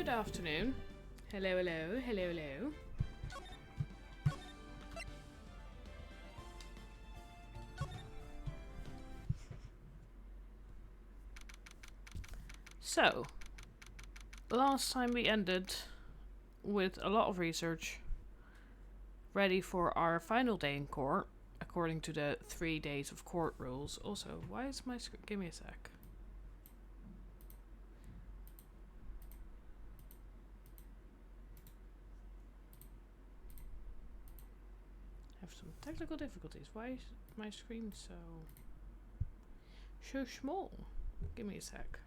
Good afternoon. Hello, hello, hello, hello. So, last time we ended with a lot of research ready for our final day in court, according to the 3 days of court rules. Also, why is my screen? Give me a sec. I have some technical difficulties. Why is my screen so small? Give me a sec.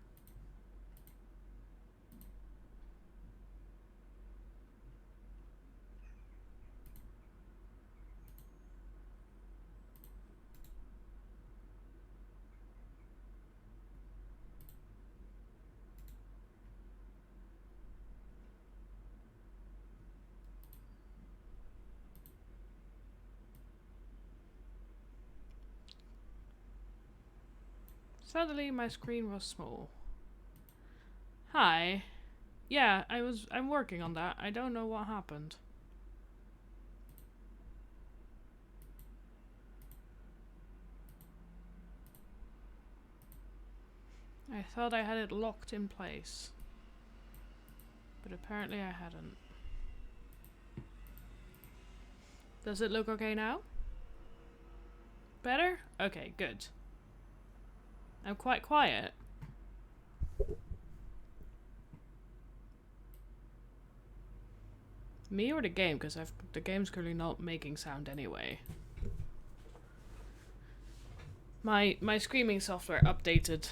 Suddenly my screen was small. Hi. Yeah, I'm working on that. I don't know what happened. I thought I had it locked in place. But apparently I hadn't. Does it look okay now? Better? Okay, good. I'm quite quiet. Me or the game? Because the game's currently not making sound anyway. My screaming software updated.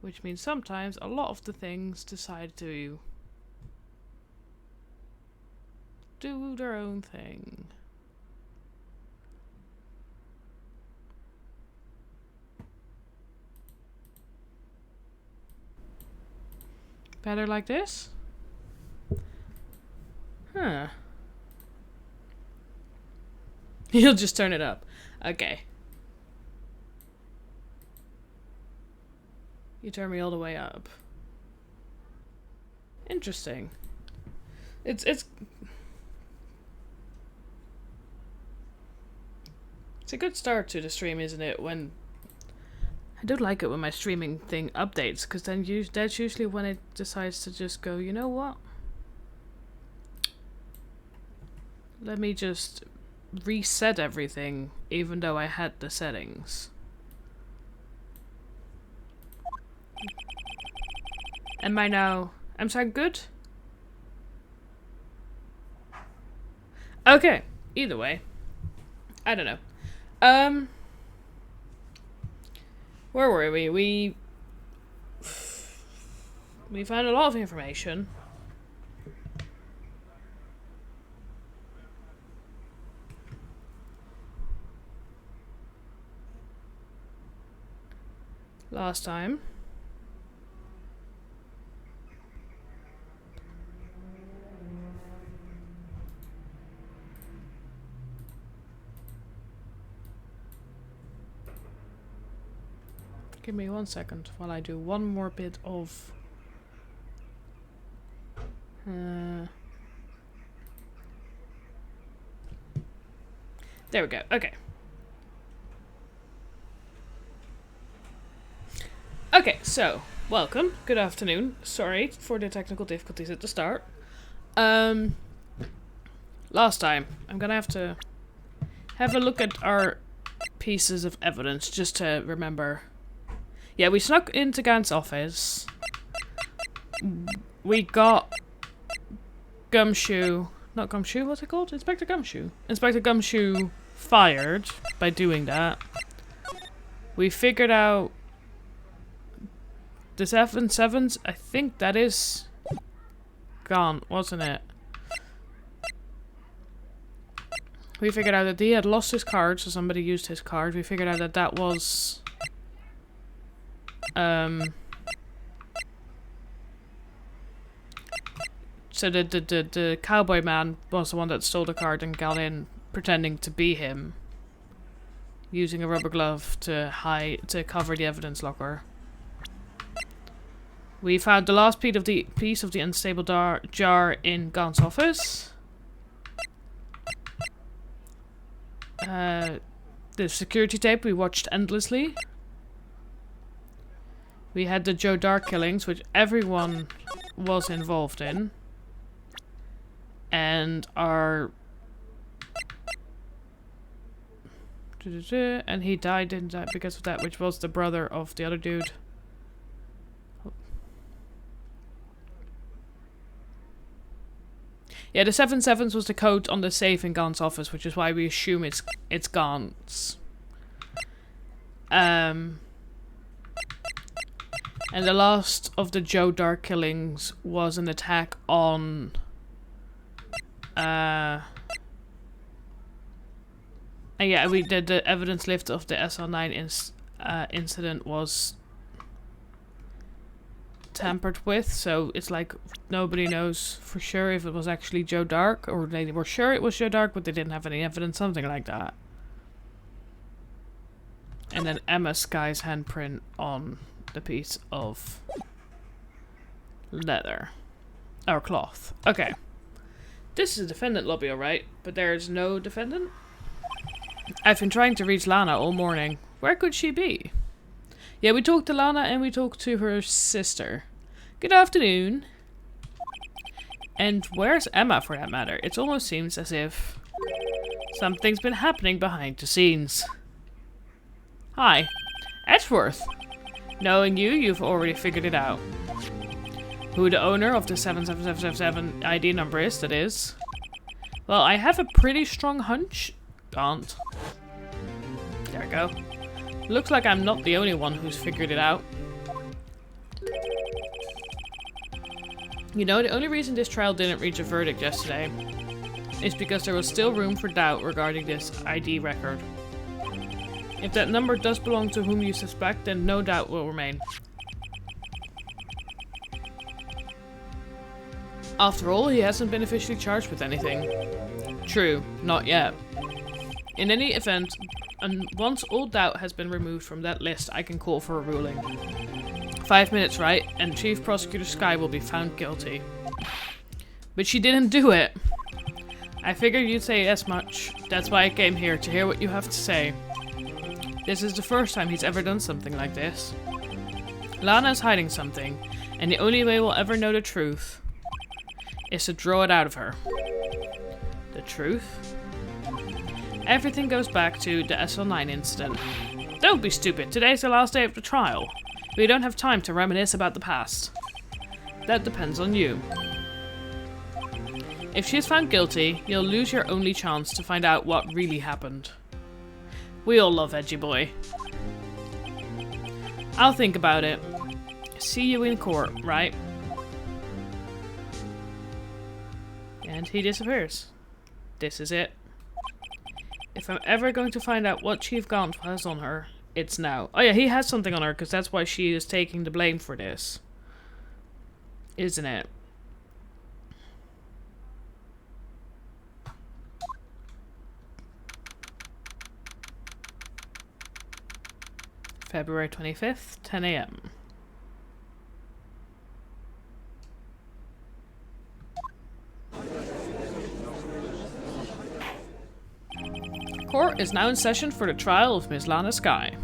Which means sometimes a lot of the things decide to do their own thing. Better like this? Huh. You'll just turn it up. Okay. You turn me all the way up. Interesting. It's a good start to the stream, isn't it? When I don't like it when my streaming thing updates, because then that's usually when it decides to just go, you know what? Let me just reset everything, even though I had the settings. Am I now... I'm sound good? Okay. Either way. I don't know. Where were we? We found a lot of information. Last time. Give me 1 second while I do one more bit of... There we go. Okay. Okay, so, welcome. Good afternoon. Sorry for the technical difficulties at the start. Last time, I'm gonna have to have a look at our pieces of evidence just to remember. Yeah, we snuck into Gant's office. We got Gumshoe... Not Gumshoe, what's it called? Inspector Gumshoe. Inspector Gumshoe fired by doing that. We figured out the 7/7s. I think that is gone, wasn't it? We figured out that he had lost his card, so somebody used his card. We figured out that that was... So the cowboy man was the one that stole the card and got in pretending to be him, using a rubber glove to cover the evidence locker. We found the last piece of the unstable jar in Gaunt's office. The security tape we watched endlessly. We had the Joe Dark killings, which everyone was involved in. And our... And he died, didn't die because of that, which was the brother of the other dude. Yeah, the 7/7 was the code on the safe in Gaunt's office, which is why we assume it's Gaunt's. And the last of the Joe Dark killings was an attack on and yeah, we did the evidence lift of the SL9 incident was tampered with, so it's like nobody knows for sure if it was actually Joe Dark, or they were sure it was Joe Dark but they didn't have any evidence, something like that. And then Emma Sky's handprint on the piece of leather or cloth. Okay, this is a defendant lobby, alright, but there's no defendant. I've been trying to reach Lana all morning. Where could she be? Yeah, we talked to Lana and we talked to her sister. Good afternoon. And where's Emma, for that matter? It almost seems as if something's been happening behind the scenes. Hi. Edgeworth. Knowing you, you've already figured it out. Who the owner of the 77777 ID number is, that is. Well, I have a pretty strong hunch. Can't. There we go. Looks like I'm not the only one who's figured it out. You know, the only reason this trial didn't reach a verdict yesterday is because there was still room for doubt regarding this ID record. If that number does belong to whom you suspect, then no doubt will remain. After all, he hasn't been officially charged with anything. True, not yet. In any event, once all doubt has been removed from that list, I can call for a ruling. 5 minutes, right? And Chief Prosecutor Sky will be found guilty. But she didn't do it. I figured you'd say as much. That's why I came here, to hear what you have to say. This is the first time he's ever done something like this. Lana's hiding something, and the only way we'll ever know the truth is to draw it out of her. The truth? Everything goes back to the SL9 incident. Don't be stupid, today's the last day of the trial. We don't have time to reminisce about the past. That depends on you. If she is found guilty, you'll lose your only chance to find out what really happened. We all love Edgy Boy. I'll think about it. See you in court, right? And he disappears. This is it. If I'm ever going to find out what Chief Gaunt has on her, it's now. Oh yeah, he has something on her, because that's why she is taking the blame for this. Isn't it? February 25th, 10 AM. Court is now in session for the trial of Miss Lana Sky.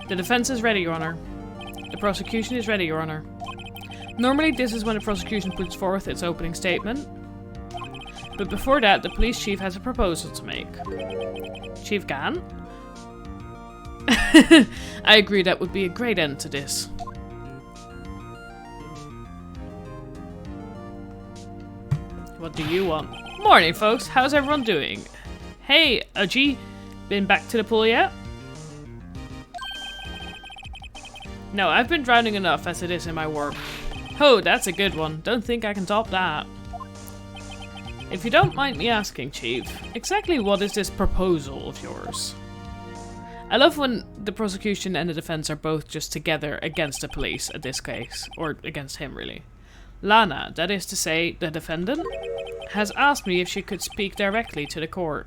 The defense is ready, Your Honor. The prosecution is ready, Your Honor. Normally, this is when the prosecution puts forth its opening statement. But before that, the police chief has a proposal to make. Chief Gan? I agree that would be a great end to this. What do you want? Morning, folks. How's everyone doing? Hey, Udgy. Been back to the pool yet? No, I've been drowning enough as it is in my work. Oh, that's a good one. Don't think I can top that. If you don't mind me asking, Chief, exactly what is this proposal of yours? I love when the prosecution and the defense are both just together against the police in this case. Or against him, really. Lana, that is to say, the defendant, has asked me if she could speak directly to the court.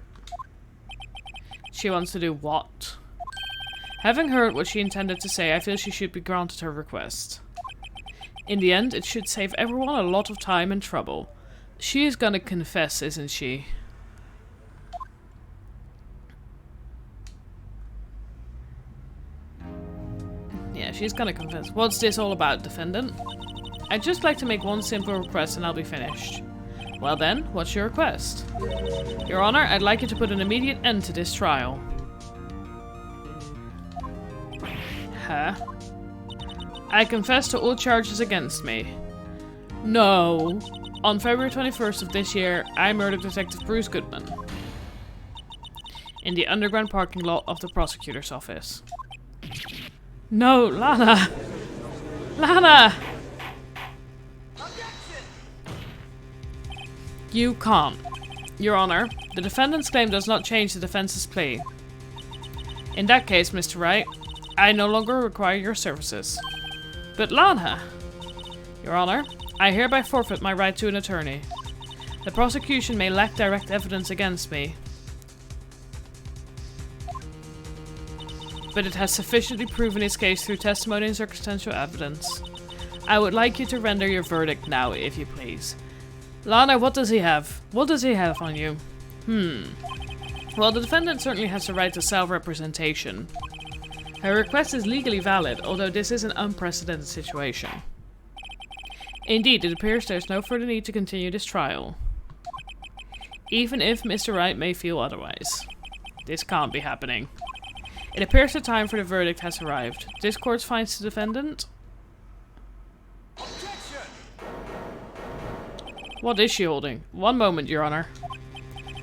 She wants to do what? Having heard what she intended to say, I feel she should be granted her request. In the end, it should save everyone a lot of time and trouble. She is gonna confess, isn't she? Yeah, she's gonna confess. What's this all about, defendant? I'd just like to make one simple request and I'll be finished. Well then, what's your request? Your Honor, I'd like you to put an immediate end to this trial. Huh? I confess to all charges against me. No. On February 21st of this year, I murdered Detective Bruce Goodman. In the underground parking lot of the prosecutor's office. No, Lana! Lana! You can't. Your Honor, the defendant's claim does not change the defense's plea. In that case, Mr. Wright, I no longer require your services. But Lana! Your Honor, I hereby forfeit my right to an attorney. The prosecution may lack direct evidence against me, but it has sufficiently proven its case through testimony and circumstantial evidence. I would like you to render your verdict now, if you please. Lana, what does he have? What does he have on you? Well, the defendant certainly has the right to self-representation. Her request is legally valid, although this is an unprecedented situation. Indeed, it appears there is no further need to continue this trial. Even if Mr. Wright may feel otherwise. This can't be happening. It appears the time for the verdict has arrived. This court finds the defendant. What is she holding? One moment, Your Honor.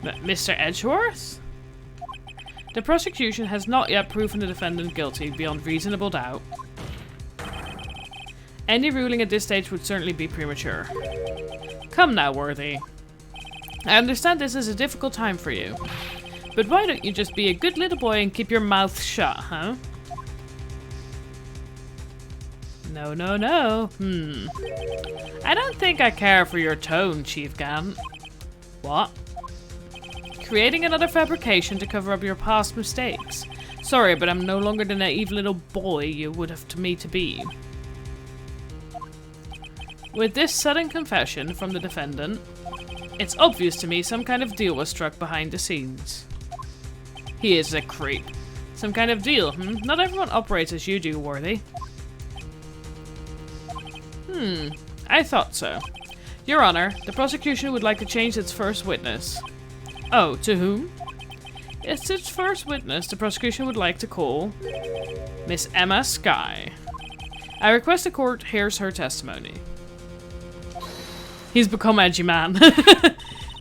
Mr. Edgeworth? The prosecution has not yet proven the defendant guilty beyond reasonable doubt. Any ruling at this stage would certainly be premature. Come now, Worthy. I understand this is a difficult time for you. But why don't you just be a good little boy and keep your mouth shut, huh? No, no, no. I don't think I care for your tone, Chief Gant. What? Creating another fabrication to cover up your past mistakes. Sorry, but I'm no longer the naive little boy you would have me to be. With this sudden confession from the defendant, it's obvious to me some kind of deal was struck behind the scenes. He is a creep. Some kind of deal, Not everyone operates as you do, Worthy. I thought so. Your Honor, the prosecution would like to change its first witness. Oh, to whom? It's its first witness the prosecution would like to call Miss Emma Skye. I request the court hears her testimony. He's become edgy man.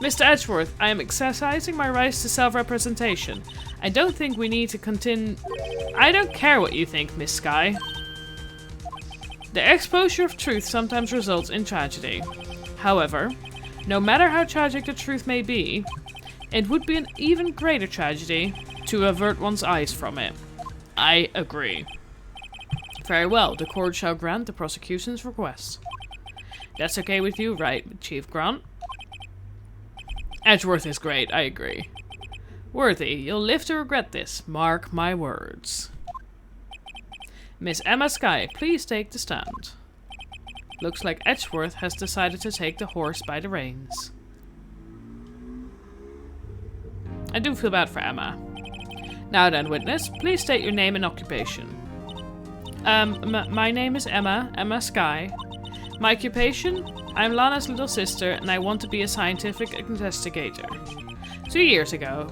Mr. Edgeworth, I am exercising my rights to self-representation. I don't think we need to continue. I don't care what you think, Miss Skye. The exposure of truth sometimes results in tragedy. However, no matter how tragic the truth may be, it would be an even greater tragedy to avert one's eyes from it. I agree. Very well, the court shall grant the prosecution's request. That's okay with you, right, Chief Grant? Edgeworth is great, I agree. Worthy, you'll live to regret this, mark my words. Miss Emma Skye, please take the stand. Looks like Edgeworth has decided to take the horse by the reins. I do feel bad for Emma. Now then, witness, please state your name and occupation. My name is Emma Skye. My occupation? I'm Lana's little sister and I want to be a scientific investigator. 2 years ago,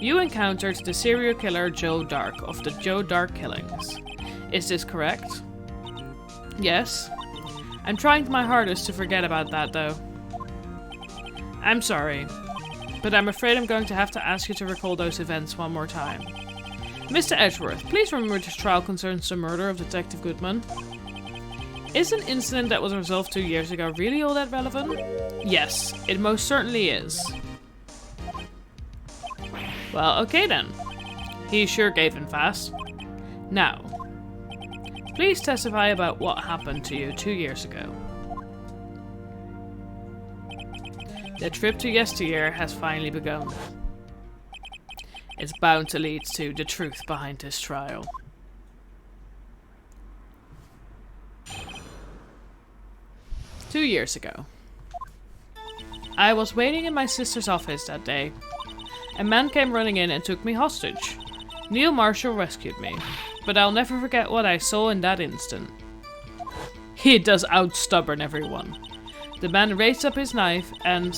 you encountered the serial killer Joe Dark of the Joe Dark killings. Is this correct? Yes. I'm trying my hardest to forget about that though. I'm sorry, but I'm afraid I'm going to have to ask you to recall those events one more time. Mr. Edgeworth, please remember this trial concerns the murder of Detective Goodman. Is an incident that was resolved 2 years ago really all that relevant? Yes, it most certainly is. Well, okay then. He sure gave in fast. Now, please testify about what happened to you 2 years ago. The trip to yesteryear has finally begun. It's bound to lead to the truth behind this trial. 2 years ago. I was waiting in my sister's office that day. A man came running in and took me hostage. Neil Marshall rescued me, but I'll never forget what I saw in that instant. He does out-stubborn everyone. The man raised up his knife and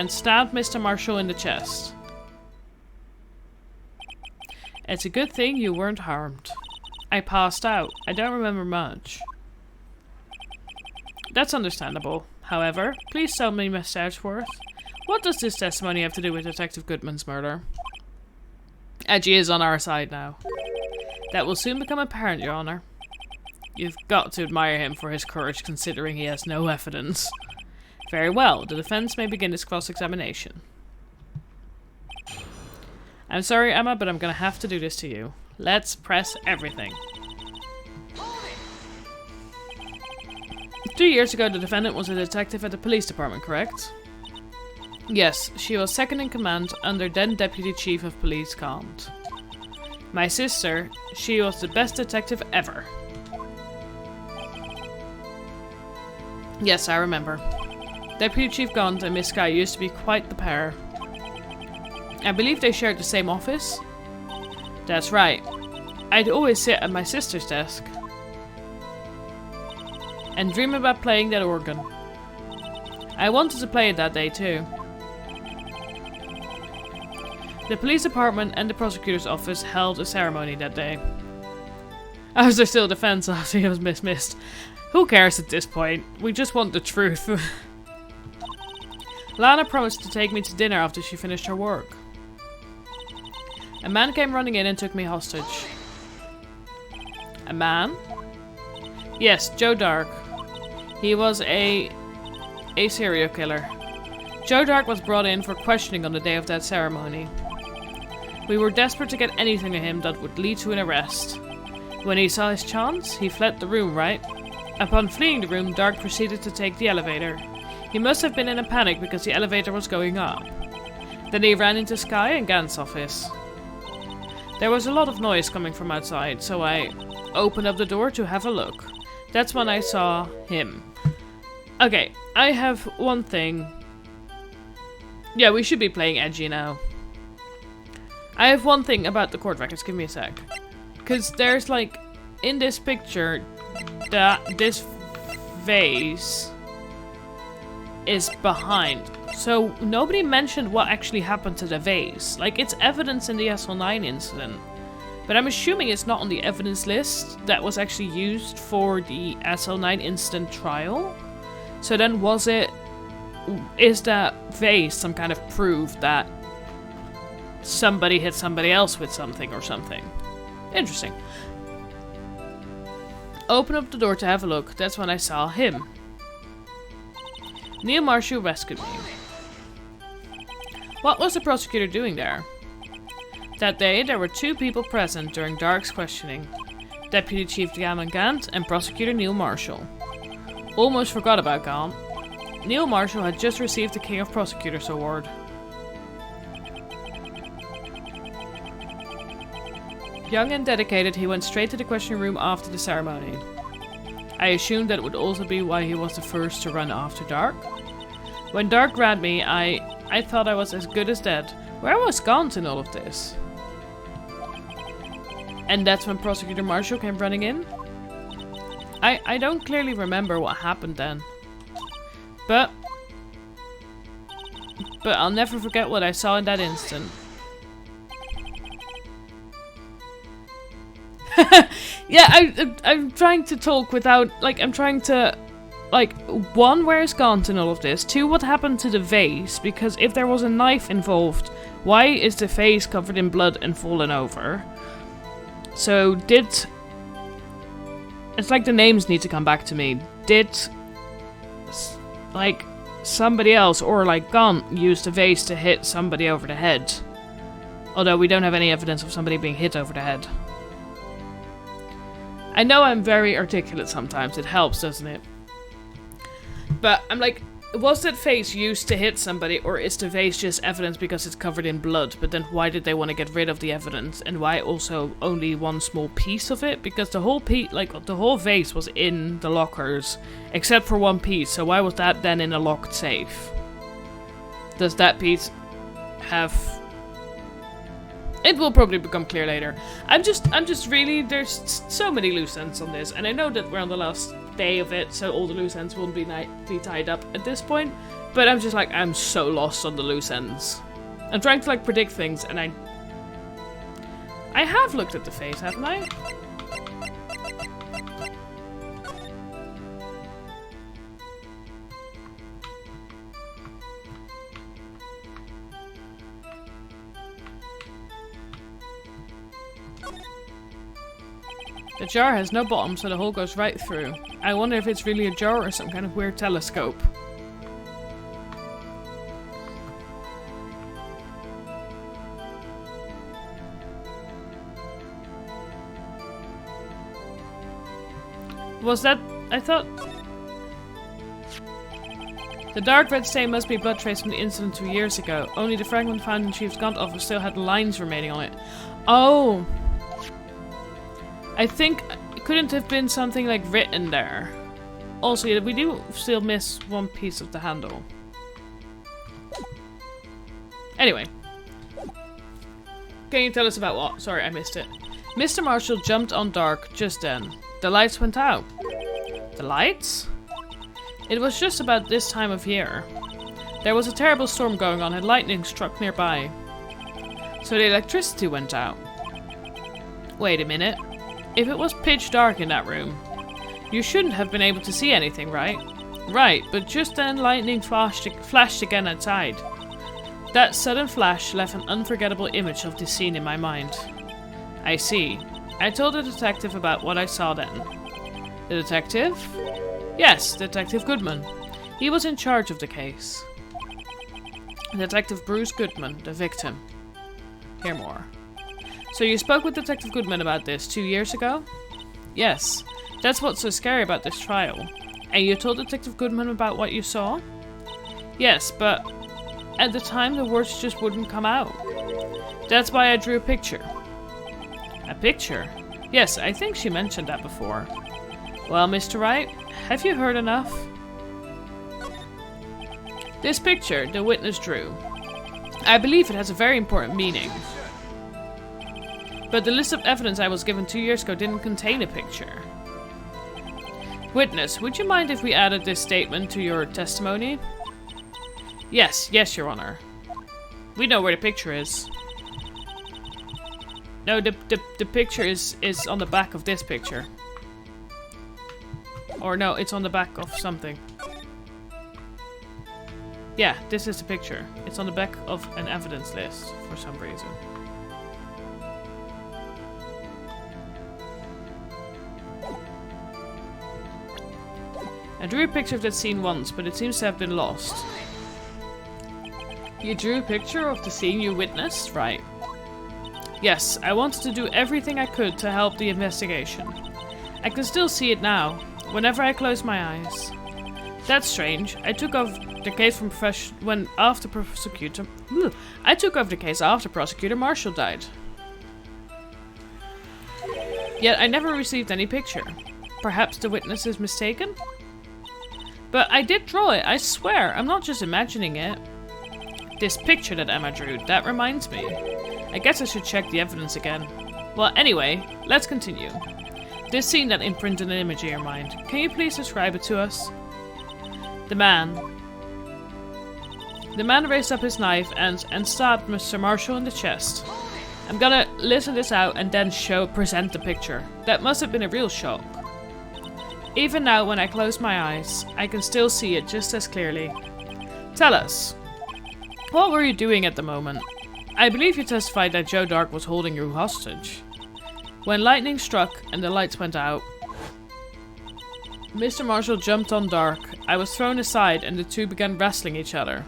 stabbed Mr. Marshall in the chest. It's a good thing you weren't harmed. I passed out. I don't remember much. That's understandable. However, please tell me, Miss Edgeworth, what does this testimony have to do with Detective Goodman's murder? Edgy is on our side now. That will soon become apparent, Your Honor. You've got to admire him for his courage, considering he has no evidence. Very well, the defense may begin its cross-examination. I'm sorry, Emma, but I'm gonna have to do this to you. Let's press everything. 2 years ago, the defendant was a detective at the police department, correct? Yes, she was second in command under then Deputy Chief of Police Gaunt. My sister, she was the best detective ever. Yes, I remember. Deputy Chief Gaunt and Miss Sky used to be quite the pair. I believe they shared the same office? That's right. I'd always sit at my sister's desk and dream about playing that organ. I wanted to play it that day too. The police department and the prosecutor's office held a ceremony that day. Was there still defense after he was dismissed? Who cares at this point? We just want the truth. Lana promised to take me to dinner after she finished her work. A man came running in and took me hostage. A man? Yes, Joe Dark. He was a serial killer. Joe Dark was brought in for questioning on the day of that ceremony. We were desperate to get anything to him that would lead to an arrest. When he saw his chance, he fled the room, right? Upon fleeing the room, Dark proceeded to take the elevator. He must have been in a panic because the elevator was going up. Then he ran into Sky and Gant's office. There was a lot of noise coming from outside, so I opened up the door to have a look. That's when I saw him. Okay, I have one thing. Yeah, we should be playing edgy now. I have one thing about the court records. Give me a sec. Because there's like, in this picture, this vase is behind. So nobody mentioned what actually happened to the vase. Like, it's evidence in the SL9 incident. But I'm assuming it's not on the evidence list that was actually used for the SL9 incident trial. So then is that vase some kind of proof that somebody hit somebody else with something or something? Interesting. Open up the door to have a look. That's when I saw him. Neil Marshall rescued me. What was the prosecutor doing there? That day, there were two people present during Dark's questioning. Deputy Chief Gammon Gant and Prosecutor Neil Marshall. Almost forgot about Gant. Neil Marshall had just received the King of Prosecutors Award. Young and dedicated, he went straight to the question room after the ceremony. I assumed that would also be why he was the first to run after Dark. When Dark grabbed me, I thought I was as good as dead. Where was Gaunt in all of this? And that's when Prosecutor Marshall came running in? I don't clearly remember what happened then. But I'll never forget what I saw in that instant. Yeah, I'm trying to talk without, like, I'm trying to, like, one, where is Gaunt in all of this? Two, what happened to the vase? Because if there was a knife involved, why is the vase covered in blood and fallen over? So, it's like the names need to come back to me. Did, like, somebody else, or like Gaunt, use the vase to hit somebody over the head? Although we don't have any evidence of somebody being hit over the head. I know I'm very articulate sometimes, it helps, doesn't it? But I'm like, Was that vase used to hit somebody, or is the vase just evidence because it's covered in blood? But then why did they want to get rid of the evidence? And why also only one small piece of it? Because the whole the whole vase was in the lockers, except for one piece. So why was that then in a locked safe? Does that piece have... It will probably become clear later. I'm just really... There's so many loose ends on this. And I know that we're on the last day of it, so all the loose ends won't be neatly tied up at this point. But I'm just like, I'm so lost on the loose ends. I'm trying to like predict things, and I have looked at the face, haven't I? The jar has no bottom, so the hole goes right through. I wonder if it's really a jar or some kind of weird telescope. Was that... I thought... The dark red stain must be blood trace from the incident 2 years ago. Only the fragment found in Chief's gun office still had lines remaining on it. Oh! I think it couldn't have been something like written there. Also, yeah, we do still miss one piece of the handle. Anyway. Can you tell us about what? Sorry, I missed it. Mr. Marshall jumped on Dark just then. The lights went out. The lights? It was just about this time of year. There was a terrible storm going on and lightning struck nearby. So the electricity went out. Wait a minute. If it was pitch dark in that room, you shouldn't have been able to see anything, right? Right, but just then lightning flashed again outside. That sudden flash left an unforgettable image of the scene in my mind. I see. I told the detective about what I saw then. The detective? Yes, Detective Goodman. He was in charge of the case. Detective Bruce Goodman, the victim. Hear more. So you spoke with Detective Goodman about this 2 years ago? Yes. That's what's so scary about this trial. And you told Detective Goodman about what you saw? Yes, but at the time the words just wouldn't come out. That's why I drew a picture. A picture? Yes, I think she mentioned that before. Well, Mr. Wright, have you heard enough? This picture the witness drew. I believe it has a very important meaning. But the list of evidence I was given 2 years ago didn't contain a picture. Witness, would you mind if we added this statement to your testimony? Yes, Your Honor. We know where the picture is. No, the picture is on the back of this picture. Or no, it's on the back of something. Yeah, this is the picture. It's on the back of an evidence list for some reason. I drew a picture of that scene once, but it seems to have been lost. You drew a picture of the scene you witnessed, right? Yes, I wanted to do everything I could to help the investigation. I can still see it now, whenever I close my eyes. That's strange. I took over the case from I took over the case after Prosecutor Marshall died. Yet I never received any picture. Perhaps the witness is mistaken? But I did draw it, I swear. I'm not just imagining it. This picture that Emma drew, that reminds me. I guess I should check the evidence again. Well, anyway, let's continue. This scene that imprinted an image in your mind. Can you please describe it to us? The man raised up his knife and stabbed Mr. Marshall in the chest. I'm gonna listen this out and then present the picture. That must have been a real shock. Even now, when I close my eyes, I can still see it just as clearly. Tell us, what were you doing at the moment? I believe you testified that Joe Dark was holding you hostage. When lightning struck and the lights went out, Mr. Marshall jumped on Dark. I was thrown aside and the two began wrestling each other.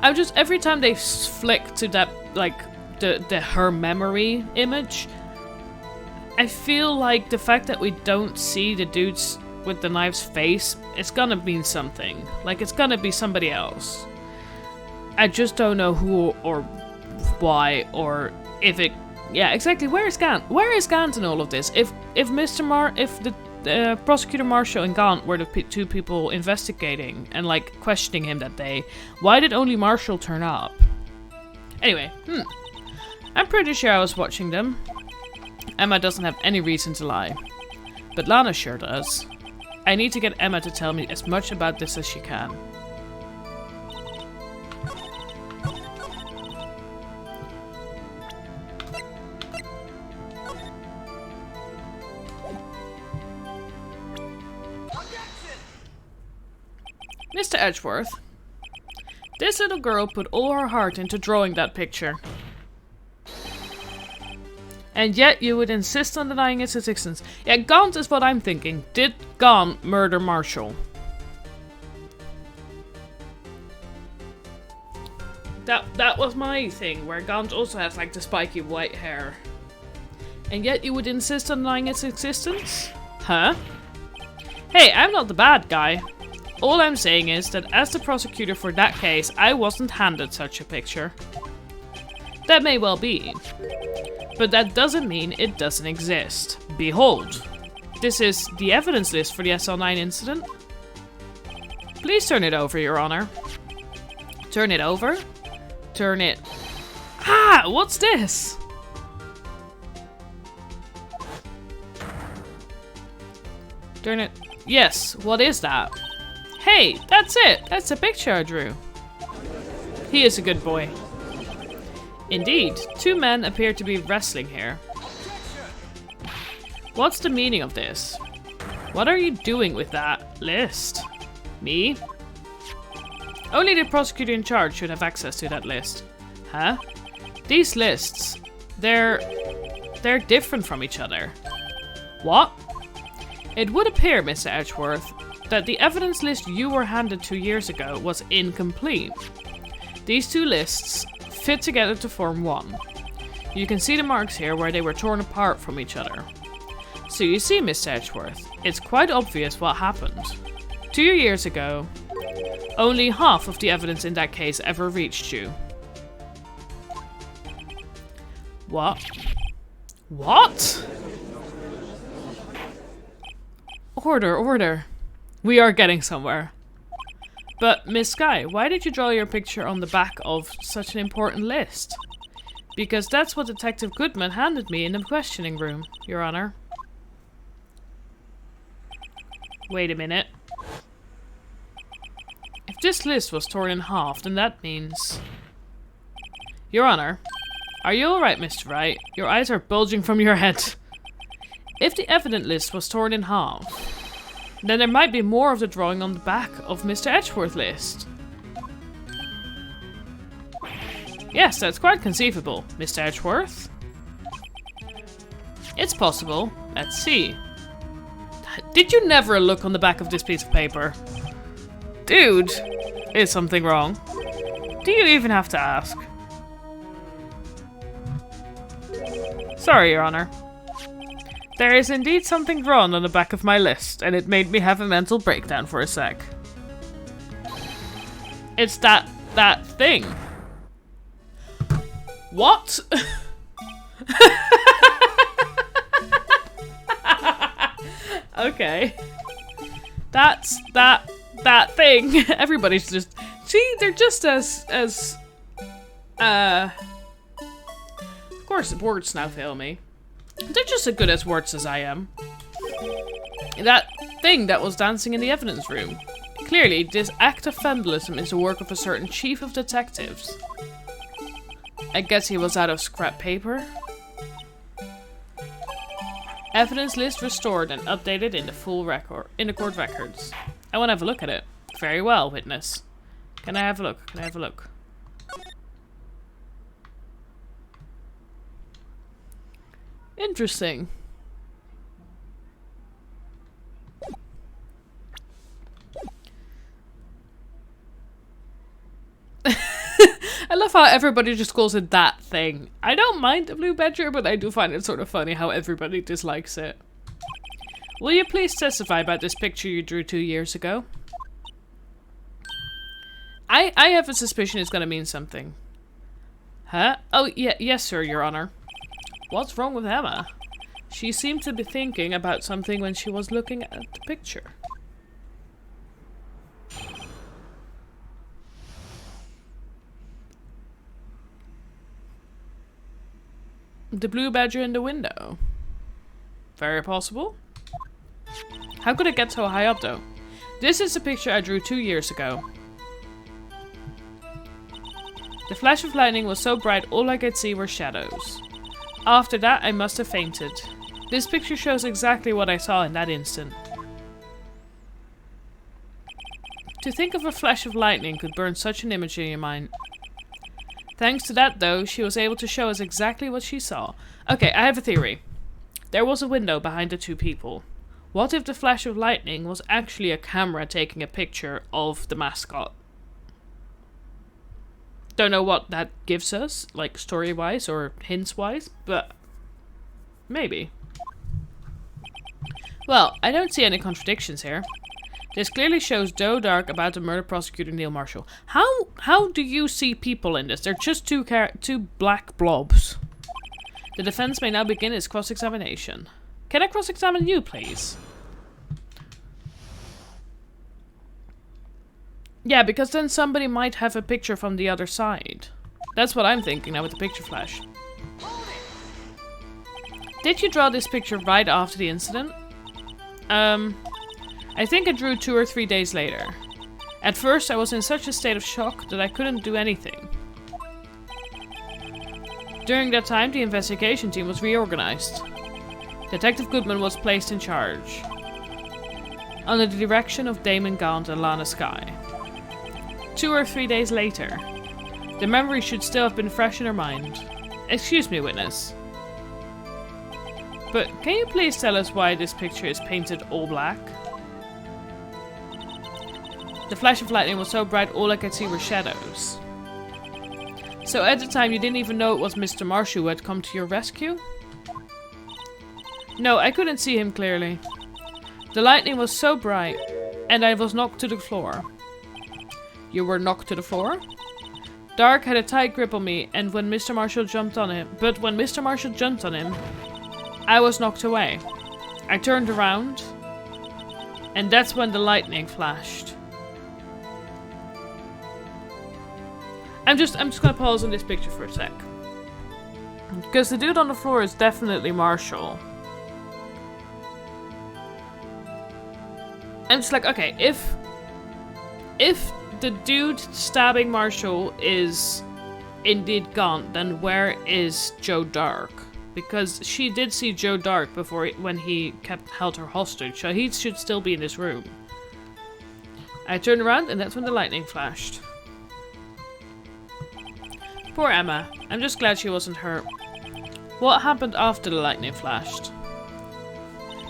I'm just, every time they flick to that, like, her memory image, I feel like the fact that we don't see the dudes with the knife's face, it's gonna mean something. Like, it's gonna be somebody else. I just don't know who or why or if it... Yeah, exactly. Where is Gant? Where is Gant in all of this? If the prosecutor Marshall and Gant were the two people investigating and like questioning him that day, why did only Marshall turn up? Anyway, I'm pretty sure I was watching them. Emma doesn't have any reason to lie, but Lana sure does. I need to get Emma to tell me as much about this as she can. Mr. Edgeworth, this little girl put all her heart into drawing that picture. And yet you would insist on denying its existence. Yeah, Gaunt is what I'm thinking. Did Gaunt murder Marshall? That was my thing, where Gaunt also has like the spiky white hair. And yet you would insist on denying its existence? Huh? Hey, I'm not the bad guy. All I'm saying is that as the prosecutor for that case, I wasn't handed such a picture. That may well be, but that doesn't mean it doesn't exist. Behold, this is the evidence list for the SL9 incident. Please turn it over, Your Honor. Turn it over? Turn it... Ah! What's this? Turn it... Yes, what is that? Hey, that's it! That's the picture I drew. He is a good boy. Indeed, two men appear to be wrestling here. What's the meaning of this? What are you doing with that list? Me? Only the prosecutor in charge should have access to that list. Huh? These lists, they're different from each other. What? It would appear, Mr. Edgeworth, that the evidence list you were handed 2 years ago was incomplete. These two lists fit together to form one. You can see the marks here where they were torn apart from each other. So you see, Mr. Edgeworth, it's quite obvious what happened. 2 years ago, only half of the evidence in that case ever reached you. What? What? Order, order. We are getting somewhere. But, Miss Skye, why did you draw your picture on the back of such an important list? Because that's what Detective Goodman handed me in the questioning room, Your Honor. Wait a minute. If this list was torn in half, then that means... Your Honor, are you alright, Mr. Wright? Your eyes are bulging from your head. If the evidence list was torn in half, then there might be more of the drawing on the back of Mr. Edgeworth's list. Yes, that's quite conceivable, Mr. Edgeworth. It's possible. Let's see. Did you never look on the back of this piece of paper? Dude, is something wrong? Do you even have to ask? Sorry, Your Honor. There is indeed something drawn on the back of my list, and it made me have a mental breakdown for a sec. It's that thing. What? Okay. That's that thing. Everybody's just... See, they're just as of course, words now fail me. They're just as good as words as I am. That thing that was dancing in the evidence room. Clearly, this act of vandalism is the work of a certain chief of detectives. I guess he was out of scrap paper. Evidence list restored and updated in the full record in the court records. I want to have a look at it. Very well, witness. Can I have a look? Can I have a look? Interesting. I love how everybody just calls it that thing. I don't mind the blue badger, but I do find it sort of funny how everybody dislikes it. Will you please testify about this picture you drew 2 years ago? I have a suspicion it's gonna mean something. Huh? Oh, yeah, yes, sir, Your Honor. What's wrong with Emma? She seemed to be thinking about something when she was looking at the picture. The blue badger in the window. Very possible. How could it get so high up, though? This is a picture I drew 2 years ago. The flash of lightning was so bright all I could see were shadows. After that, I must have fainted. This picture shows exactly what I saw in that instant. To think of a flash of lightning could burn such an image in your mind. Thanks to that, though, she was able to show us exactly what she saw. Okay, I have a theory. There was a window behind the two people. What if the flash of lightning was actually a camera taking a picture of the mascot? Don't know what that gives us, like story-wise or hints-wise, but maybe. Well, I don't see any contradictions here. This clearly shows Joe Dark about the murder prosecutor Neil Marshall. How do you see people in this? They're just two black blobs. The defense may now begin its cross-examination. Can I cross-examine you, please? Yeah, because then somebody might have a picture from the other side. That's what I'm thinking now with the picture flash. Did you draw this picture right after the incident? I think I drew 2 or 3 days later. At first, I was in such a state of shock that I couldn't do anything. During that time, the investigation team was reorganized. Detective Goodman was placed in charge, under the direction of Damon Gaunt and Lana Skye. 2 or 3 days later. The memory should still have been fresh in her mind. Excuse me, witness. But can you please tell us why this picture is painted all black? The flash of lightning was so bright all I could see were shadows. So at the time you didn't even know it was Mr. Marshall who had come to your rescue? No, I couldn't see him clearly. The lightning was so bright, and I was knocked to the floor. You were knocked to the floor? Dark had a tight grip on me, and when Mr. Marshall jumped on him, I was knocked away. I turned around, and that's when the lightning flashed. I'm just gonna pause on this picture for a sec. Because the dude on the floor is definitely Marshall. I'm just like, okay, if the dude stabbing Marshall is indeed Gaunt, then where is Joe Dark? Because she did see Joe Dark before when he held her hostage, so he should still be in this room. I turned around and that's when the lightning flashed. Poor Emma. I'm just glad she wasn't hurt. What happened after the lightning flashed?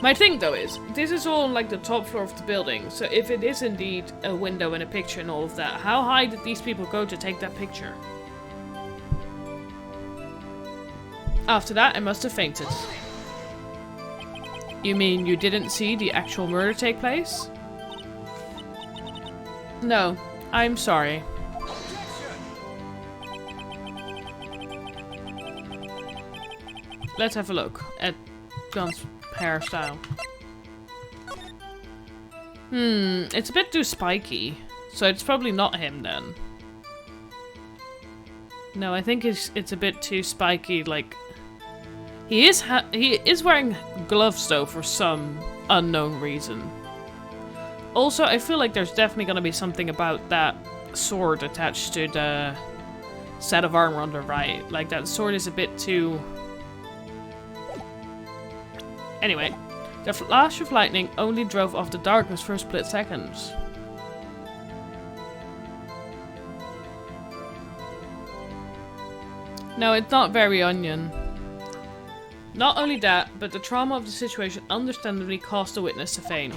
My thing though is, this is all on like the top floor of the building, so if it is indeed a window and a picture and all of that, how high did these people go to take that picture? After that, I must have fainted. You mean you didn't see the actual murder take place? No, I'm sorry. Let's have a look at Gunt's hairstyle. It's a bit too spiky, so it's probably not him then. No, I think it's a bit too spiky. Like he is wearing gloves though for some unknown reason. Also, I feel like there's definitely gonna be something about that sword attached to the set of armor on the right. Like that sword is a bit too. Anyway, the flash of lightning only drove off the darkness for a split second. No, it's not very onion. Not only that, but the trauma of the situation understandably caused the witness to faint.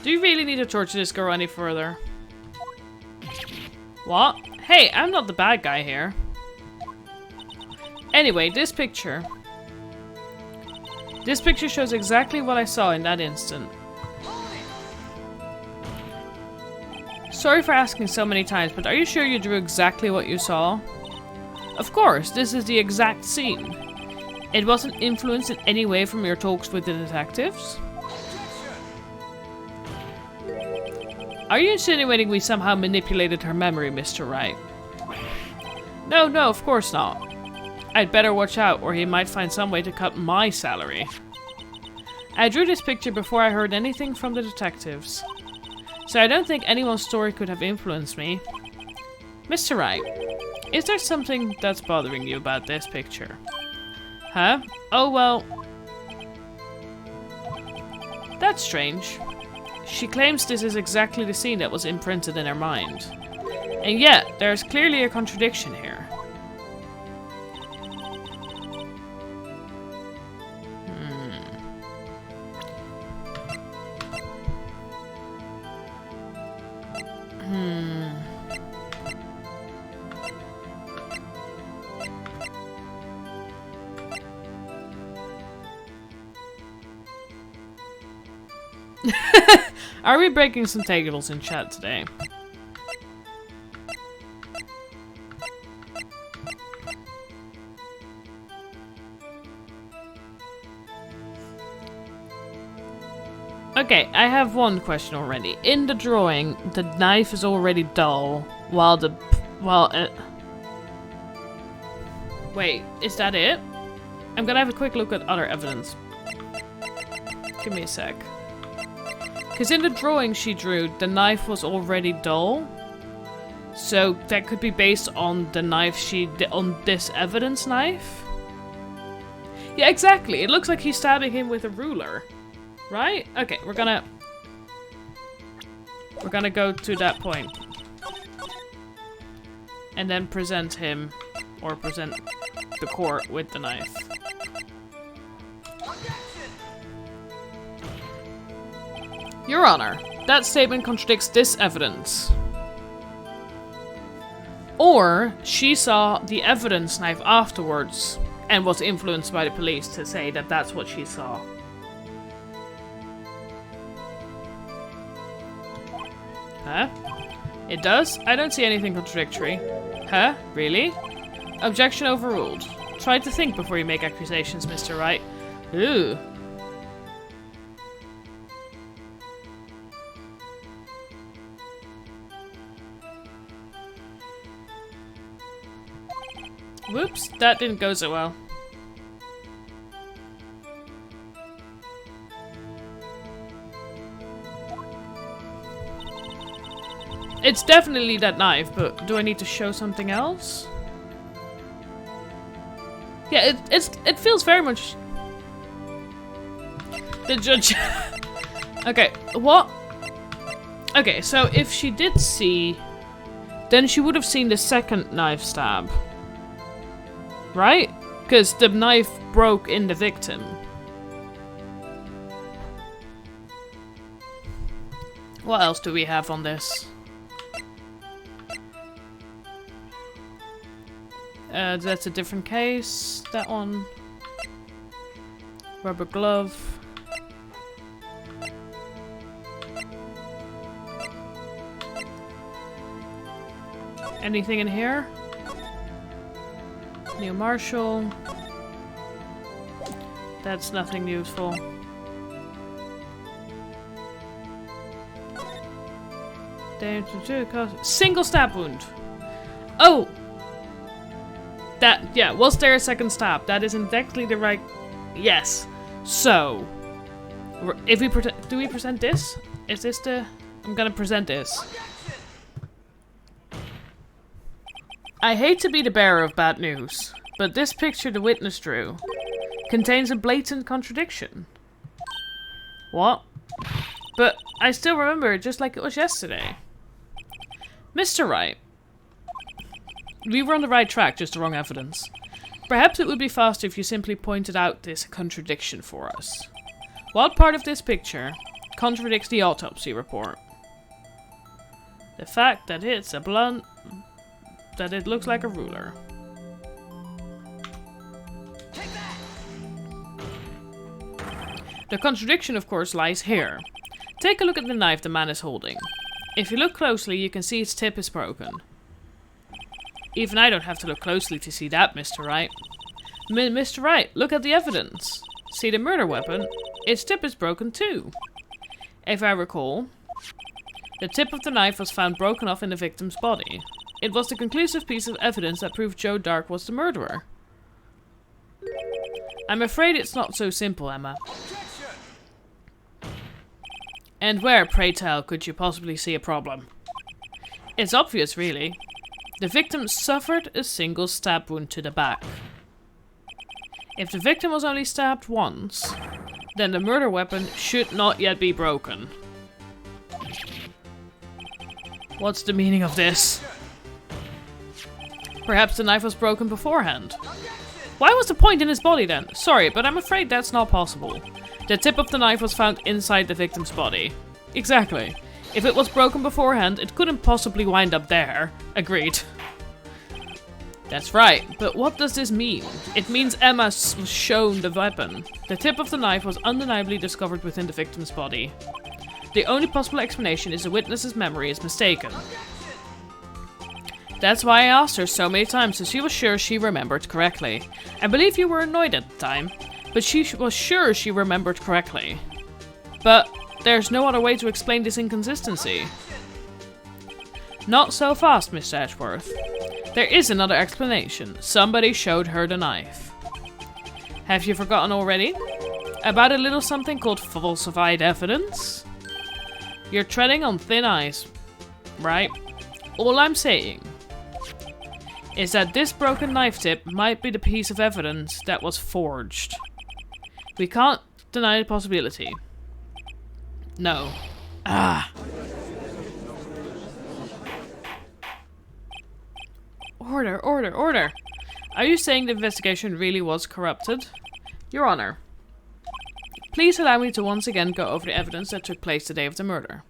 Do you really need to torture this girl any further? What? Hey, I'm not the bad guy here. Anyway, this picture. This picture shows exactly what I saw in that instant. Sorry for asking so many times, but are you sure you drew exactly what you saw? Of course, this is the exact scene. It wasn't influenced in any way from your talks with the detectives? Are you insinuating we somehow manipulated her memory, Mr. Wright? No, of course not. I'd better watch out, or he might find some way to cut my salary. I drew this picture before I heard anything from the detectives. So I don't think anyone's story could have influenced me. Mr. Wright, is there something that's bothering you about this picture? Huh? Oh, well... That's strange. She claims this is exactly the scene that was imprinted in her mind. And yet, there's clearly a contradiction here. Are we breaking some tables in chat today? Okay, I have one question already. In the drawing, the knife is already dull, while Wait, is that it? I'm gonna have a quick look at other evidence. Give me a sec. Because in the drawing she drew, the knife was already dull. So that could be based on the knife she did on this evidence knife. Yeah, exactly. It looks like he's stabbing him with a ruler. Right? Okay, we're gonna go to that point. And then present him, or present the court with the knife. Your Honor, that statement contradicts this evidence. Or she saw the evidence knife afterwards and was influenced by the police to say that that's what she saw. Huh? It does? I don't see anything contradictory. Huh? Really? Objection overruled. Try to think before you make accusations, Mr. Wright. Ooh. Whoops, that didn't go so well. It's definitely that knife, but do I need to show something else? Yeah, it feels very much... The judge... Okay, what? Okay, so if she did see... Then she would have seen the second knife stab. Right? Because the knife broke in the victim. What else do we have on this? That's a different case. That one. Rubber glove. Anything in here? New Marshall. That's nothing useful. Single stab wound. Oh! That, yeah, was there a second stab? That is exactly the right... Yes. So, if we do we present this? Is this the... I'm gonna present this. I hate to be the bearer of bad news, but this picture the witness drew contains a blatant contradiction. What? But I still remember it just like it was yesterday. Mr. Wright. We were on the right track, just the wrong evidence. Perhaps it would be faster if you simply pointed out this contradiction for us. What part of this picture contradicts the autopsy report? The fact that it's a blunt that it looks like a ruler. The contradiction, of course, lies here. Take a look at the knife the man is holding. If you look closely, you can see its tip is broken. Even I don't have to look closely to see that, Mr. Wright. Mr. Wright, look at the evidence. See the murder weapon? Its tip is broken too. If I recall, the tip of the knife was found broken off in the victim's body. It was the conclusive piece of evidence that proved Joe Dark was the murderer. I'm afraid it's not so simple, Emma. And where, pray tell, could you possibly see a problem? It's obvious, really. The victim suffered a single stab wound to the back. If the victim was only stabbed once, then the murder weapon should not yet be broken. What's the meaning of this? Perhaps the knife was broken beforehand. Why was the point in his body then? Sorry, but I'm afraid that's not possible. The tip of the knife was found inside the victim's body. Exactly. If it was broken beforehand, it couldn't possibly wind up there. Agreed. That's right, but what does this mean? It means Emma was shown the weapon. The tip of the knife was undeniably discovered within the victim's body. The only possible explanation is the witness's memory is mistaken. That's why I asked her so many times, so she was sure she remembered correctly. I believe you were annoyed at the time, but she was sure she remembered correctly. But there's no other way to explain this inconsistency. Not so fast, Mr. Edgeworth. There is another explanation. Somebody showed her the knife. Have you forgotten already? About a little something called falsified evidence? You're treading on thin ice, right? All I'm saying is that this broken knife tip might be the piece of evidence that was forged. We can't deny the possibility. No. Ah. Order, order, order. Are you saying the investigation really was corrupted? Your Honor, please allow me to once again go over the evidence that took place the day of the murder.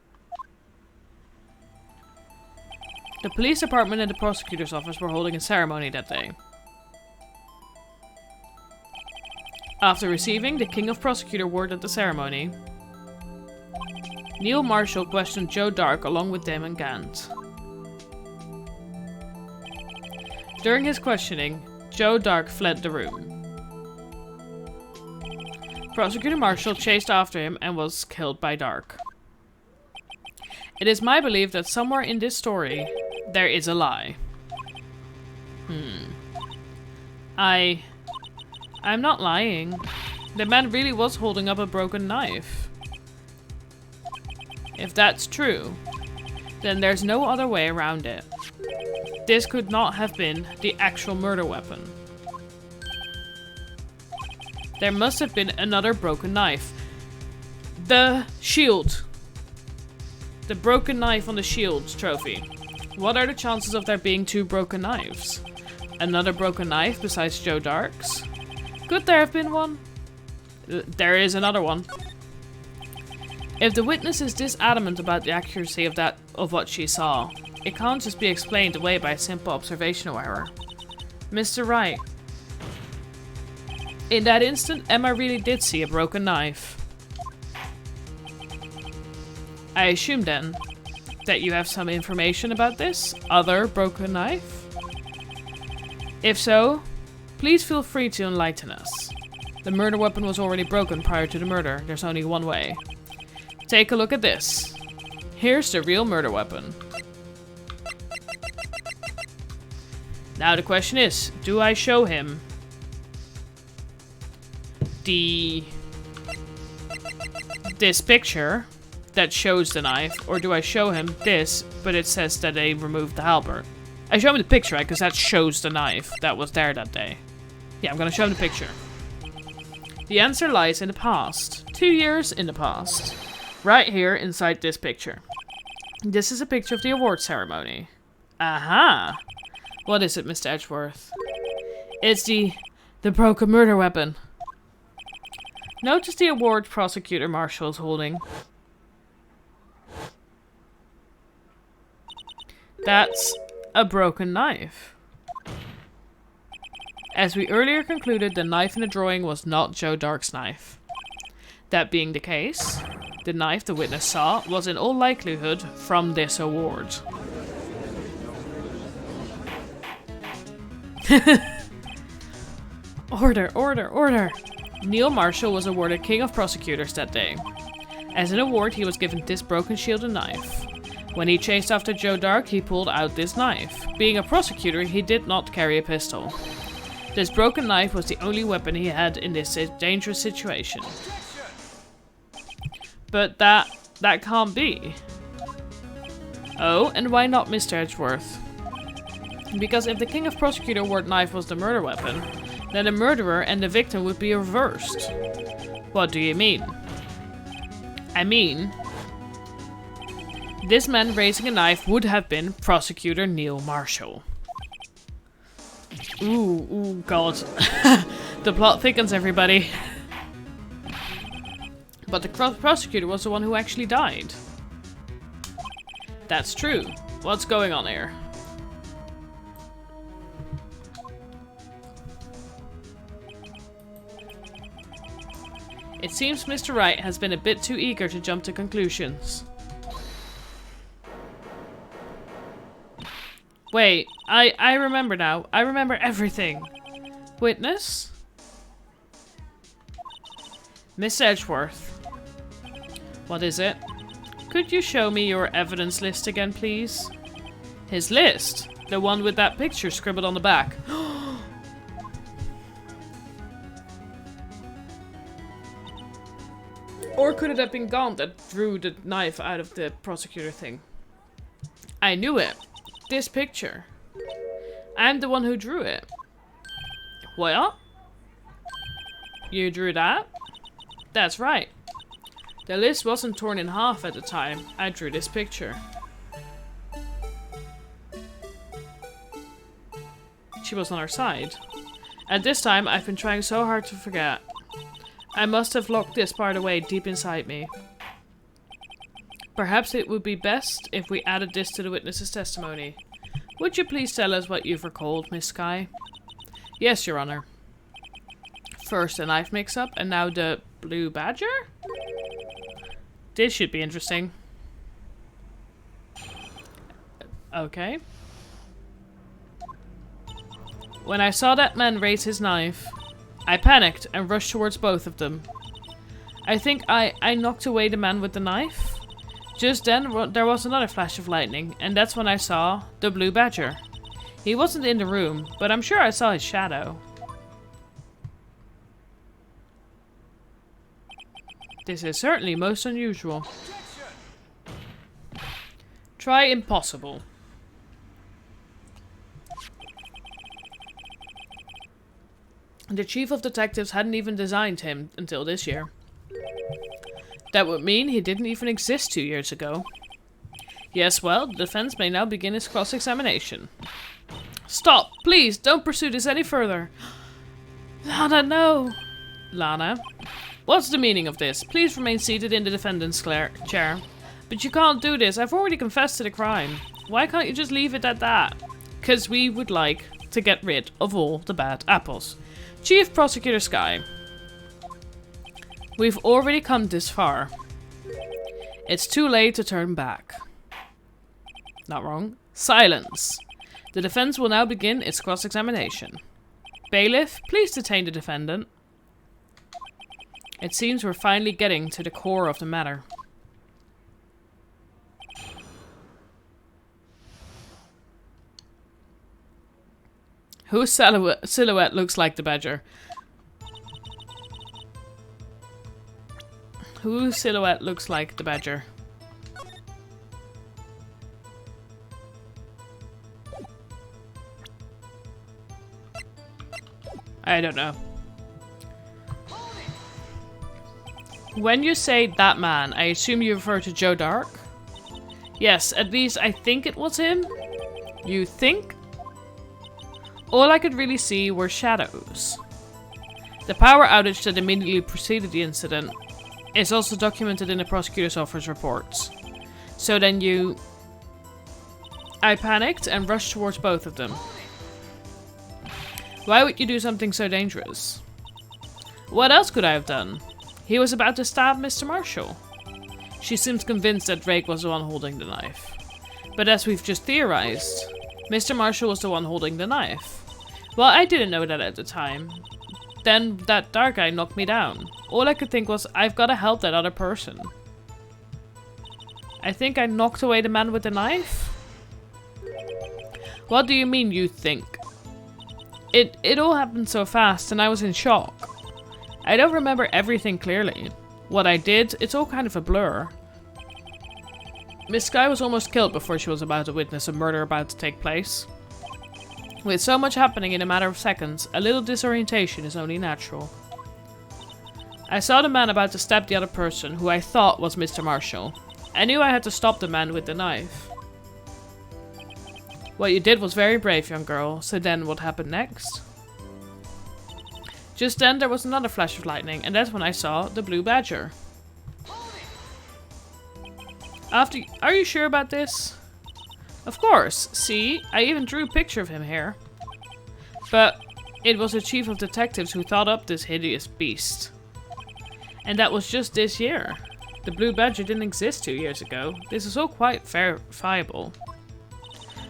The police department and the prosecutor's office were holding a ceremony that day. After receiving the King of Prosecutor word at the ceremony, Neil Marshall questioned Joe Dark along with Damon Gant. During his questioning, Joe Dark fled the room. Prosecutor Marshall chased after him and was killed by Dark. It is my belief that somewhere in this story, there is a lie. I'm not lying. The man really was holding up a broken knife. If that's true, then there's no other way around it. This could not have been the actual murder weapon. There must have been another broken knife. The shield. The broken knife on the shield trophy. What are the chances of there being two broken knives? Another broken knife besides Joe Dark's? Could there have been one? There is another one. If the witness is this adamant about the accuracy of what she saw, it can't just be explained away by a simple observational error. Mr. Wright. In that instant, Emma really did see a broken knife. I assume then that you have some information about this other broken knife? If so, please feel free to enlighten us. The murder weapon was already broken prior to the murder. There's only one way. Take a look at this. Here's the real murder weapon. Now the question is, do I show him this picture that shows the knife, or do I show him this, but it says that they removed the halberd? I show him the picture, right? Because that shows the knife that was there that day. Yeah, I'm gonna show him the picture. The answer lies in the past. 2 years in the past. Right here inside this picture. This is a picture of the award ceremony. Aha! What is it, Mr. Edgeworth? It's the broken murder weapon. Notice the award Prosecutor Marshall is holding. That's A broken knife. As we earlier concluded, the knife in the drawing was not Joe Dark's knife. That being the case, the knife the witness saw was in all likelihood from this award. Order, order, order! Neil Marshall was awarded King of Prosecutors that day. As an award, he was given this broken shield and knife. When he chased after Joe Dark, he pulled out this knife. Being a prosecutor, he did not carry a pistol. This broken knife was the only weapon he had in this dangerous situation. But that can't be. Oh, and why not Mr. Edgeworth? Because if the King of Prosecutor Award knife was the murder weapon, then the murderer and the victim would be reversed. What do you mean? I mean, this man raising a knife would have been Prosecutor Neil Marshall. Ooh, God. The plot thickens, everybody. But the prosecutor was the one who actually died. That's true. What's going on here? It seems Mr. Wright has been a bit too eager to jump to conclusions. Wait, I remember now. I remember everything. Witness? Miss Edgeworth. What is it? Could you show me your evidence list again, please? His list? The one with that picture scribbled on the back. Or could it have been Gaunt that drew the knife out of the prosecutor thing? I knew it. This picture. I'm the one who drew it. What? You drew that? That's right. The list wasn't torn in half at the time I drew this picture. She was on our side. At this time, I've been trying so hard to forget. I must have locked this part away deep inside me. Perhaps it would be best if we added this to the witness's testimony. Would you please tell us what you've recalled, Miss Skye? Yes, Your Honor. First a knife mix-up, and now the blue badger? This should be interesting. Okay. When I saw that man raise his knife, I panicked and rushed towards both of them. I think I knocked away the man with the knife. Just then, there was another flash of lightning, and that's when I saw the blue badger. He wasn't in the room, but I'm sure I saw his shadow. This is certainly most unusual. Try impossible. The chief of detectives hadn't even designed him until this year. That would mean he didn't even exist 2 years ago. Yes, well, the defense may now begin its cross-examination. Stop! Please, don't pursue this any further. Lana, no! Lana? What's the meaning of this? Please remain seated in the defendant's chair. But you can't do this. I've already confessed to the crime. Why can't you just leave it at that? Because we would like to get rid of all the bad apples. Chief Prosecutor Skye. We've already come this far. It's too late to turn back. Not wrong. Silence. The defense will now begin its cross-examination. Bailiff, please detain the defendant. It seems we're finally getting to the core of the matter. Whose silhouette looks like the badger? Whose silhouette looks like the badger? I don't know. When you say that man, I assume you refer to Joe Dark? Yes, at least I think it was him. You think? All I could really see were shadows. The power outage that immediately preceded the incident is also documented in the prosecutor's office reports. So then you... I panicked and rushed towards both of them. Why would you do something so dangerous? What else could I have done? He was about to stab Mr. Marshall. She seems convinced that Drake was the one holding the knife. But as we've just theorized, Mr. Marshall was the one holding the knife. Well, I didn't know that at the time. Then that dark guy knocked me down. All I could think was, I've got to help that other person. I think I knocked away the man with the knife? What do you mean, you think? It all happened so fast and I was in shock. I don't remember everything clearly. What I did, it's all kind of a blur. Miss Sky was almost killed before she was about to witness a murder about to take place. With so much happening in a matter of seconds, a little disorientation is only natural. I saw the man about to stab the other person, who I thought was Mr. Marshall. I knew I had to stop the man with the knife. What you did was very brave, young girl. So then what happened next? Just then there was another flash of lightning, and that's when I saw the blue badger. Are you sure about this? Of course. See, I even drew a picture of him here. But it was the chief of detectives who thought up this hideous beast. And that was just this year. The blue badger didn't exist 2 years ago. This is all quite verifiable.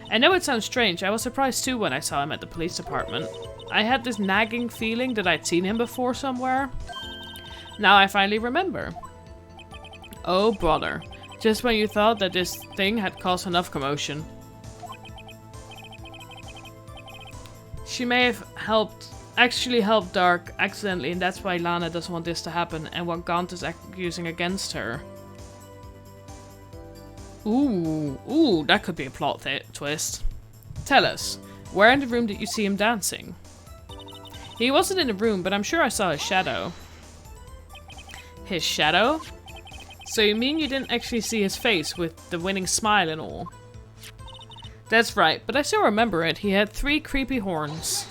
I know it sounds strange. I was surprised too when I saw him at the police department. I had this nagging feeling that I'd seen him before somewhere. Now I finally remember. Oh brother. Just when you thought that this thing had caused enough commotion. She may have actually helped Dark accidentally, and that's why Lana doesn't want this to happen and what Gaunt is accusing against her. Ooh, that could be a plot twist. Tell us, where in the room did you see him dancing? He wasn't in the room, but I'm sure I saw his shadow. His shadow? So you mean you didn't actually see his face with the winning smile and all? That's right, but I still remember it. He had 3 creepy horns.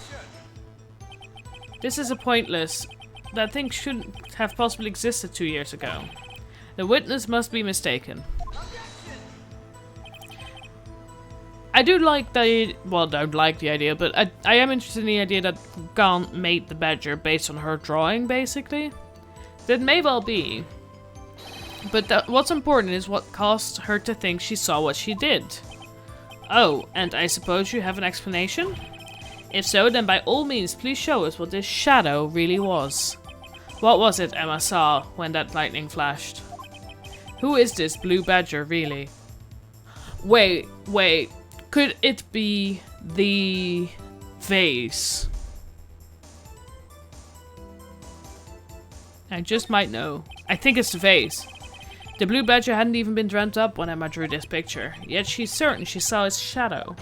This is a pointless. That thing shouldn't have possibly existed 2 years ago. The witness must be mistaken. I do like the, well, don't like the idea, but I am interested in the idea that Gaunt made the badger based on her drawing, basically. That may well be. But what's important is what caused her to think she saw what she did. Oh, and I suppose you have an explanation? If so, then by all means, please show us what this shadow really was. What was it Emma saw when that lightning flashed? Who is this blue badger, really? Wait. Could it be the vase? I just might know. I think it's the vase. The blue badger hadn't even been dreamt up when Emma drew this picture, yet she's certain she saw its shadow.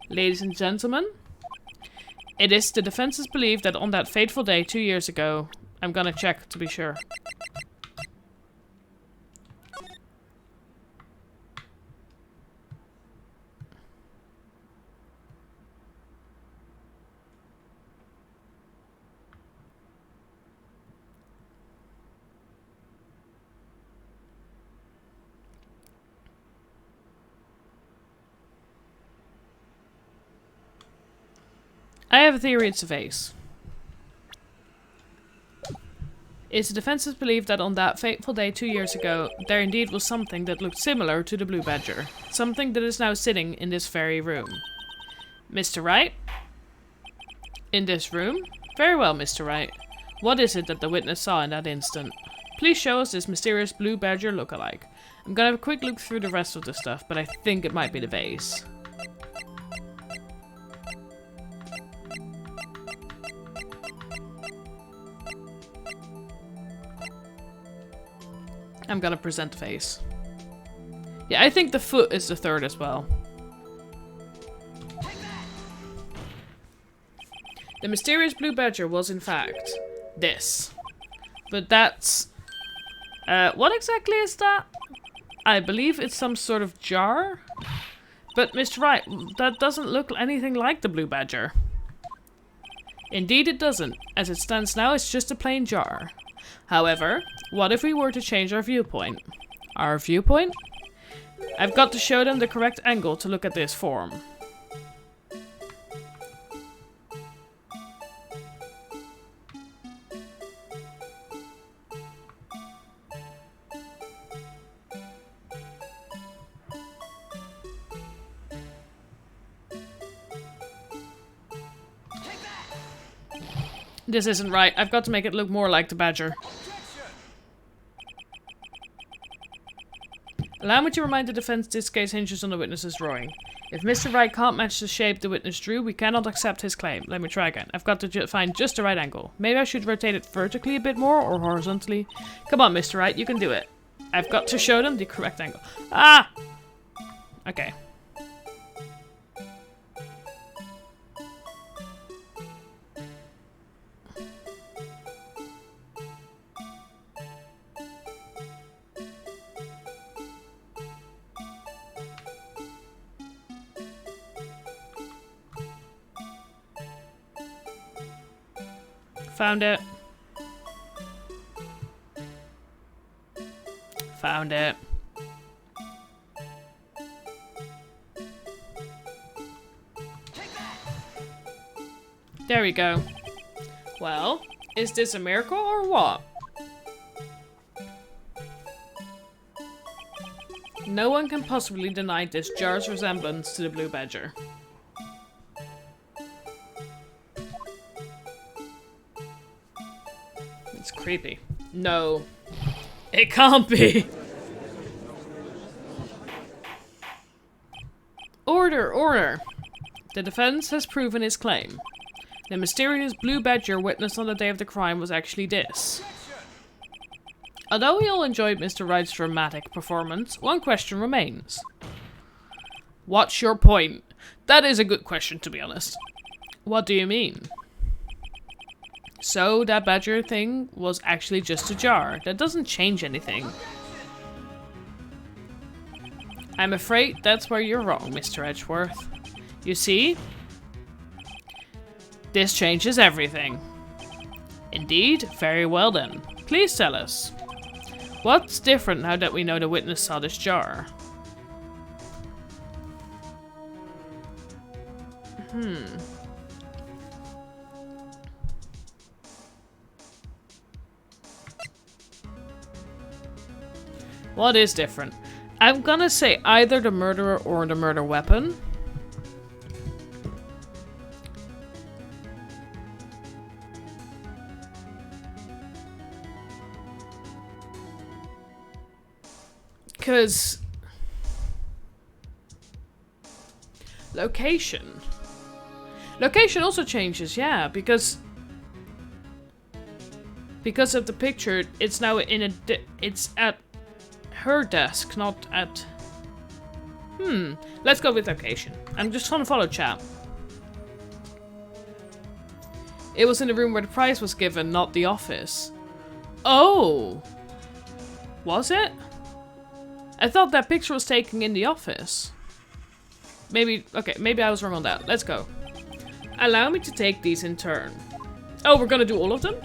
Ladies and gentlemen, it is the defense's belief that on that fateful day 2 years ago, I'm gonna check to be sure. I have a theory it's a vase. It's the defense's belief that on that fateful day 2 years ago, there indeed was something that looked similar to the blue badger. Something that is now sitting in this very room. Mr. Wright? In this room? Very well, Mr. Wright. What is it that the witness saw in that instant? Please show us this mysterious blue badger look-alike. I'm gonna have a quick look through the rest of the stuff, but I think it might be the vase. I'm gonna present the face. Yeah, I think the foot is the third as well. The mysterious blue badger was in fact this. But that's... what exactly is that? I believe it's some sort of jar? But Mr. Wright, that doesn't look anything like the blue badger. Indeed it doesn't. As it stands now, it's just a plain jar. However, what if we were to change our viewpoint? Our viewpoint? I've got to show them the correct angle to look at this form. This isn't right. I've got to make it look more like the badger. Allow me to remind the defense this case hinges on the witness's drawing. If Mr. Wright can't match the shape the witness drew, we cannot accept his claim. Let me try again. I've got to find just the right angle. Maybe I should rotate it vertically a bit more or horizontally. Come on, Mr. Wright, you can do it. I've got to show them the correct angle. Ah! Okay. Found it. Found it. There we go. Well, is this a miracle or what? No one can possibly deny this jar's resemblance to the blue badger. It's creepy. No. It can't be. Order, order. The defense has proven its claim. The mysterious blue badger witnessed on the day of the crime was actually this. Although we all enjoyed Mr. Wright's dramatic performance, one question remains. What's your point? That is a good question, to be honest. What do you mean? So, that badger thing was actually just a jar. That doesn't change anything. I'm afraid that's where you're wrong, Mr. Edgeworth. You see? This changes everything. Indeed? Very well then. Please tell us. What's different now that we know the witness saw this jar? What is different? I'm gonna say either the murderer or the murder weapon. Because location also changes, yeah, because of the picture, it's now it's at her desk, not at... Let's go with location. I'm just trying to follow chat. It was in the room where the prize was given, not the office. Oh! Was it? I thought that picture was taken in the office. Maybe I was wrong on that. Let's go. Allow me to take these in turn. Oh, we're gonna do all of them?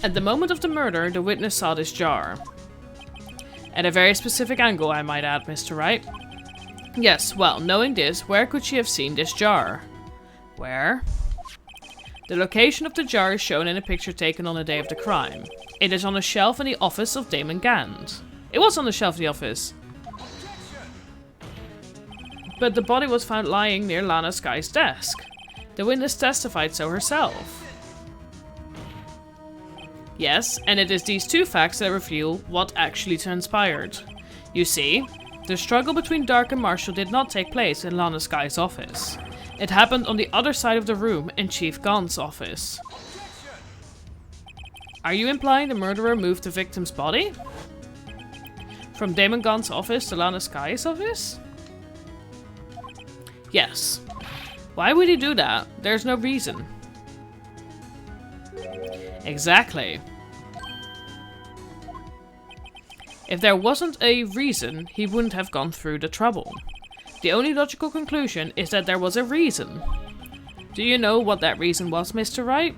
At the moment of the murder, the witness saw this jar. At a very specific angle, I might add, Mr. Wright. Yes, well, knowing this, where could she have seen this jar? Where? The location of the jar is shown in a picture taken on the day of the crime. It is on a shelf in the office of Damon Gand. It was on the shelf in the office. But the body was found lying near Lana Sky's desk. The witness testified so herself. Yes, and it is these two facts that reveal what actually transpired. You see, the struggle between Dark and Marshall did not take place in Lana Sky's office. It happened on the other side of the room in Chief Gaunt's office. Are you implying the murderer moved the victim's body? From Damon Gaunt's office to Lana Sky's office? Yes. Why would he do that? There's no reason. Exactly. If there wasn't a reason, he wouldn't have gone through the trouble. The only logical conclusion is that there was a reason. Do you know what that reason was, Mr. Wright?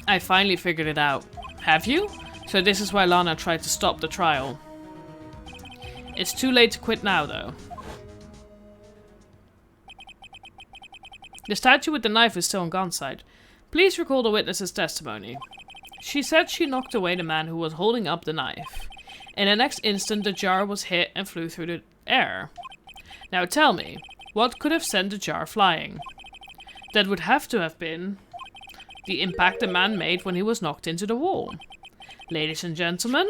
I finally figured it out. Have you? So this is why Lana tried to stop the trial. It's too late to quit now, though. The statue with the knife is still on Gon's side. Please recall the witness's testimony. She said she knocked away the man who was holding up the knife. In the next instant, the jar was hit and flew through the air. Now tell me, what could have sent the jar flying? That would have to have been the impact the man made when he was knocked into the wall. Ladies and gentlemen,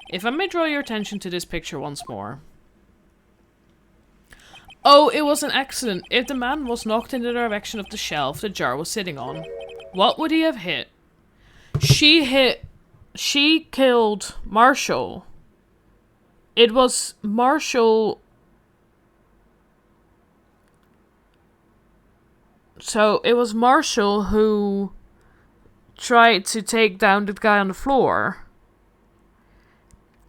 if I may draw your attention to this picture once more. Oh, it was an accident. If the man was knocked in the direction of the shelf the jar was sitting on, what would he have hit? She killed Marshall. It was Marshall. So it was Marshall who tried to take down the guy on the floor.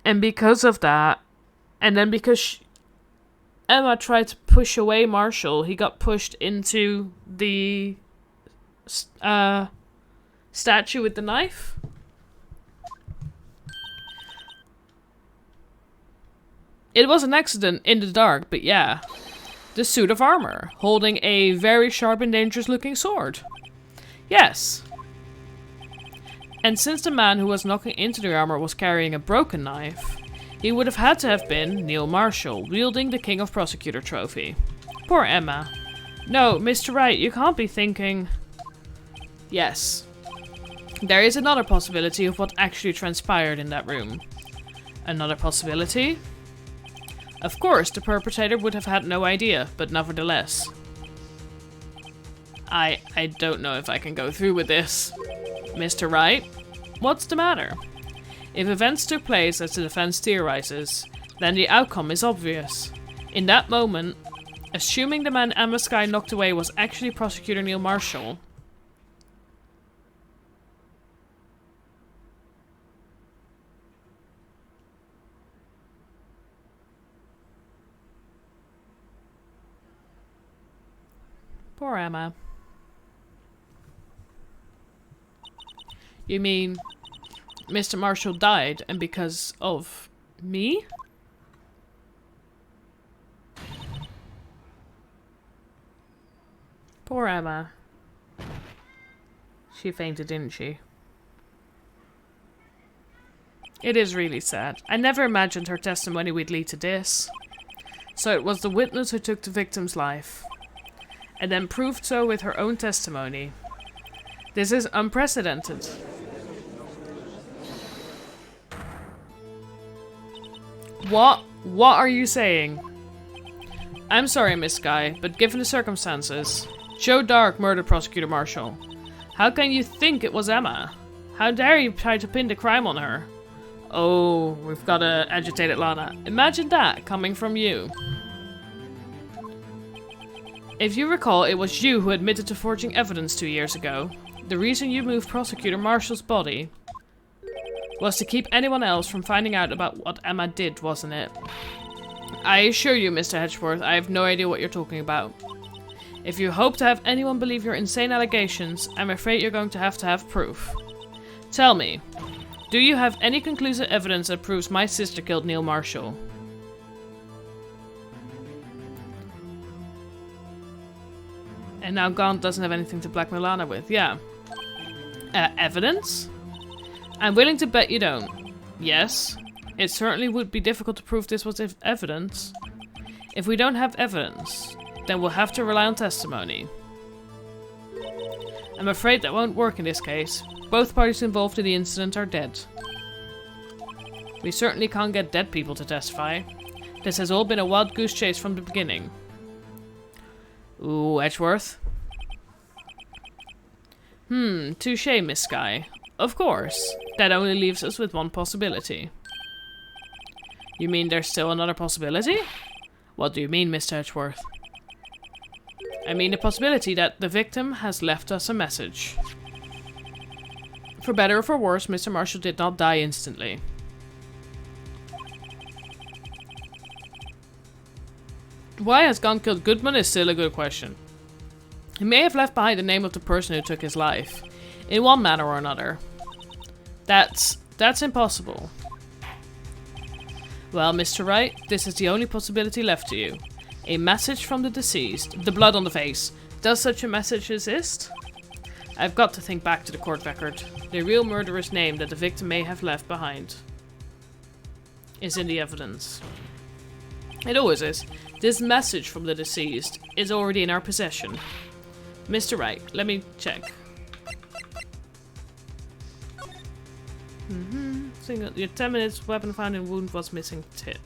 And because of that, and then because Emma tried to push away Marshall, he got pushed into the statue with the knife. It was an accident in the dark, but yeah. The suit of armor, holding a very sharp and dangerous looking sword. Yes. And since the man who was knocking into the armor was carrying a broken knife, he would have had to have been Neil Marshall, wielding the King of Prosecutor trophy. Poor Emma. No, Mr. Wright, you can't be thinking... Yes. There is another possibility of what actually transpired in that room. Another possibility? Of course, the perpetrator would have had no idea, but nevertheless. I don't know if I can go through with this. Mr. Wright, what's the matter? If events took place as the defense theorizes, then the outcome is obvious. In that moment, assuming the man Emma Skye knocked away was actually Prosecutor Neil Marshall, poor Emma. You mean Mr. Marshall died and because of me? Poor Emma. She fainted, didn't she? It is really sad. I never imagined her testimony would lead to this. So it was the witness who took the victim's life, and then proved so with her own testimony. This is unprecedented. What are you saying? I'm sorry, Miss Skye, but given the circumstances, Joe Dark murdered Prosecutor Marshall. How can you think it was Emma? How dare you try to pin the crime on her? Oh, we've got a agitated Lana. Imagine that coming from you. If you recall, it was you who admitted to forging evidence 2 years ago. The reason you moved Prosecutor Marshall's body was to keep anyone else from finding out about what Emma did, wasn't it? I assure you, Mr. Hedgeworth, I have no idea what you're talking about. If you hope to have anyone believe your insane allegations, I'm afraid you're going to have proof. Tell me, do you have any conclusive evidence that proves my sister killed Neil Marshall? And now Gaunt doesn't have anything to blackmail Lana with, yeah. Evidence? I'm willing to bet you don't. Yes, it certainly would be difficult to prove this was evidence. If we don't have evidence, then we'll have to rely on testimony. I'm afraid that won't work in this case. Both parties involved in the incident are dead. We certainly can't get dead people to testify. This has all been a wild goose chase from the beginning. Ooh, Edgeworth. Touché, Miss Skye. Of course. That only leaves us with one possibility. You mean there's still another possibility? What do you mean, Mr. Edgeworth? I mean the possibility that the victim has left us a message. For better or for worse, Mr. Marshall did not die instantly. Why has Gaunt killed Goodman is still a good question. He may have left behind the name of the person who took his life, in one manner or another. That's That's impossible. Well, Mr. Wright, this is the only possibility left to you. A message from the deceased. The blood on the face. Does such a message exist? I've got to think back to the court record. The real murderer's name that the victim may have left behind is in the evidence. It always is. This message from the deceased is already in our possession. Mr. Wright, let me check. Your 10 minutes weapon found in wound was missing tip.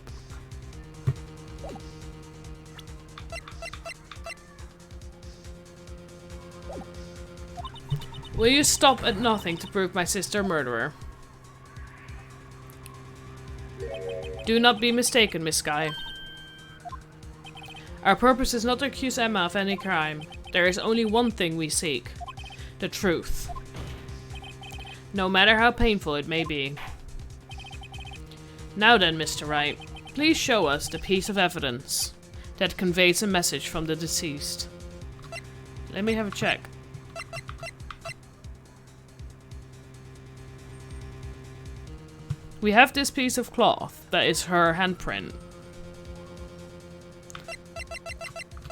Will you stop at nothing to prove my sister a murderer? Do not be mistaken, Miss Skye. Our purpose is not to accuse Emma of any crime. There is only one thing we seek. The truth. No matter how painful it may be. Now then, Mr. Wright, please show us the piece of evidence that conveys a message from the deceased. Let me have a check. We have this piece of cloth that is her handprint.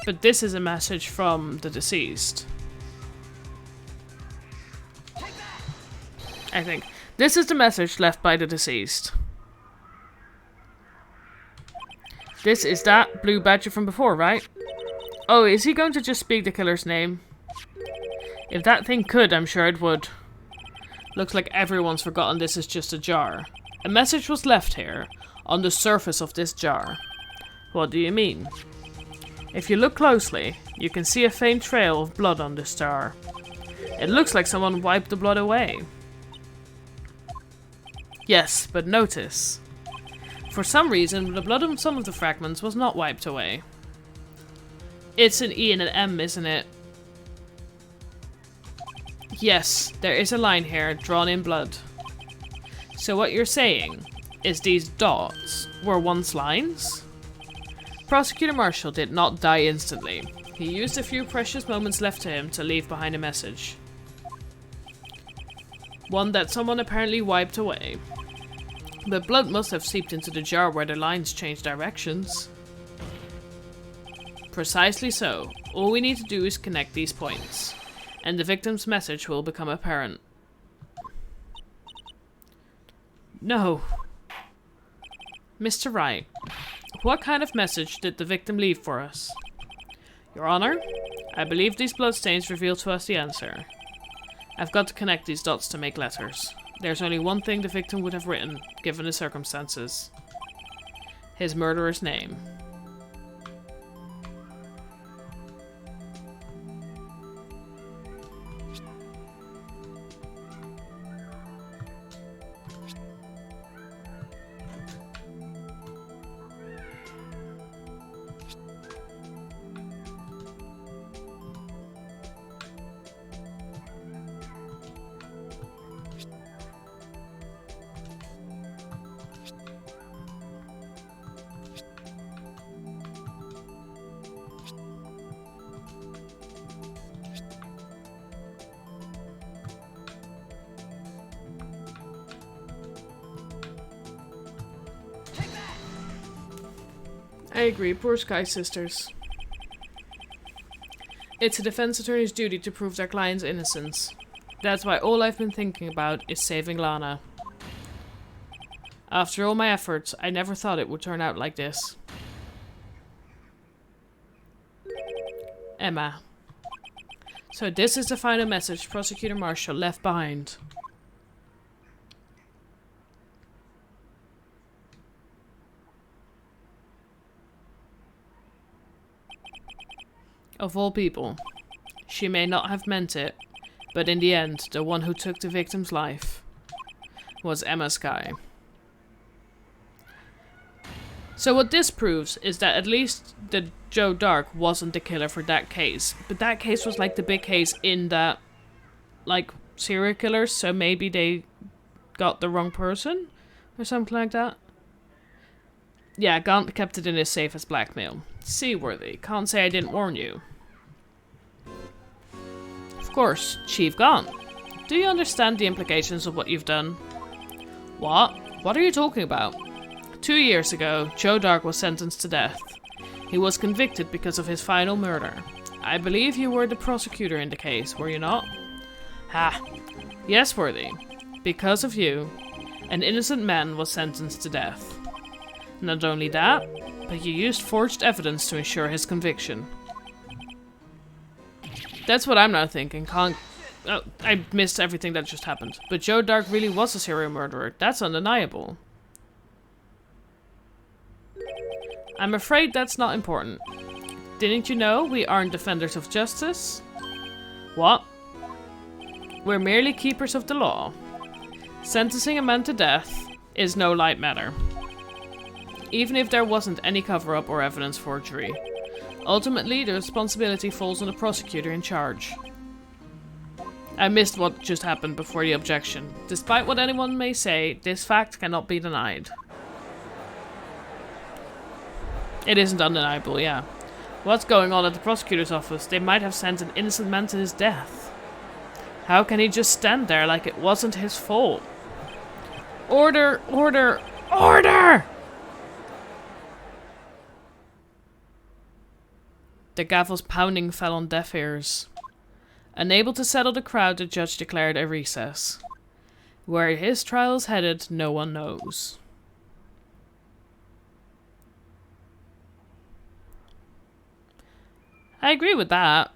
But this is a message from the deceased. I think. This is the message left by the deceased. This is that blue badger from before, right? Oh, is he going to just speak the killer's name? If that thing could, I'm sure it would. Looks like everyone's forgotten this is just a jar. A message was left here, on the surface of this jar. What do you mean? If you look closely, you can see a faint trail of blood on this jar. It looks like someone wiped the blood away. Yes, but notice. For some reason, the blood on some of the fragments was not wiped away. It's an E and an M, isn't it? Yes, there is a line here, drawn in blood. So what you're saying is these dots were once lines? Prosecutor Marshall did not die instantly. He used a few precious moments left to him to leave behind a message. One that someone apparently wiped away. But blood must have seeped into the jar where the lines changed directions. Precisely so. All we need to do is connect these points, and the victim's message will become apparent. No. Mr. Wright, what kind of message did the victim leave for us? Your Honor, I believe these bloodstains reveal to us the answer. I've got to connect these dots to make letters. There's only one thing the victim would have written, given the circumstances. His murderer's name. I agree, poor Skye sisters. It's a defense attorney's duty to prove their client's innocence. That's why all I've been thinking about is saving Lana. After all my efforts, I never thought it would turn out like this. Emma. So this is the final message Prosecutor Marshall left behind. Of all people, she may not have meant it, but in the end, the one who took the victim's life was Emma Skye. So what this proves is that at least the Joe Dark wasn't the killer for that case. But that case was like the big case in that, like, serial killers, so maybe they got the wrong person or something like that. Yeah, Gaunt kept it in his safe as blackmail. Seaworthy. Can't say I didn't warn you. Of course, Chief Gaunt. Do you understand the implications of what you've done? What? What are you talking about? 2 years ago, Joe Dark was sentenced to death. He was convicted because of his final murder. I believe you were the prosecutor in the case, were you not? Ha! Yes, Worthy. Because of you, an innocent man was sentenced to death. Not only that, but you used forged evidence to ensure his conviction. That's what I'm now thinking. Oh, I missed everything that just happened. But Joe Dark really was a serial murderer. That's undeniable. I'm afraid that's not important. Didn't you know we aren't defenders of justice? What? We're merely keepers of the law. Sentencing a man to death is no light matter. Even if there wasn't any cover-up or evidence forgery. Ultimately, the responsibility falls on the prosecutor in charge. I missed what just happened before the objection. Despite what anyone may say, this fact cannot be denied. It isn't undeniable, yeah. What's going on at the prosecutor's office? They might have sent an innocent man to his death. How can he just stand there like it wasn't his fault? Order! Order! Order! The gavel's pounding fell on deaf ears. Unable to settle the crowd, the judge declared a recess. Where his trial is headed, no one knows. I agree with that.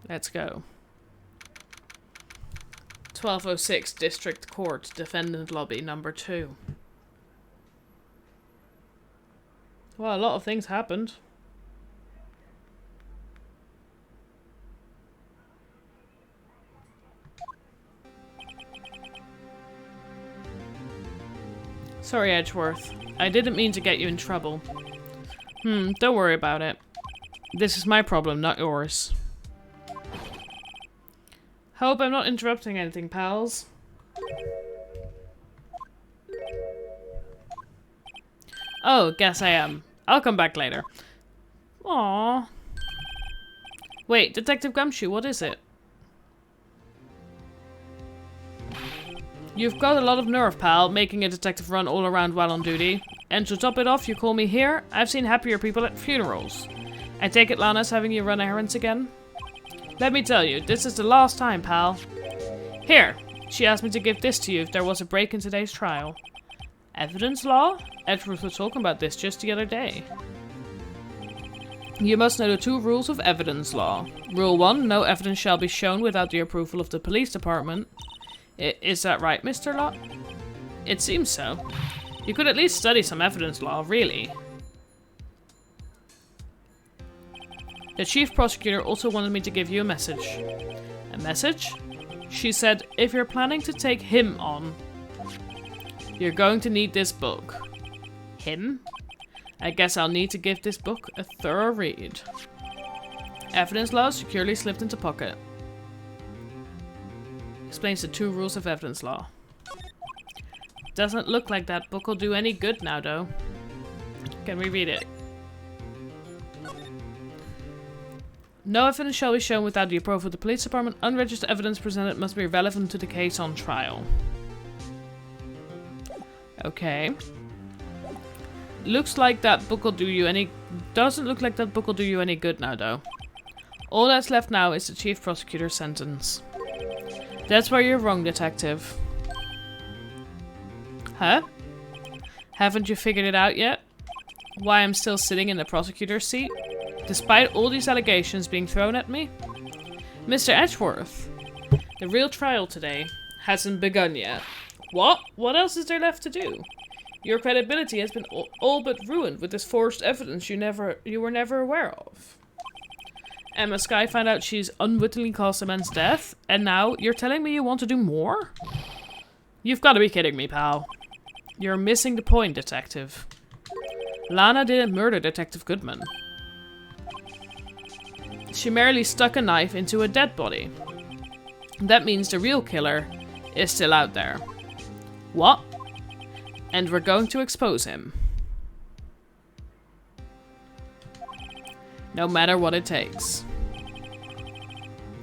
Let's go. 1206 District Court, Defendant Lobby, number 2. Well, a lot of things happened. Sorry, Edgeworth. I didn't mean to get you in trouble. Don't worry about it. This is my problem, not yours. Hope I'm not interrupting anything, pals. Oh, guess I am. I'll come back later. Aww. Wait, Detective Gumshoe, what is it? You've got a lot of nerve, pal, making a detective run all around while on duty. And to top it off, you call me here? I've seen happier people at funerals. I take it Lana's having you run errands again? Let me tell you, this is the last time, pal. Here, she asked me to give this to you if there was a break in today's trial. Evidence law? Edgeworth was talking about this just the other day. You must know the 2 rules of evidence law. Rule 1, no evidence shall be shown without the approval of the police department. Is that right, Mr. Locke? It seems so. You could at least study some evidence law, really. The chief prosecutor also wanted me to give you a message. A message? She said, if you're planning to take him on, you're going to need this book. Him? I guess I'll need to give this book a thorough read. Evidence law securely slipped into pocket. Explains the 2 rules of evidence law. Doesn't look like that book will do any good now, though. Can we read it? No evidence shall be shown without the approval of the police department. Unregistered evidence presented must be relevant to the case on trial. Okay. Looks like that book will do you any... Doesn't look like that book will do you any good now, though. All that's left now is the chief prosecutor's sentence. That's where you're wrong, detective. Huh? Haven't you figured it out yet? Why I'm still sitting in the prosecutor's seat? Despite all these allegations being thrown at me? Mr. Edgeworth, the real trial today hasn't begun yet. What? What else is there left to do? Your credibility has been all but ruined with this forged evidence you were never aware of. Emma Skye found out she's unwittingly caused a man's death, and now you're telling me you want to do more? You've got to be kidding me, pal. You're missing the point, detective. Lana didn't murder Detective Goodman. She merely stuck a knife into a dead body. That means the real killer is still out there. What? And we're going to expose him. No matter what it takes.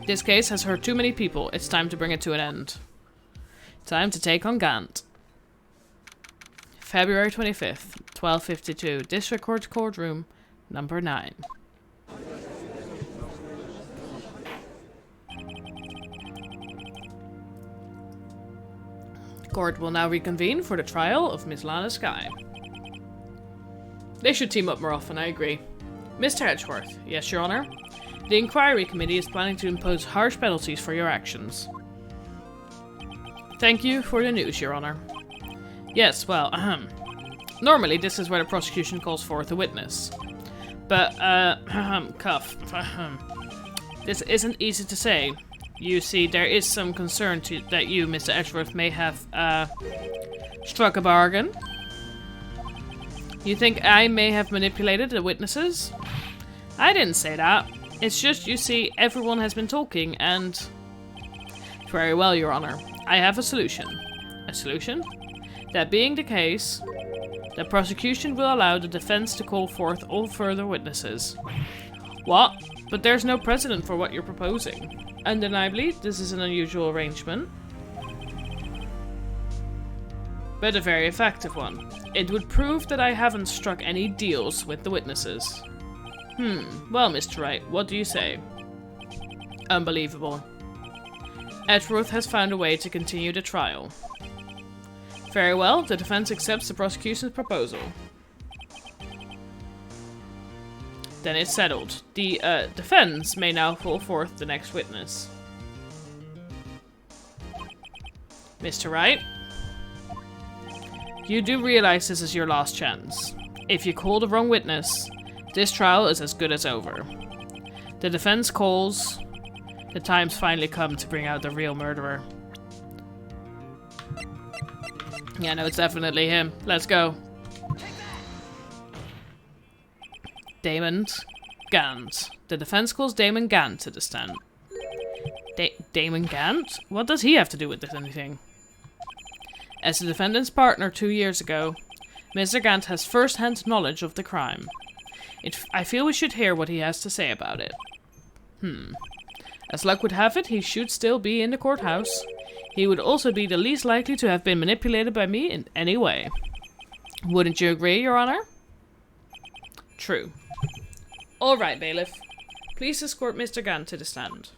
This case has hurt too many people. It's time to bring it to an end. Time to take on Gant. February 25th, 1252. District Court Courtroom, number 9. Court will now reconvene for the trial of Miss Lana Skye. They should team up more often, I agree. Mr. Edgeworth. Yes, Your Honor? The Inquiry Committee is planning to impose harsh penalties for your actions. Thank you for the news, Your Honor. Yes, well, normally this is where the prosecution calls forth a witness. But, cuff. This isn't easy to say. You see, there is some concern that you, Mr. Edgeworth, may have, struck a bargain. You think I may have manipulated the witnesses? I didn't say that. It's just, you see, everyone has been talking and... Very well, Your Honor. I have a solution. A solution? That being the case, the prosecution will allow the defense to call forth all further witnesses. What? But there's no precedent for what you're proposing. Undeniably, this is an unusual arrangement. But a very effective one. It would prove that I haven't struck any deals with the witnesses. Well, Mr. Wright, what do you say? Unbelievable. Edgeworth has found a way to continue the trial. Very well, the defense accepts the prosecution's proposal. Then it's settled. The defense may now call forth the next witness. Mr. Wright? You do realize this is your last chance. If you call the wrong witness, this trial is as good as over. The defense calls. The time's finally come to bring out the real murderer. Yeah, no, it's definitely him. Let's go. Damon Gant. The defense calls Damon Gant to the stand. Damon Gant? What does he have to do with this anything? As the defendant's partner 2 years ago, Mr. Gant has first-hand knowledge of the crime. I feel we should hear what he has to say about it. As luck would have it, he should still be in the courthouse. He would also be the least likely to have been manipulated by me in any way. Wouldn't you agree, Your Honor? True. All right, bailiff. Please escort Mr. Gant to the stand.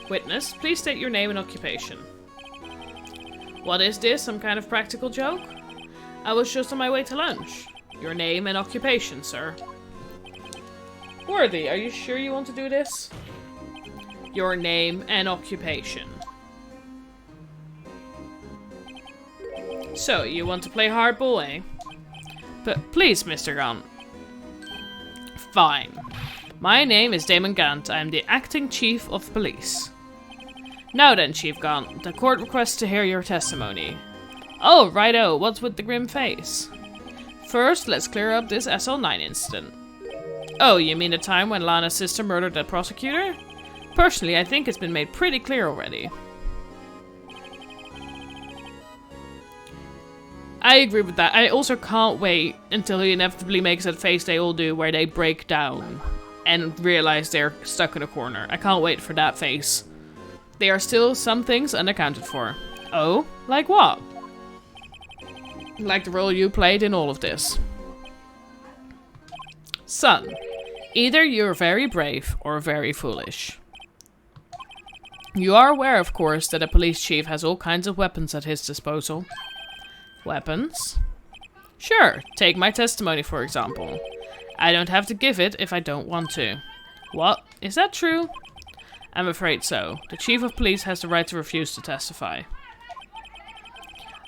Witness, please state your name and occupation. What is this, some kind of practical joke? I was just on my way to lunch. Your name and occupation, sir. Worthy, are you sure you want to do this? Your name and occupation. So, you want to play hardball, eh? But please, Mr. Gant. Fine. My name is Damon Gant. I am the acting chief of police. Now then, Chief Gant, the court requests to hear your testimony. Oh, righto, what's with the grim face? First, let's clear up this SL9 incident. Oh, you mean the time when Lana's sister murdered the prosecutor? Personally, I think it's been made pretty clear already. I agree with that. I also can't wait until he inevitably makes that face they all do where they break down and realize they're stuck in a corner. I can't wait for that face. There are still some things unaccounted for. Oh? Like what? Like the role you played in all of this. Son, either you're very brave or very foolish. You are aware, of course, that a police chief has all kinds of weapons at his disposal. Weapons? Sure, take my testimony for example. I don't have to give it if I don't want to. What? Is that true? I'm afraid so. The chief of police has the right to refuse to testify.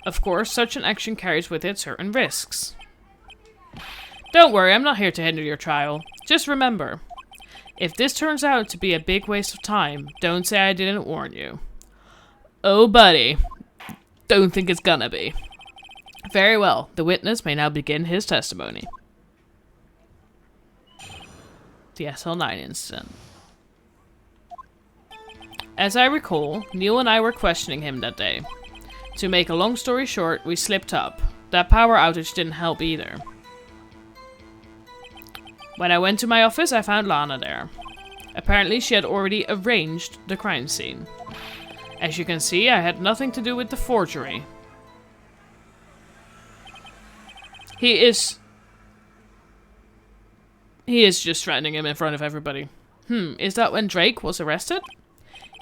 Of course, such an action carries with it certain risks. Don't worry, I'm not here to hinder your trial. Just remember, if this turns out to be a big waste of time, don't say I didn't warn you. Oh, buddy. Don't think it's gonna be. Very well, the witness may now begin his testimony. The SL9 incident. As I recall, Neil and I were questioning him that day. To make a long story short, we slipped up. That power outage didn't help either. When I went to my office, I found Lana there. Apparently, she had already arranged the crime scene. As you can see, I had nothing to do with the forgery. He is just threatening him in front of everybody. Is that when Drake was arrested?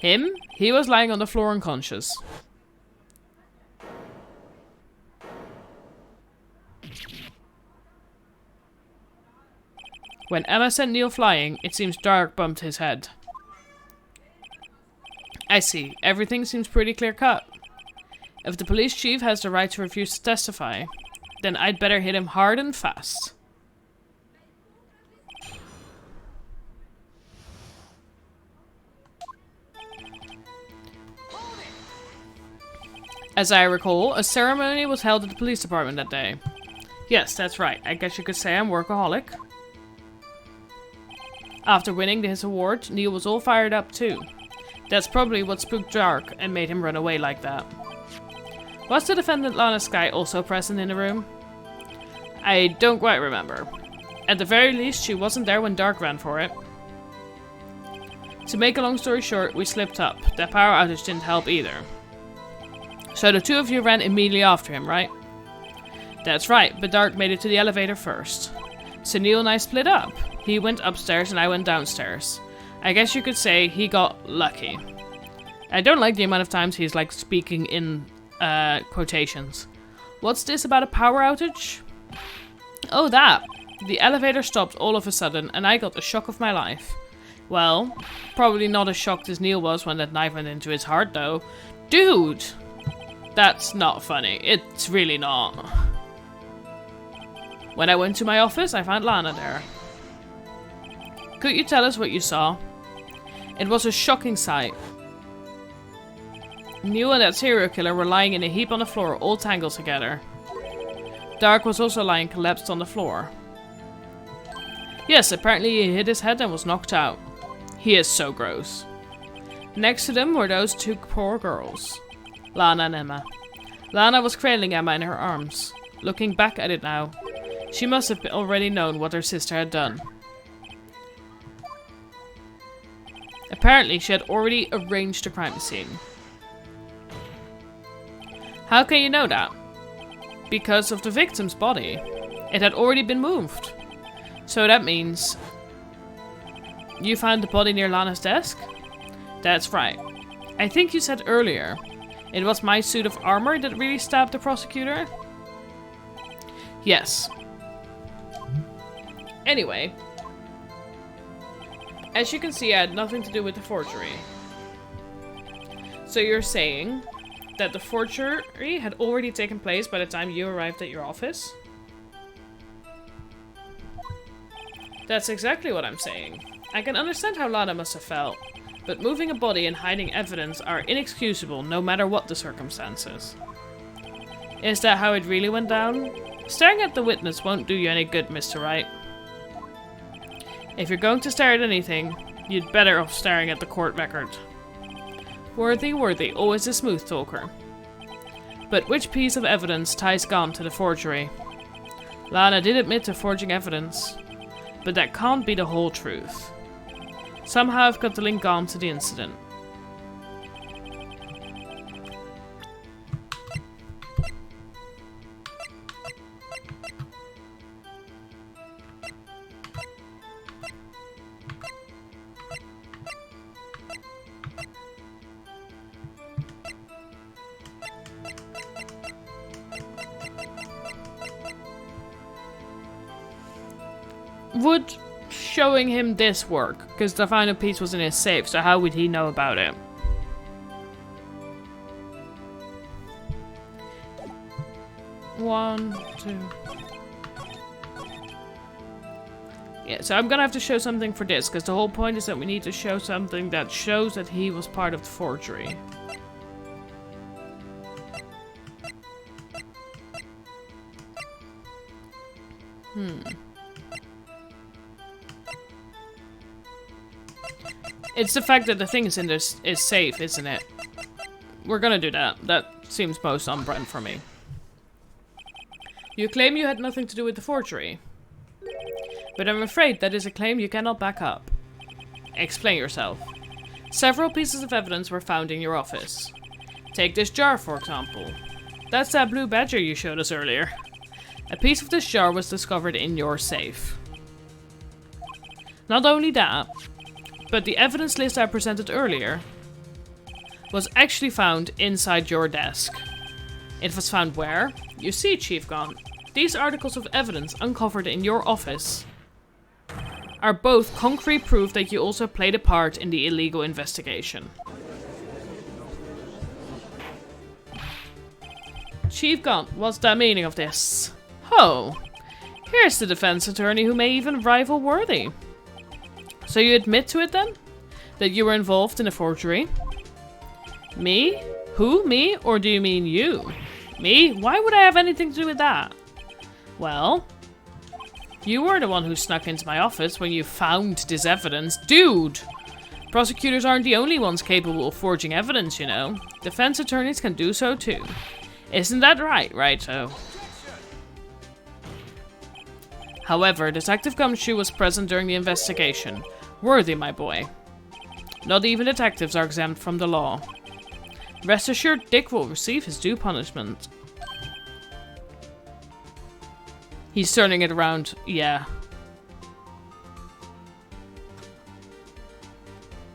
Him? He was lying on the floor unconscious. When Emma sent Neil flying, it seems Dark bumped his head. I see. Everything seems pretty clear-cut. If the police chief has the right to refuse to testify, then I'd better hit him hard and fast. As I recall, a ceremony was held at the police department that day. Yes, that's right. I guess you could say I'm workaholic. After winning his award, Neil was all fired up too. That's probably what spooked Dark and made him run away like that. Was the defendant Lana Skye also present in the room? I don't quite remember. At the very least, she wasn't there when Dark ran for it. To make a long story short, we slipped up. That power outage didn't help either. So the two of you ran immediately after him, right? That's right, but Dark made it to the elevator first. So Neil and I split up. He went upstairs and I went downstairs. I guess you could say he got lucky. I don't like the amount of times he's like speaking in quotations. What's this about a power outage? Oh, that. The elevator stopped all of a sudden and I got the shock of my life. Well, probably not as shocked as Neil was when that knife went into his heart though. Dude! That's not funny. It's really not. When I went to my office, I found Lana there. Could you tell us what you saw? It was a shocking sight. Neil and that serial killer were lying in a heap on the floor, all tangled together. Dark was also lying collapsed on the floor. Yes, apparently he hit his head and was knocked out. He is so gross. Next to them were those two poor girls. Lana and Emma. Lana was cradling Emma in her arms. Looking back at it now, she must have already known what her sister had done. Apparently, she had already arranged the crime scene. How can you know that? Because of the victim's body. It had already been moved. So that means... You found the body near Lana's desk? That's right. I think you said earlier, it was my suit of armor that really stabbed the prosecutor? Yes. Anyway... As you can see, I had nothing to do with the forgery. So you're saying that the forgery had already taken place by the time you arrived at your office? That's exactly what I'm saying. I can understand how Lana must have felt, but moving a body and hiding evidence are inexcusable no matter what the circumstances. Is that how it really went down? Staring at the witness won't do you any good, Mr. Wright. If you're going to stare at anything, you'd better off staring at the court record. Worthy, always a smooth talker. But which piece of evidence ties Gone to the forgery? Lana did admit to forging evidence, but that can't be the whole truth. Somehow I've got to link Gone to the incident. Would showing him this work? Because the final piece was in his safe, so how would he know about it? One, two. Yeah, so I'm gonna have to show something for this, because the whole point is that we need to show something that shows that he was part of the forgery. It's the fact that the thing is in this is safe, isn't it? We're gonna do that. That seems most on brand for me. You claim you had nothing to do with the forgery. But I'm afraid that is a claim you cannot back up. Explain yourself. Several pieces of evidence were found in your office. Take this jar, for example. That's that blue badger you showed us earlier. A piece of this jar was discovered in your safe. Not only that, but the evidence list I presented earlier was actually found inside your desk. It was found where? You see, Chief Gon, these articles of evidence uncovered in your office are both concrete proof that you also played a part in the illegal investigation. Chief Gon, what's the meaning of this? Oh, here's the defense attorney who may even rival Worthy. So you admit to it then? That you were involved in a forgery? Me? Who? Me? Or do you mean you? Me? Why would I have anything to do with that? Well, you were the one who snuck into my office when you found this evidence. Dude! Prosecutors aren't the only ones capable of forging evidence, you know. Defense attorneys can do so too. Isn't that right, Righto? However, Detective Gumshoe was present during the investigation. Worthy, my boy. Not even detectives are exempt from the law. Rest assured, Dick will receive his due punishment. He's turning it around, yeah.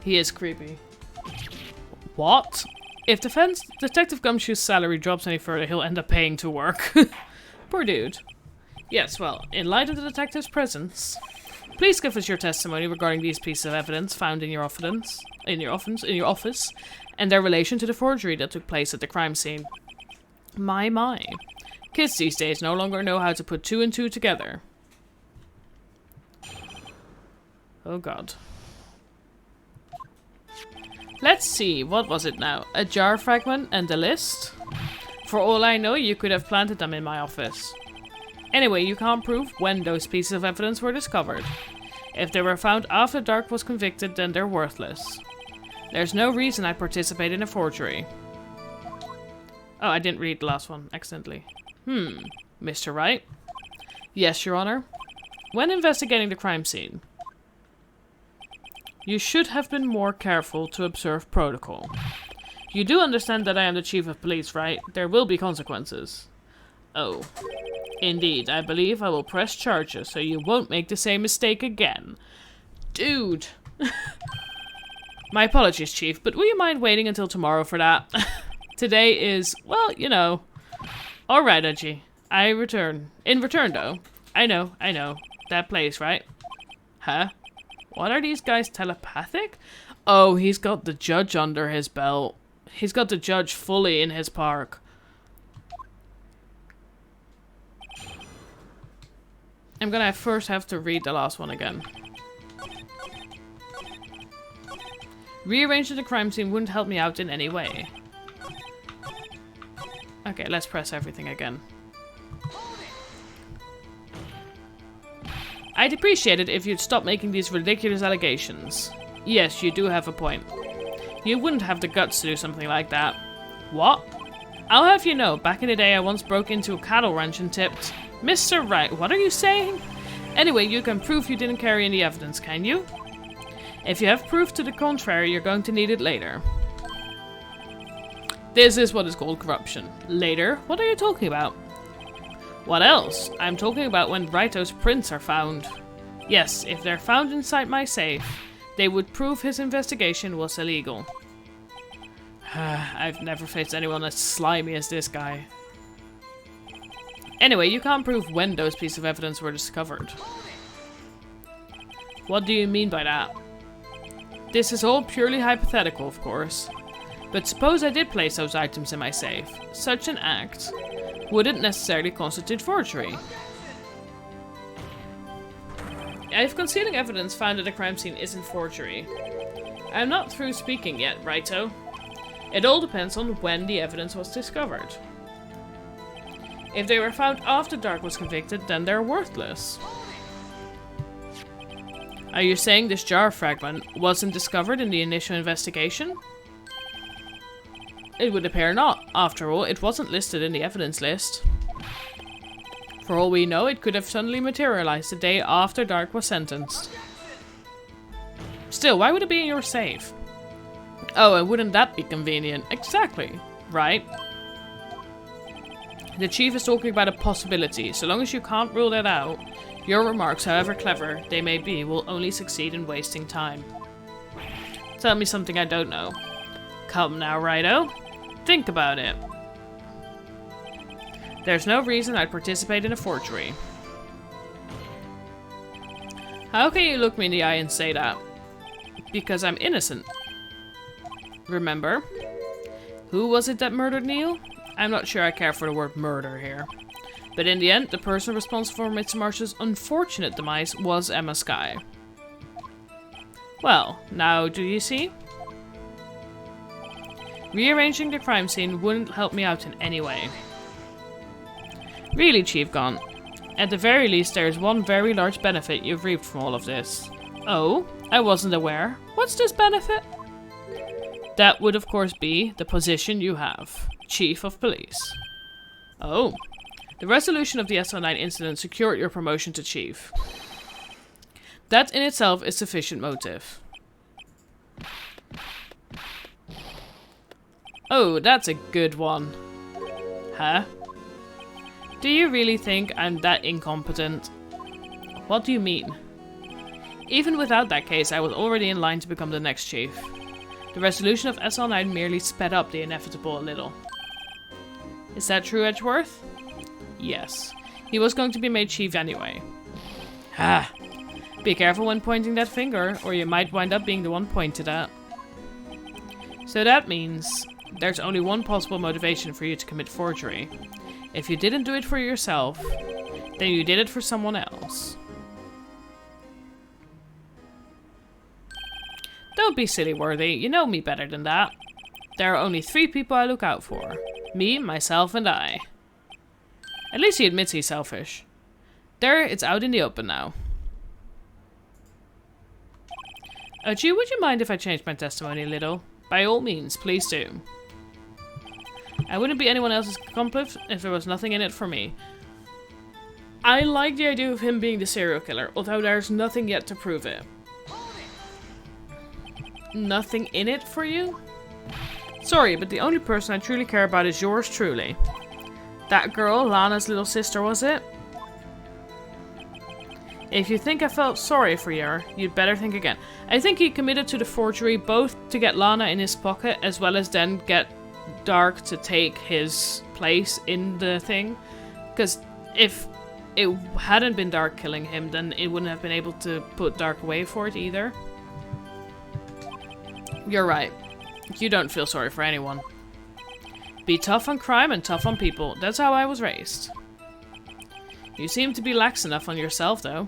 He is creepy. What? If Detective Gumshoe's salary drops any further, he'll end up paying to work. Poor dude. Yes, well, in light of the detective's presence, please give us your testimony regarding these pieces of evidence found in your office, and their relation to the forgery that took place at the crime scene. My. Kids these days no longer know how to put two and two together. Oh god. Let's see, what was it now? A jar fragment and a list? For all I know, you could have planted them in my office. Anyway, you can't prove when those pieces of evidence were discovered. If they were found after Dark was convicted, then they're worthless. There's no reason I participate in a forgery. Oh, I didn't read the last one, accidentally. Mr. Wright? Yes, Your Honor. When investigating the crime scene, you should have been more careful to observe protocol. You do understand that I am the Chief of Police, right? There will be consequences. Oh. Indeed, I believe I will press charges so you won't make the same mistake again. Dude. My apologies, Chief, but will you mind waiting until tomorrow for that? Today is, well, you know. Alright, Edgy. I return. In return, though. I know. That place, right? Huh? What are these guys, telepathic? Oh, he's got the judge under his belt. He's got the judge fully in his park. I'm gonna first have to read the last one again. Rearranging the crime scene wouldn't help me out in any way. Okay, let's press everything again. I'd appreciate it if you'd stop making these ridiculous allegations. Yes, you do have a point. You wouldn't have the guts to do something like that. What? I'll have you know, back in the day I once broke into a cattle ranch and tipped... Mr. Wright, what are you saying? Anyway, you can prove you didn't carry any evidence, can you? If you have proof to the contrary, you're going to need it later. This is what is called corruption. Later? What are you talking about? What else? I'm talking about when Raito's prints are found. Yes, if they're found inside my safe, they would prove his investigation was illegal. I've never faced anyone as slimy as this guy. Anyway, you can't prove when those pieces of evidence were discovered. What do you mean by that? This is all purely hypothetical, of course. But suppose I did place those items in my safe. Such an act wouldn't necessarily constitute forgery. If concealing evidence found at a crime scene isn't forgery, I'm not through speaking yet, righto? It all depends on when the evidence was discovered. If they were found after Dark was convicted, then they're worthless. Are you saying this jar fragment wasn't discovered in the initial investigation? It would appear not. After all, it wasn't listed in the evidence list. For all we know, it could have suddenly materialized the day after Dark was sentenced. Still, why would it be in your safe? Oh, and wouldn't that be convenient? Exactly. Right? The chief is talking about a possibility. So long as you can't rule that out, your remarks, however clever they may be, will only succeed in wasting time. Tell me something I don't know. Come now, Righto. Think about it. There's no reason I'd participate in a forgery. How can you look me in the eye and say that? Because I'm innocent. Remember? Who was it that murdered Neil? I'm not sure I care for the word murder here. But in the end, the person responsible for Miss Marsh's unfortunate demise was Emma Skye. Well, now do you see? Rearranging the crime scene wouldn't help me out in any way. Really, Chief Gaunt. At the very least, there is one very large benefit you've reaped from all of this. Oh? I wasn't aware. What's this benefit? That would, of course, be the position you have. Chief of Police. Oh. The resolution of the SO9 incident secured your promotion to Chief. That in itself is sufficient motive. Oh, that's a good one. Huh? Do you really think I'm that incompetent? What do you mean? Even without that case, I was already in line to become the next chief. The resolution of SL9 merely sped up the inevitable a little. Is that true, Edgeworth? Yes. He was going to be made chief anyway. Ah. Be careful when pointing that finger, or you might wind up being the one pointed at. So that means there's only one possible motivation for you to commit forgery. If you didn't do it for yourself, then you did it for someone else. Don't be silly, Worthy. You know me better than that. There are only 3 people I look out for. Me, myself, and I. At least he admits he's selfish. There, it's out in the open now. Ochi, would you mind if I changed my testimony a little? By all means, please do. I wouldn't be anyone else's accomplice if there was nothing in it for me. I like the idea of him being the serial killer, although there's nothing yet to prove it. Nothing in it for you? Sorry, but the only person I truly care about is yours truly. That girl, Lana's little sister, was it? If you think I felt sorry for her, you'd better think again. I think he committed to the forgery both to get Lana in his pocket as well as then get Dark to take his place in the thing. Because if it hadn't been Dark killing him, then it wouldn't have been able to put Dark away for it either. You're right. You don't feel sorry for anyone. Be tough on crime and tough on people. That's how I was raised. You seem to be lax enough on yourself, though.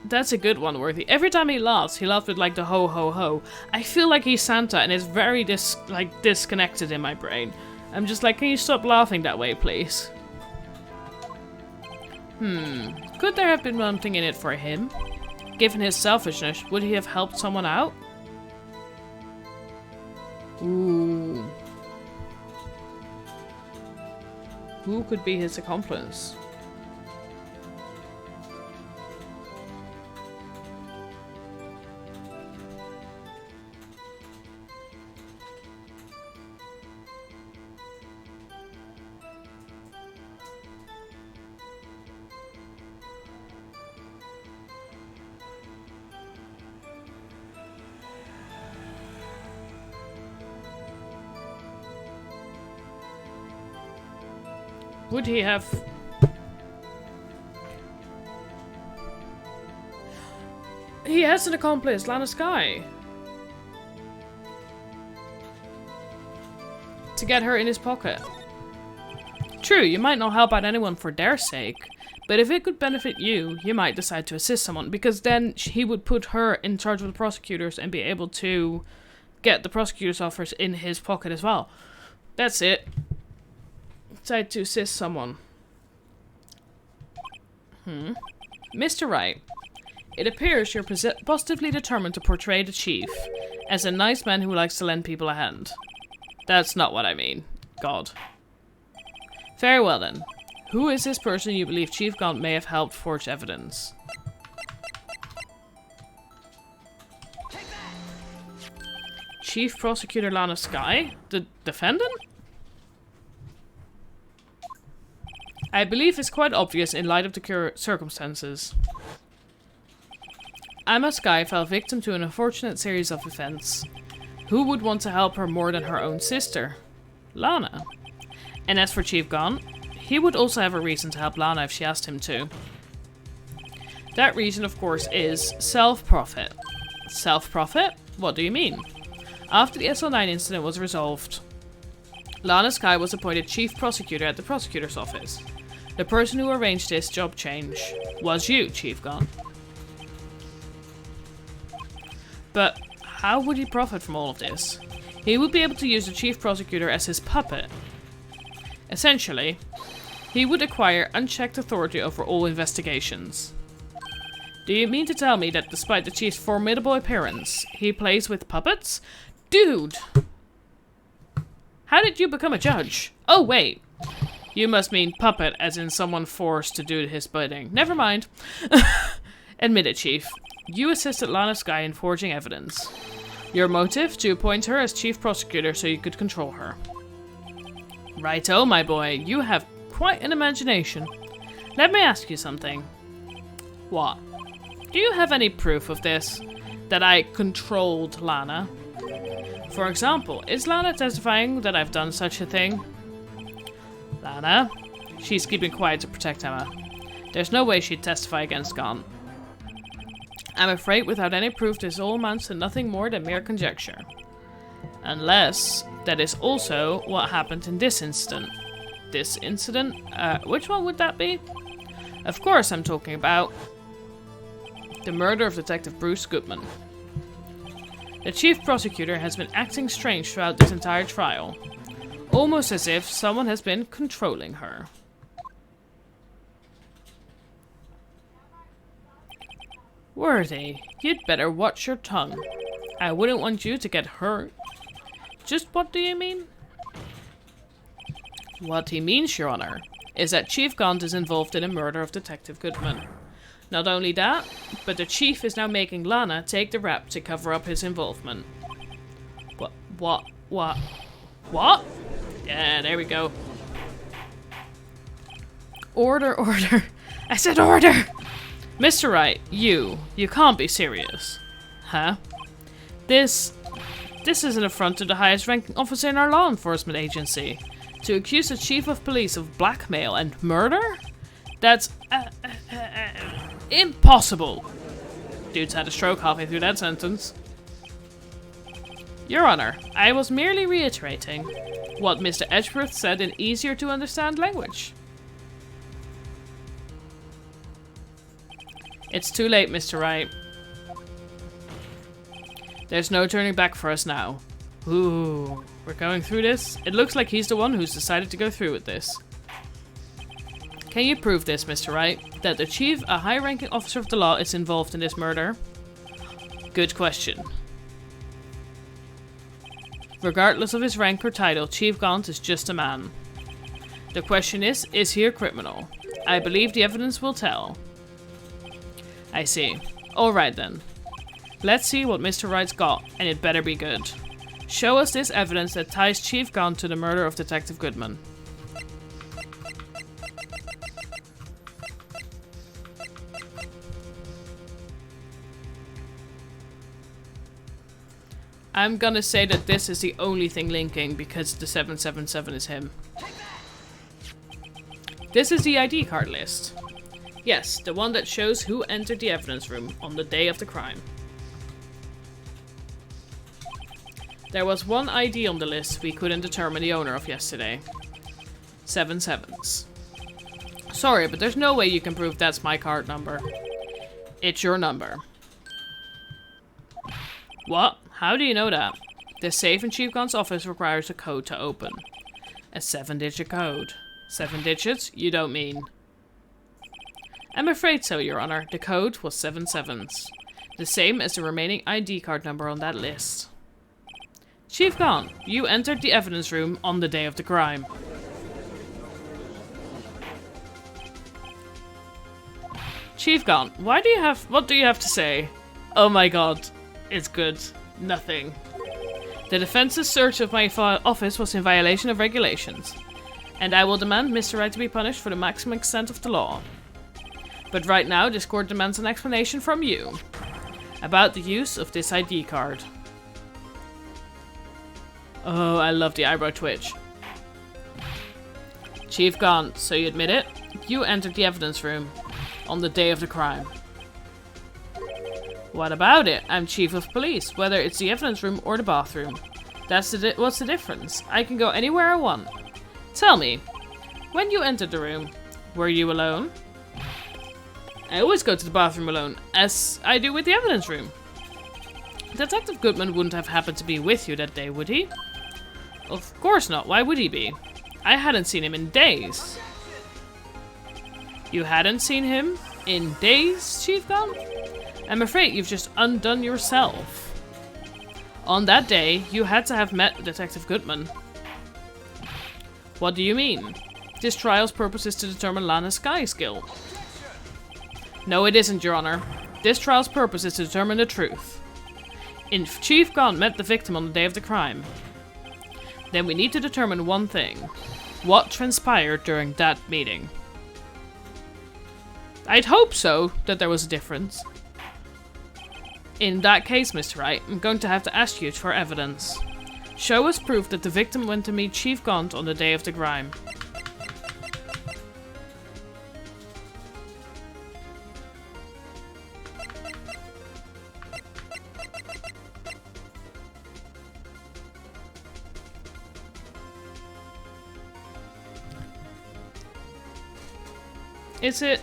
That's a good one, Worthy. Every time he laughs with like the ho ho ho. I feel like he's Santa and it's very disconnected in my brain. I'm just like, can you stop laughing that way, please? Could there have been something in it for him? Given his selfishness, would he have helped someone out? Ooh. Who could be his accomplice? Would he have... He has an accomplice, Lana Skye. To get her in his pocket. True, you might not help out anyone for their sake, but if it could benefit you, you might decide to assist someone, because then he would put her in charge of the prosecutors and be able to get the prosecutor's offers in his pocket as well. That's it. Decide to assist someone. Mr. Wright, it appears you're positively determined to portray the chief as a nice man who likes to lend people a hand. That's not what I mean. God. Very well then. Who is this person you believe Chief Gaunt may have helped forge evidence? Chief Prosecutor Lana Skye? The defendant? I believe it's quite obvious in light of the circumstances. Amma Skye fell victim to an unfortunate series of events. Who would want to help her more than her own sister? Lana. And as for Chief Gaunt, he would also have a reason to help Lana if she asked him to. That reason, of course, is self-profit. Self-profit? What do you mean? After the SL9 incident was resolved, Lana Skye was appointed Chief Prosecutor at the Prosecutor's Office. The person who arranged this job change was you, Chief Gaunt. But how would he profit from all of this? He would be able to use the Chief Prosecutor as his puppet. Essentially, he would acquire unchecked authority over all investigations. Do you mean to tell me that despite the Chief's formidable appearance, he plays with puppets? Dude! How did you become a judge? Oh, wait. You must mean puppet as in someone forced to do his bidding. Never mind. Admit it, Chief. You assisted Lana Skye in forging evidence. Your motive? To appoint her as Chief Prosecutor so you could control her. Righto, my boy. You have quite an imagination. Let me ask you something. What? Do you have any proof of this? That I controlled Lana? For example, is Lana testifying that I've done such a thing? Lana? She's keeping quiet to protect Emma. There's no way she'd testify against Gaunt. I'm afraid without any proof this all amounts to nothing more than mere conjecture. Unless that is also what happened in this incident. This incident? Which one would that be? Of course I'm talking about the murder of Detective Bruce Goodman. The Chief Prosecutor has been acting strange throughout this entire trial. Almost as if someone has been controlling her. Worthy, you'd better watch your tongue. I wouldn't want you to get hurt. Just what do you mean? What he means, Your Honor, is that Chief Gaunt is involved in the murder of Detective Goodman. Not only that, but the Chief is now making Lana take the rap to cover up his involvement. What? Yeah, there we go. Order. I said order! Mr. Wright, you can't be serious. Huh? This is an affront to the highest ranking officer in our law enforcement agency. To accuse the Chief of Police of blackmail and murder? That's impossible. Dude's had a stroke halfway through that sentence. Your Honor, I was merely reiterating what Mr. Edgeworth said in easier to understand language. It's too late, Mr. Wright. There's no turning back for us now. Ooh, we're going through this? It looks like he's the one who's decided to go through with this. Can you prove this, Mr. Wright? That the Chief, a high-ranking officer of the law, is involved in this murder? Good question. Regardless of his rank or title, Chief Gaunt is just a man. The question is he a criminal? I believe the evidence will tell. I see. Alright then. Let's see what Mr. Wright's got, and it better be good. Show us this evidence that ties Chief Gaunt to the murder of Detective Goodman. I'm gonna say that this is the only thing linking because the 777 is him. This is the ID card list. Yes, the one that shows who entered the evidence room on the day of the crime. There was one ID on the list we couldn't determine the owner of yesterday. 7 sevens. Sorry, but there's no way you can prove that's my card number. It's your number. What? How do you know that? The safe in Chief Gaunt's office requires a code to open. A 7-digit code. 7 digits? You don't mean... I'm afraid so, Your Honor. The code was 7 sevens. The same as the remaining ID card number on that list. Chief Gaunt, you entered the evidence room on the day of the crime. Chief Gaunt, what do you have to say? Oh my god, it's good. Nothing. The defense's search of my office was in violation of regulations, and I will demand Mr. Wright to be punished for the maximum extent of the law. But right now, this court demands an explanation from you about the use of this ID card. Oh, I love the eyebrow twitch. Chief Gaunt, so you admit it? You entered the evidence room on the day of the crime. What about it? I'm chief of police, whether it's the evidence room or the bathroom. What's the difference? I can go anywhere I want. Tell me, when you entered the room, were you alone? I always go to the bathroom alone, as I do with the evidence room. Detective Goodman wouldn't have happened to be with you that day, would he? Of course not. Why would he be? I hadn't seen him in days. You hadn't seen him in days, Chief Gaunt? I'm afraid you've just undone yourself. On that day, you had to have met Detective Goodman. What do you mean? This trial's purpose is to determine Lana's Sky skill. No, it isn't, Your Honor. This trial's purpose is to determine the truth. If Chief Gaunt met the victim on the day of the crime, then we need to determine one thing. What transpired during that meeting? I'd hope so, that there was a difference. In that case, Mr. Wright, I'm going to have to ask you for evidence. Show us proof that the victim went to meet Chief Gaunt on the day of the crime. Is it?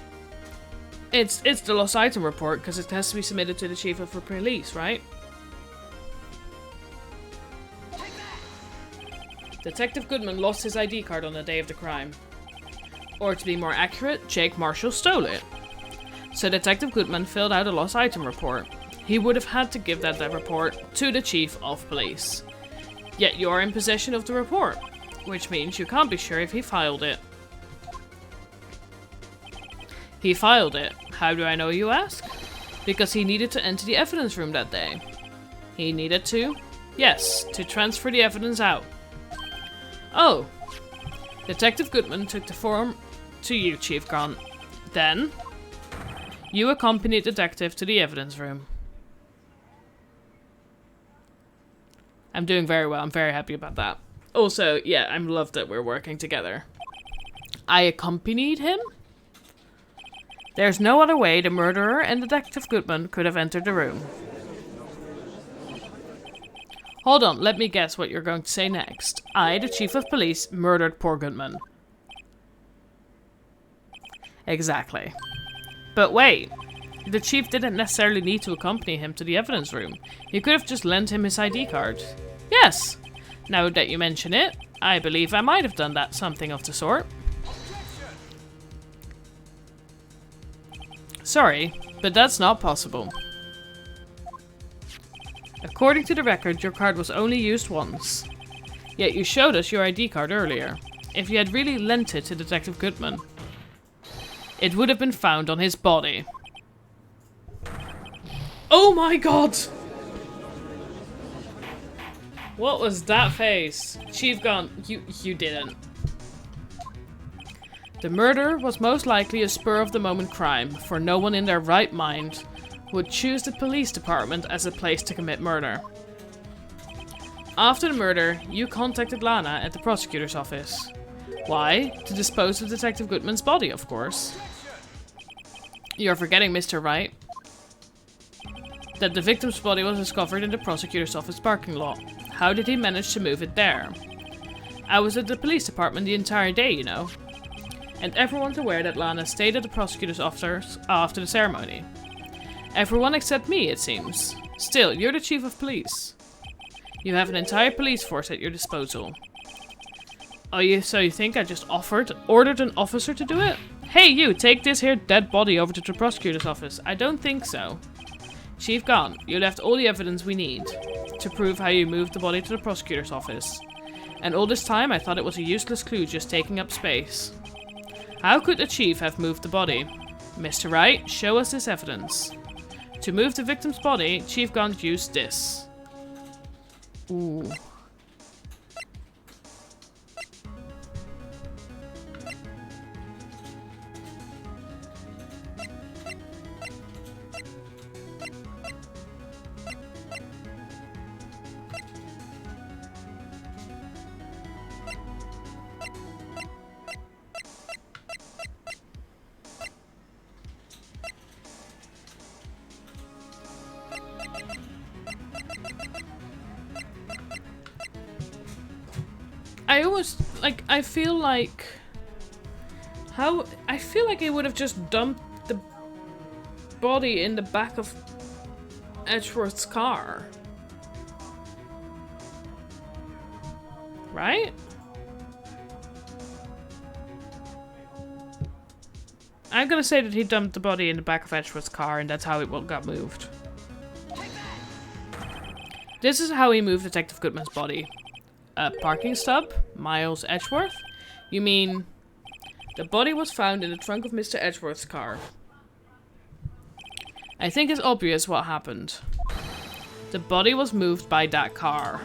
It's the lost item report, because it has to be submitted to the chief of police, right? Detective Goodman lost his ID card on the day of the crime. Or to be more accurate, Jake Marshall stole it. So Detective Goodman filled out a lost item report. He would have had to give that report to the chief of police. Yet you're in possession of the report, which means you can't be sure if he filed it. He filed it. How do I know, you ask? Because he needed to enter the evidence room that day. He needed to? Yes, to transfer the evidence out. Oh. Detective Goodman took the form to you, Chief Gaunt. Then, you accompanied the detective to the evidence room. I'm doing very well. I'm very happy about that. Also, yeah, I love that we're working together. I accompanied him? There's no other way the murderer and Detective Goodman could have entered the room. Hold on, let me guess what you're going to say next. I, the chief of police, murdered poor Goodman. Exactly. But wait, the chief didn't necessarily need to accompany him to the evidence room. He could have just lent him his ID card. Yes! Now that you mention it, I believe I might have done something of the sort. Sorry, but that's not possible. According to the record, your card was only used once. Yet you showed us your ID card earlier. If you had really lent it to Detective Goodman, it would have been found on his body. Oh my god! What was that face? Chief Gaunt, you didn't. The murder was most likely a spur-of-the-moment crime, for no one in their right mind would choose the police department as a place to commit murder. After the murder, you contacted Lana at the prosecutor's office. Why? To dispose of Detective Goodman's body, of course. You're forgetting, Mr. Wright, that the victim's body was discovered in the prosecutor's office parking lot. How did he manage to move it there? I was at the police department the entire day, you know. And everyone's aware that Lana stayed at the prosecutor's office after the ceremony. Everyone except me, it seems. Still, you're the chief of police. You have an entire police force at your disposal. So you think I just ordered an officer to do it? Hey you, take this here dead body over to the prosecutor's office. I don't think so. Chief Gaunt, you left all the evidence we need to prove how you moved the body to the prosecutor's office. And all this time I thought it was a useless clue just taking up space. How could the chief have moved the body? Mr. Wright, show us this evidence. To move the victim's body, Chief Gaunt used this. Ooh. I feel like it would have just dumped the body in the back of Edgeworth's car. Right? I'm gonna say that he dumped the body in the back of Edgeworth's car and that's how it got moved. This is how he moved Detective Goodman's body. A parking stop, Miles Edgeworth? You mean the body was found in the trunk of Mr. Edgeworth's car. I think it's obvious what happened. The body was moved by that car.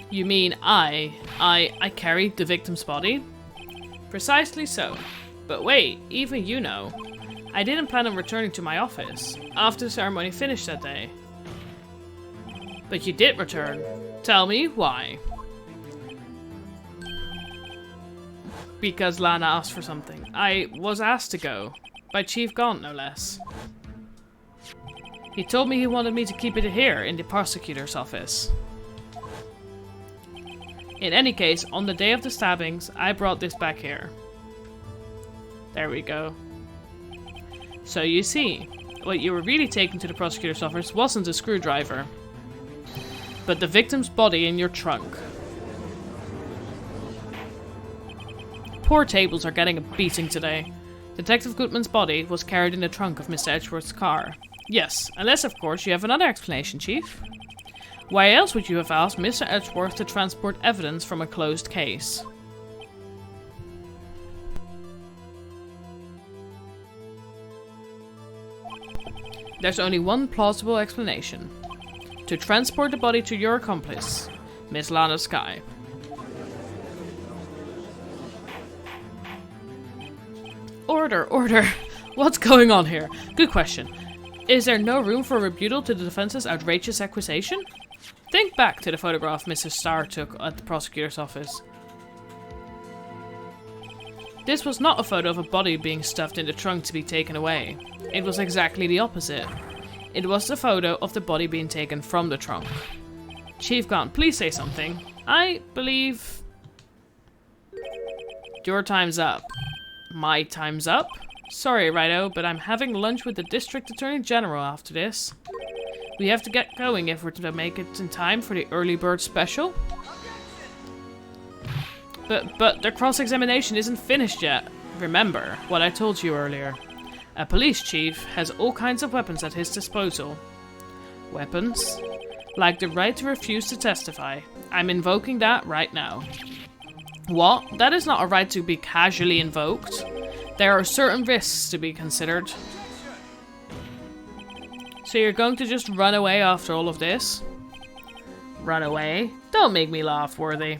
You mean I carried the victim's body? Precisely so. But wait, even you know. I didn't plan on returning to my office after the ceremony finished that day. But you did return. Tell me why. Because Lana asked for something. I was asked to go. By Chief Gaunt, no less. He told me he wanted me to keep it here in the prosecutor's office. In any case, on the day of the stabbings, I brought this back here. There we go. So you see, what you were really taking to the prosecutor's office wasn't a screwdriver, but the victim's body in your trunk. Poor tables are getting a beating today. Detective Goodman's body was carried in the trunk of Mr. Edgeworth's car. Yes, unless of course you have another explanation, Chief. Why else would you have asked Mr. Edgeworth to transport evidence from a closed case? There's only one plausible explanation. To transport the body to your accomplice, Miss Lana Skye. Order, order. What's going on here? Good question. Is there no room for rebuttal to the defense's outrageous accusation? Think back to the photograph Mrs. Starr took at the prosecutor's office. This was not a photo of a body being stuffed in the trunk to be taken away. It was exactly the opposite. It was a photo of the body being taken from the trunk. Chief Gaunt, please say something. I believe... Your time's up. My time's up? Sorry, Righto, but I'm having lunch with the District Attorney General after this. We have to get going if we're to make it in time for the early bird special. But the cross-examination isn't finished yet. Remember what I told you earlier. A police chief has all kinds of weapons at his disposal. Weapons? Like the right to refuse to testify. I'm invoking that right now. What? That is not a right to be casually invoked. There are certain risks to be considered. So you're going to just run away after all of this? Run away? Don't make me laugh, Worthy.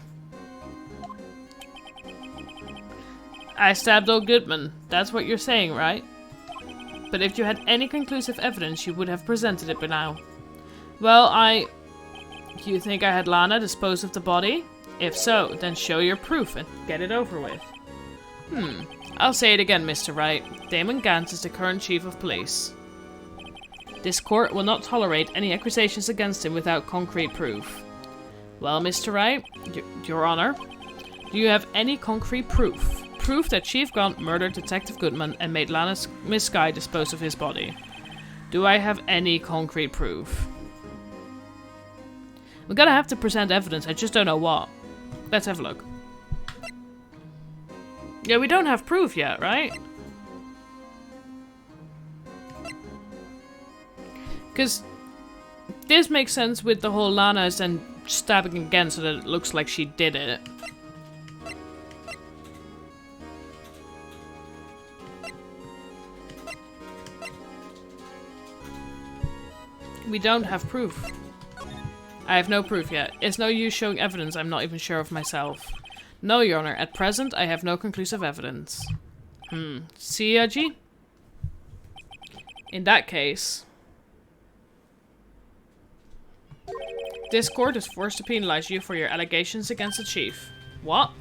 I stabbed old Goodman. That's what you're saying, right? But if you had any conclusive evidence, you would have presented it by now. Well, You think I had Lana dispose of the body? If so, then show your proof and get it over with. I'll say it again, Mr. Wright. Damon Gant is the current chief of police. This court will not tolerate any accusations against him without concrete proof. Well, Mr. Wright, Your Honor, do you have any concrete proof? Proof that Chief Gaunt murdered Detective Goodman and made Lana Miss Skye dispose of his body. Do I have any concrete proof? We're gonna have to present evidence, I just don't know what. Let's have a look. Yeah, we don't have proof yet, right? Because this makes sense with the whole Lana and stabbing again so that it looks like she did it. We don't have proof. I have no proof yet. It's no use showing evidence I'm not even sure of myself. No, Your Honor. At present, I have no conclusive evidence. See, Aji? In that case... this court is forced to penalize you for your allegations against the chief. What?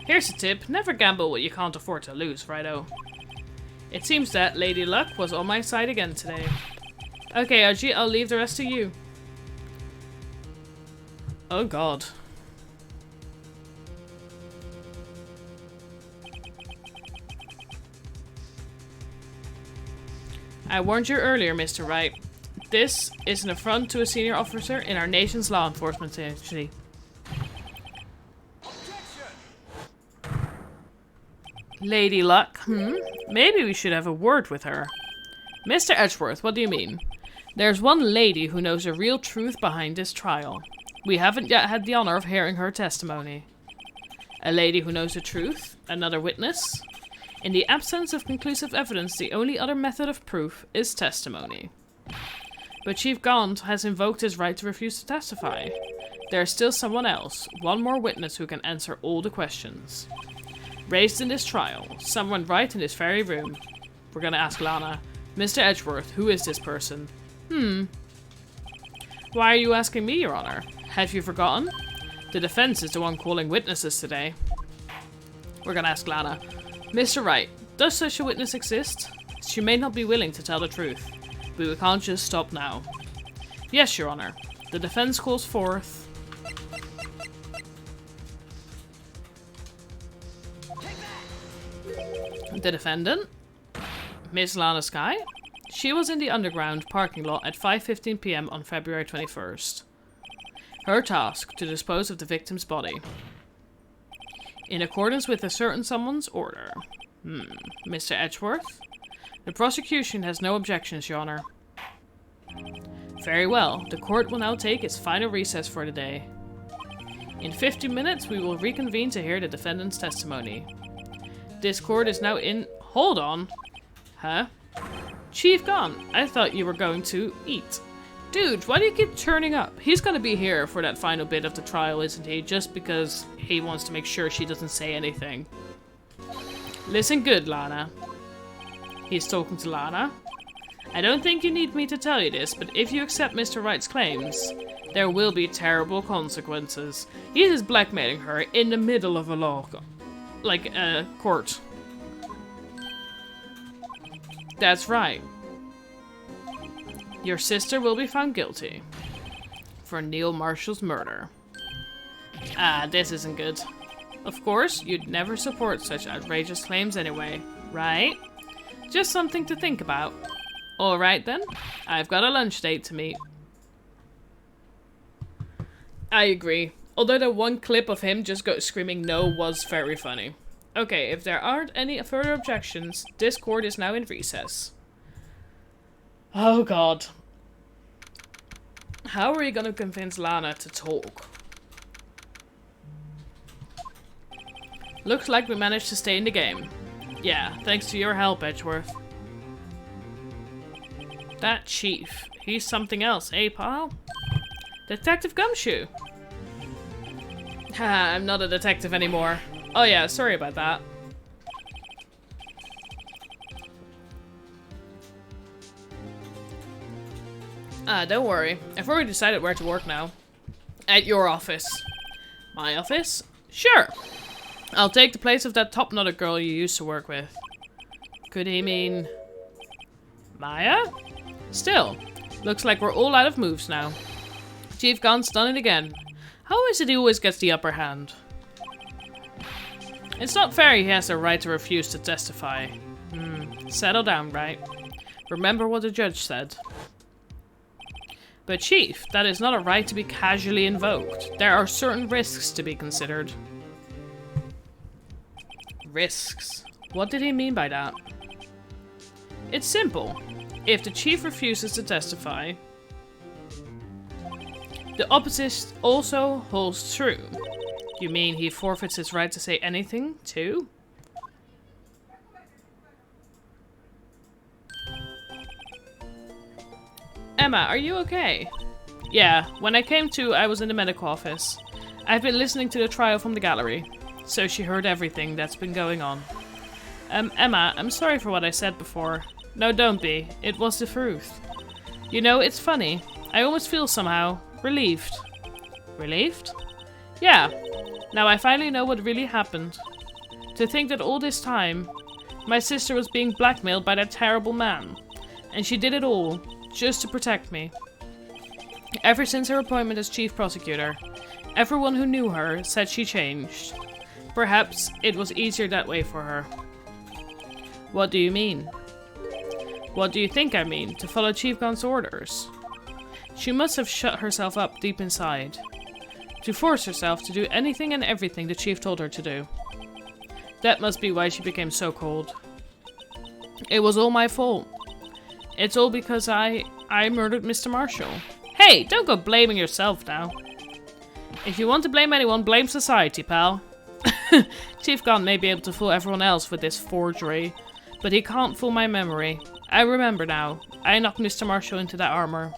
Here's a tip. Never gamble what you can't afford to lose, righto? It seems that Lady Luck was on my side again today. Okay, Aji, I'll leave the rest to you. Oh god. I warned you earlier, Mr. Wright. This is an affront to a senior officer in our nation's law enforcement agency. Lady Luck, Maybe we should have a word with her. Mr. Edgeworth, what do you mean? There's one lady who knows the real truth behind this trial. We haven't yet had the honor of hearing her testimony. A lady who knows the truth? Another witness? In the absence of conclusive evidence, the only other method of proof is testimony. But Chief Gaunt has invoked his right to refuse to testify. There's still someone else, one more witness who can answer all the questions. Raised in this trial, someone right in this very room. We're gonna ask Lana. Mr. Edgeworth, who is this person? Why are you asking me, Your Honor? Have you forgotten? The defense is the one calling witnesses today. We're gonna ask Lana. Mr. Wright, does such a witness exist? She may not be willing to tell the truth, but we can't just stop now. Yes, Your Honor. The defense calls forth... the defendant, Miss Lana Skye. She was in the underground parking lot at 5:15 p.m. on February 21st. Her task, to dispose of the victim's body. In accordance with a certain someone's order. Mr. Edgeworth? The prosecution has no objections, Your Honor. Very well. The court will now take its final recess for the day. In 50 minutes, we will reconvene to hear the defendant's testimony. This court is now in... Hold on. Huh? Chief Gaunt, I thought you were going to eat. Dude, why do you keep turning up? He's gonna be here for that final bit of the trial, isn't he? Just because he wants to make sure she doesn't say anything. Listen good, Lana. He's talking to Lana. I don't think you need me to tell you this, but if you accept Mr. Wright's claims, there will be terrible consequences. He is blackmailing her in the middle of a law... like a court. That's right. Your sister will be found guilty for Neil Marshall's murder. Ah, this isn't good. Of course, you'd never support such outrageous claims anyway, right? Just something to think about. Alright then, I've got a lunch date to meet. I agree. Although the one clip of him just screaming no was very funny. Okay, if there aren't any further objections, this court is now in recess. Oh god. How are you gonna convince Lana to talk? Looks like we managed to stay in the game. Yeah, thanks to your help, Edgeworth. That chief, he's something else, eh, pal? Detective Gumshoe. Haha, I'm not a detective anymore. Oh yeah, sorry about that. Don't worry. I've already decided where to work now. At your office. My office? Sure. I'll take the place of that top-knotted girl you used to work with. Could he mean... Maya? Still, looks like we're all out of moves now. Chief Gaunt's done it again. How is it he always gets the upper hand? It's not fair he has the right to refuse to testify. Settle down, Wright. Remember what the judge said. But Chief, that is not a right to be casually invoked. There are certain risks to be considered. Risks? What did he mean by that? It's simple. If the chief refuses to testify, the opposite also holds true. You mean he forfeits his right to say anything, too? Emma, are you okay? Yeah, when I came to, I was in the medical office. I've been listening to the trial from the gallery, so she heard everything that's been going on. Emma, I'm sorry for what I said before. No, don't be. It was the truth. You know, it's funny. I almost feel somehow relieved. Relieved? Yeah. Now I finally know what really happened. To think that all this time, my sister was being blackmailed by that terrible man. And she did it all, just to protect me. Ever since her appointment as chief prosecutor, everyone who knew her said she changed. Perhaps it was easier that way for her. What do you mean? What do you think I mean, to follow Chief Gon's orders? She must have shut herself up deep inside, to force herself to do anything and everything the chief told her to do. That must be why she became so cold. It was all my fault. It's all because I murdered Mr. Marshall. Hey, don't go blaming yourself now. If you want to blame anyone, blame society, pal. Chief Gon may be able to fool everyone else with this forgery, but he can't fool my memory. I remember now. I knocked Mr. Marshall into that armor.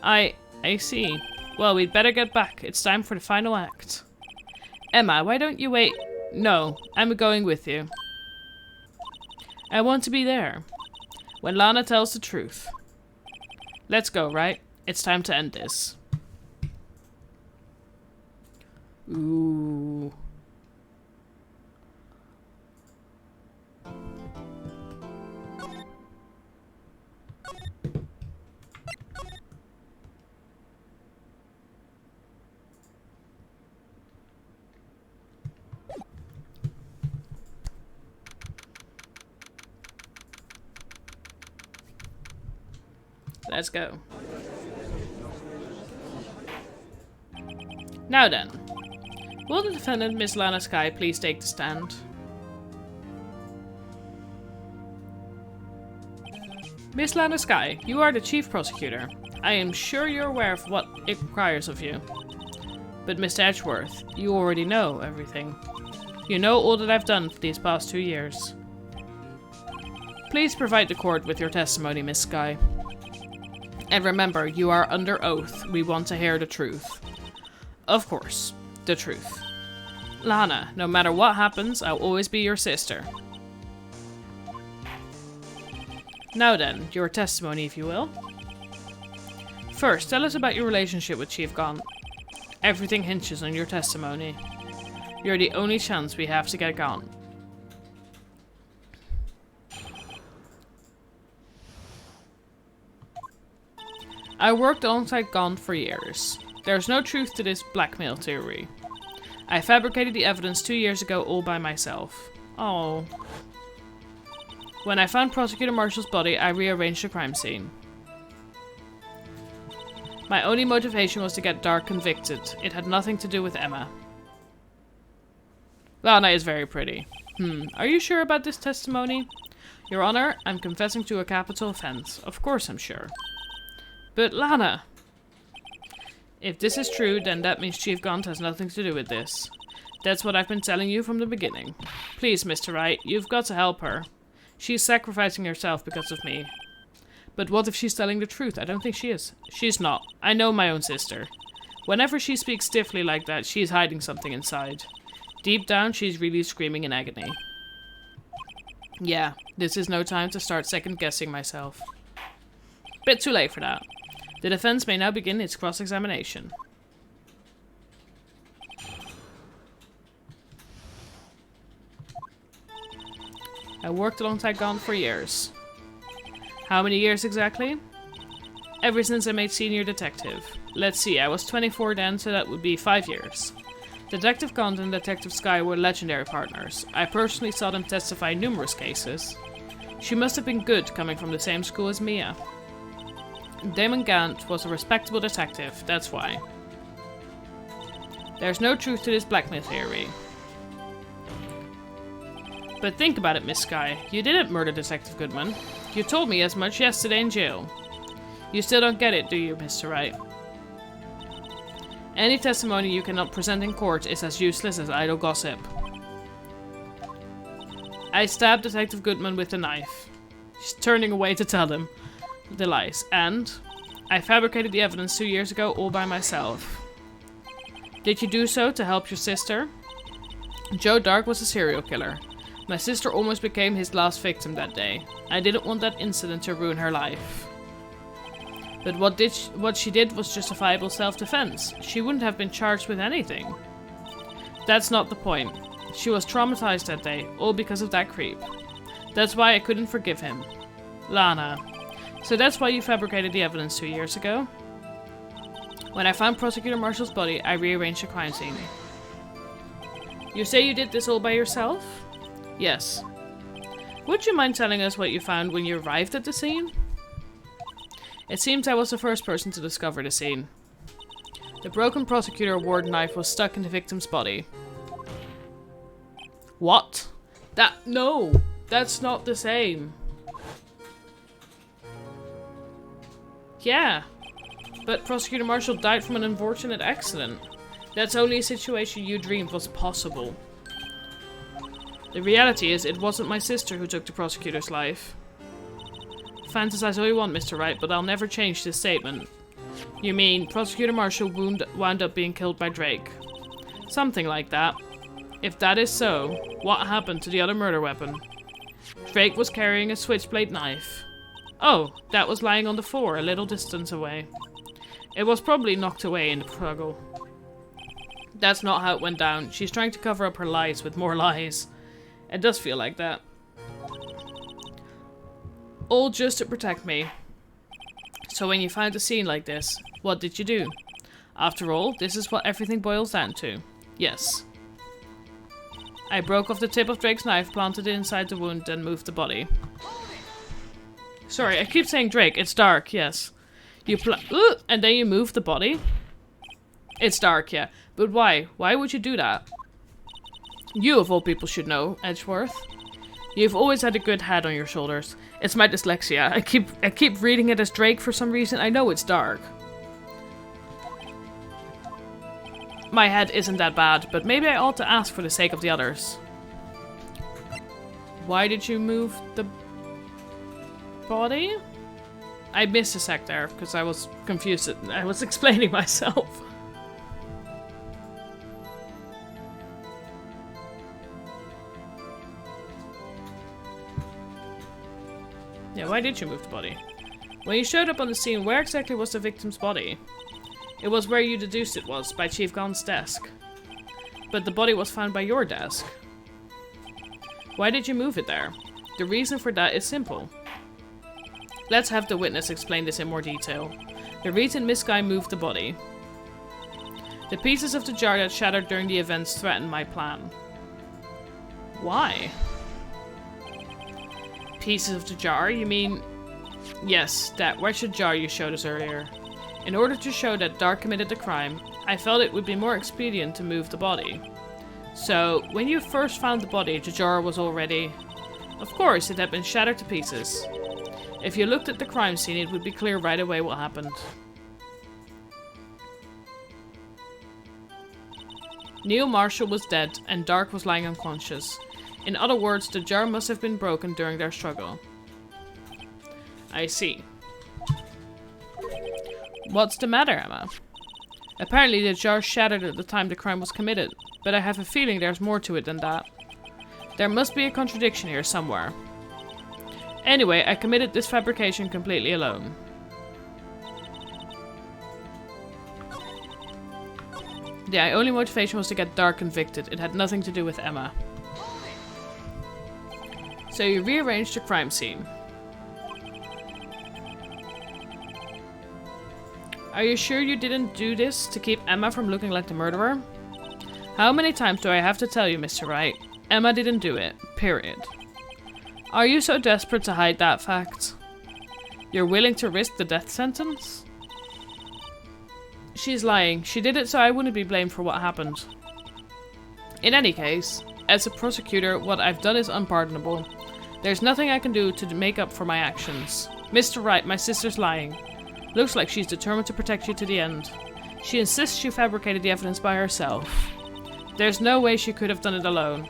I see. Well, we'd better get back. It's time for the final act. Emma, why don't you wait? No, I'm going with you. I want to be there. When Lana tells the truth. Let's go, Wright? It's time to end this. Ooh. Let's go. Now then, will the defendant, Miss Lana Skye, please take the stand? Miss Lana Skye, you are the chief prosecutor. I am sure you're aware of what it requires of you. But Mr. Edgeworth, you already know everything. You know all that I've done for these past 2 years. Please provide the court with your testimony, Miss Skye. And remember, you are under oath. We want to hear the truth. Of course, the truth. Lana, no matter what happens, I'll always be your sister. Now then, your testimony, if you will. First, tell us about your relationship with Chief Gon. Everything hinges on your testimony. You're the only chance we have to get Gon. I worked alongside Gon for years. There's no truth to this blackmail theory. I fabricated the evidence 2 years ago all by myself. Oh. When I found Prosecutor Marshall's body, I rearranged the crime scene. My only motivation was to get Dark convicted. It had nothing to do with Emma. Lana is very pretty. Are you sure about this testimony? Your Honor, I'm confessing to a capital offense. Of course I'm sure. But Lana! If this is true, then that means Chief Gon has nothing to do with this. That's what I've been telling you from the beginning. Please, Mr. Wright, you've got to help her. She's sacrificing herself because of me. But what if she's telling the truth? I don't think she is. She's not. I know my own sister. Whenever she speaks stiffly like that, she's hiding something inside. Deep down, she's really screaming in agony. Yeah, this is no time to start second-guessing myself. Bit too late for that. The defense may now begin its cross-examination. I worked alongside Gon for years. How many years exactly? Ever since I made senior detective. Let's see, I was 24 then, so that would be 5 years. Detective Gon and Detective Skye were legendary partners. I personally saw them testify in numerous cases. She must have been good coming from the same school as Mia. Damon Gant was a respectable detective, that's why. There's no truth to this blackmail theory. But think about it, Miss Skye. You didn't murder Detective Goodman. You told me as much yesterday in jail. You still don't get it, do you, Mr. Wright? Any testimony you cannot present in court is as useless as idle gossip. I stabbed Detective Goodman with a knife. She's turning away to tell him the lies. And I fabricated the evidence 2 years ago all by myself. Did you do so to help your sister? Joe Dark was a serial killer. My sister almost became his last victim that day. I didn't want that incident to ruin her life. But what she did was justifiable self-defense. She wouldn't have been charged with anything. That's not the point. She was traumatized that day, all because of that creep. That's why I couldn't forgive him. Lana. So that's why you fabricated the evidence 2 years ago? When I found Prosecutor Marshall's body, I rearranged the crime scene. You say you did this all by yourself? Yes. Would you mind telling us what you found when you arrived at the scene? It seems I was the first person to discover the scene. The broken prosecutor award knife was stuck in the victim's body. What? No! That's not the same. Yeah. But Prosecutor Marshall died from an unfortunate accident. That's only a situation you dreamed was possible. The reality is, it wasn't my sister who took the prosecutor's life. Fantasize all you want, Mr. Wright, but I'll never change this statement. You mean, Prosecutor Marshall wound up being killed by Drake? Something like that. If that is so, what happened to the other murder weapon? Drake was carrying a switchblade knife. Oh, that was lying on the floor a little distance away. It was probably knocked away in the struggle. That's not how it went down. She's trying to cover up her lies with more lies. It does feel like that. All just to protect me. So when you found a scene like this, what did you do? After all, this is what everything boils down to. Yes. I broke off the tip of Drake's knife, planted it inside the wound, then moved the body. Sorry, I keep saying Drake. It's Dark, yes. You and then you move the body? It's Dark, yeah. But why? Why would you do that? You, of all people, should know, Edgeworth. You've always had a good head on your shoulders. It's my dyslexia. I keep reading it as Drake for some reason. I know it's Dark. My head isn't that bad, but maybe I ought to ask for the sake of the others. Why did you move the body? I missed a sec there because I was confused. I was explaining myself. Yeah, why did you move the body? When you showed up on the scene, where exactly was the victim's body? It was where you deduced it was, by Chief Gon's desk. But the body was found by your desk. Why did you move it there? The reason for that is simple. Let's have the witness explain this in more detail. The reason Miss Guy moved the body. The pieces of the jar that shattered during the events threatened my plan. Why? Pieces of the jar? You mean... Yes, that wretched jar you showed us earlier. In order to show that Dark committed the crime, I felt it would be more expedient to move the body. So, when you first found the body, the jar was already... Of course, it had been shattered to pieces. If you looked at the crime scene, it would be clear right away what happened. Neil Marshall was dead, and Dark was lying unconscious. In other words, the jar must have been broken during their struggle. I see. What's the matter, Emma? Apparently the jar shattered at the time the crime was committed, but I have a feeling there's more to it than that. There must be a contradiction here somewhere. Anyway, I committed this fabrication completely alone. The only motivation was to get Dark convicted. It had nothing to do with Emma. So you rearranged the crime scene. Are you sure you didn't do this to keep Emma from looking like the murderer? How many times do I have to tell you, Mr. Wright? Emma didn't do it. Period. Are you so desperate to hide that fact? You're willing to risk the death sentence? She's lying. She did it so I wouldn't be blamed for what happened. In any case, as a prosecutor, what I've done is unpardonable. There's nothing I can do to make up for my actions. Mr. Wright, my sister's lying. Looks like she's determined to protect you to the end. She insists she fabricated the evidence by herself. There's no way she could have done it alone.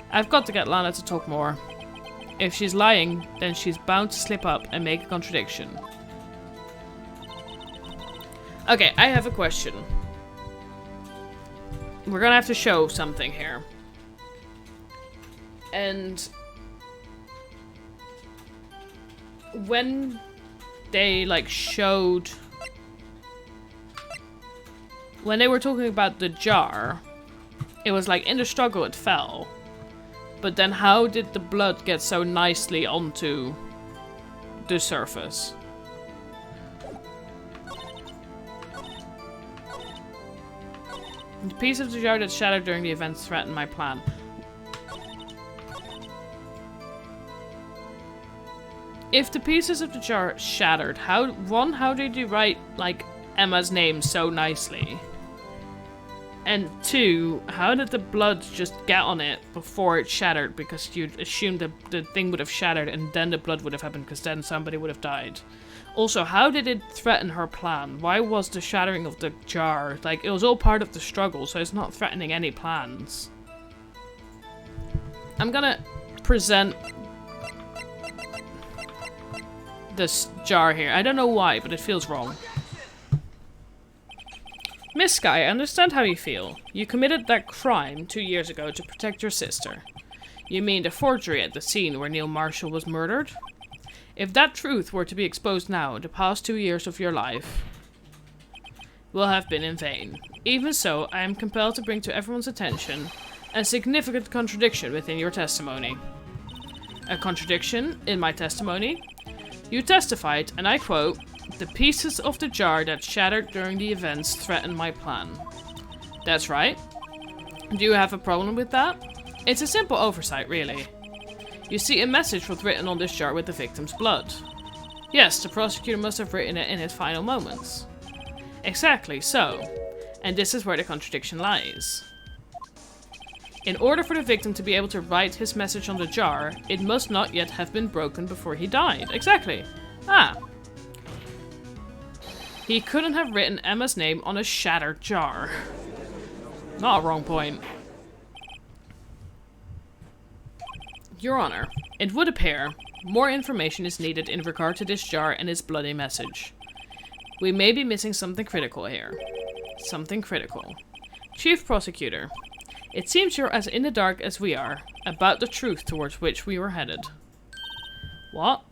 I've got to get Lana to talk more. If she's lying, then she's bound to slip up and make a contradiction. Okay, I have a question. We're gonna have to show something here. And when they like showed, when they were talking about the jar, it was like in the struggle it fell. But then how did the blood get so nicely onto the surface? The piece of the jar that shattered during the events threatened my plan. If the pieces of the jar shattered, how did you write, like, Emma's name so nicely? And 2, how did the blood just get on it before it shattered? Because you'd assume that the thing would have shattered and then the blood would have happened because then somebody would have died. Also, how did it threaten her plan? Why was the shattering of the jar? Like, it was all part of the struggle, so it's not threatening any plans. I'm gonna present this jar here. I don't know why, but it feels wrong. Miss Sky, I understand how you feel. You committed that crime 2 years ago to protect your sister. You mean the forgery at the scene where Neil Marshall was murdered? If that truth were to be exposed now, the past 2 years of your life will have been in vain. Even so, I am compelled to bring to everyone's attention a significant contradiction within your testimony. A contradiction in my testimony? You testified, and I quote, "The pieces of the jar that shattered during the events threatened my plan." That's right. Do you have a problem with that? It's a simple oversight, really. You see, a message was written on this jar with the victim's blood. Yes, the prosecutor must have written it in his final moments. Exactly so. And this is where the contradiction lies. In order for the victim to be able to write his message on the jar, it must not yet have been broken before he died. Exactly. Ah. He couldn't have written Emma's name on a shattered jar. Not a wrong point. Your Honor, it would appear more information is needed in regard to this jar and its bloody message. We may be missing something critical here. Something critical. Chief Prosecutor, it seems you're as in the dark as we are about the truth towards which we were headed. What?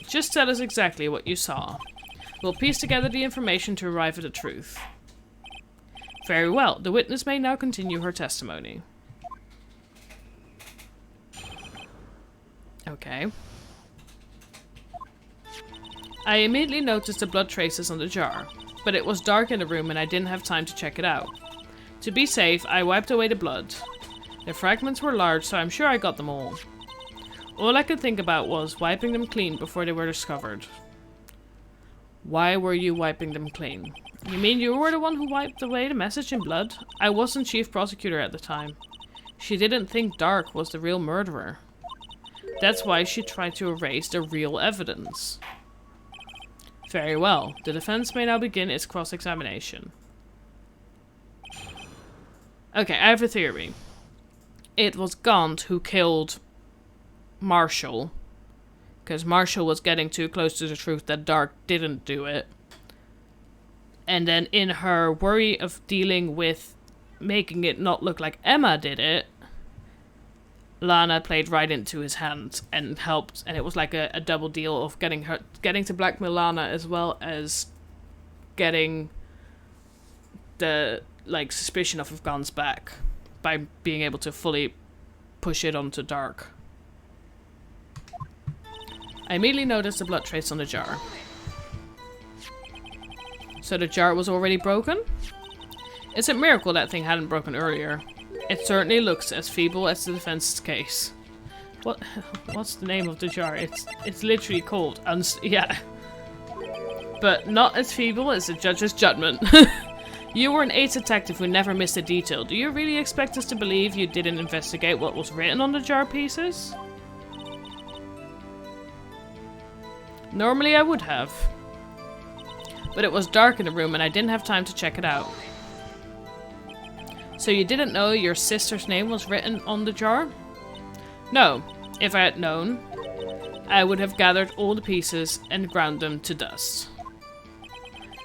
Just tell us exactly what you saw. We'll piece together the information to arrive at the truth. Very well. The witness may now continue her testimony. Okay. I immediately noticed the blood traces on the jar, but it was dark in the room and I didn't have time to check it out. To be safe, I wiped away the blood. The fragments were large, so I'm sure I got them all. All I could think about was wiping them clean before they were discovered. Why were you wiping them clean? You mean you were the one who wiped away the message in blood? I wasn't chief prosecutor at the time. She didn't think Dark was the real murderer. That's why she tried to erase the real evidence. Very well. The defense may now begin its cross-examination. Okay, I have a theory. It was Gaunt who killed Marshall. Because Marshall was getting too close to the truth that Dark didn't do it. And then in her worry of dealing with making it not look like Emma did it, Lana played right into his hands and helped, and it was like a double deal of getting to blackmail Lana as well as getting the like suspicion of Guns back by being able to fully push it onto Dark. I immediately noticed the blood trace on the jar. So the jar was already broken? It's a miracle that thing hadn't broken earlier. It certainly looks as feeble as the defense's case. What's the name of the jar? It's literally called yeah. But not as feeble as the judge's judgment. You were an ace detective who never missed a detail. Do you really expect us to believe you didn't investigate what was written on the jar pieces? Normally I would have. But it was dark in the room and I didn't have time to check it out. So you didn't know your sister's name was written on the jar? No. If I had known, I would have gathered all the pieces and ground them to dust.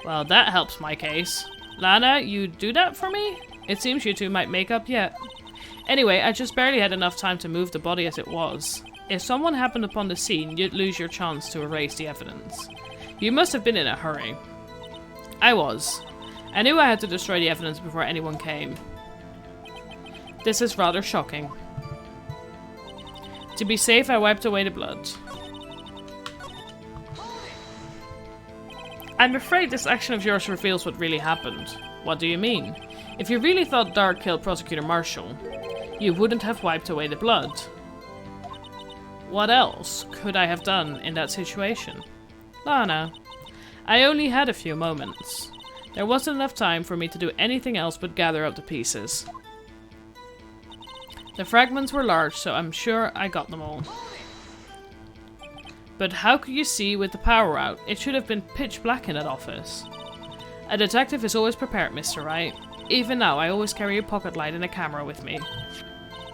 Well, that helps my case. Lana, you do that for me? It seems you two might make up yet. Anyway, I just barely had enough time to move the body as it was. If someone happened upon the scene, you'd lose your chance to erase the evidence. You must have been in a hurry. I was. I knew I had to destroy the evidence before anyone came. This is rather shocking. To be safe, I wiped away the blood. I'm afraid this action of yours reveals what really happened. What do you mean? If you really thought Dark killed Prosecutor Marshall, you wouldn't have wiped away the blood. What else could I have done in that situation? Lana, I only had a few moments. There wasn't enough time for me to do anything else but gather up the pieces. The fragments were large, so I'm sure I got them all. But how could you see with the power out? It should have been pitch black in that office. A detective is always prepared, Mr. Wright. Even now, I always carry a pocket light and a camera with me.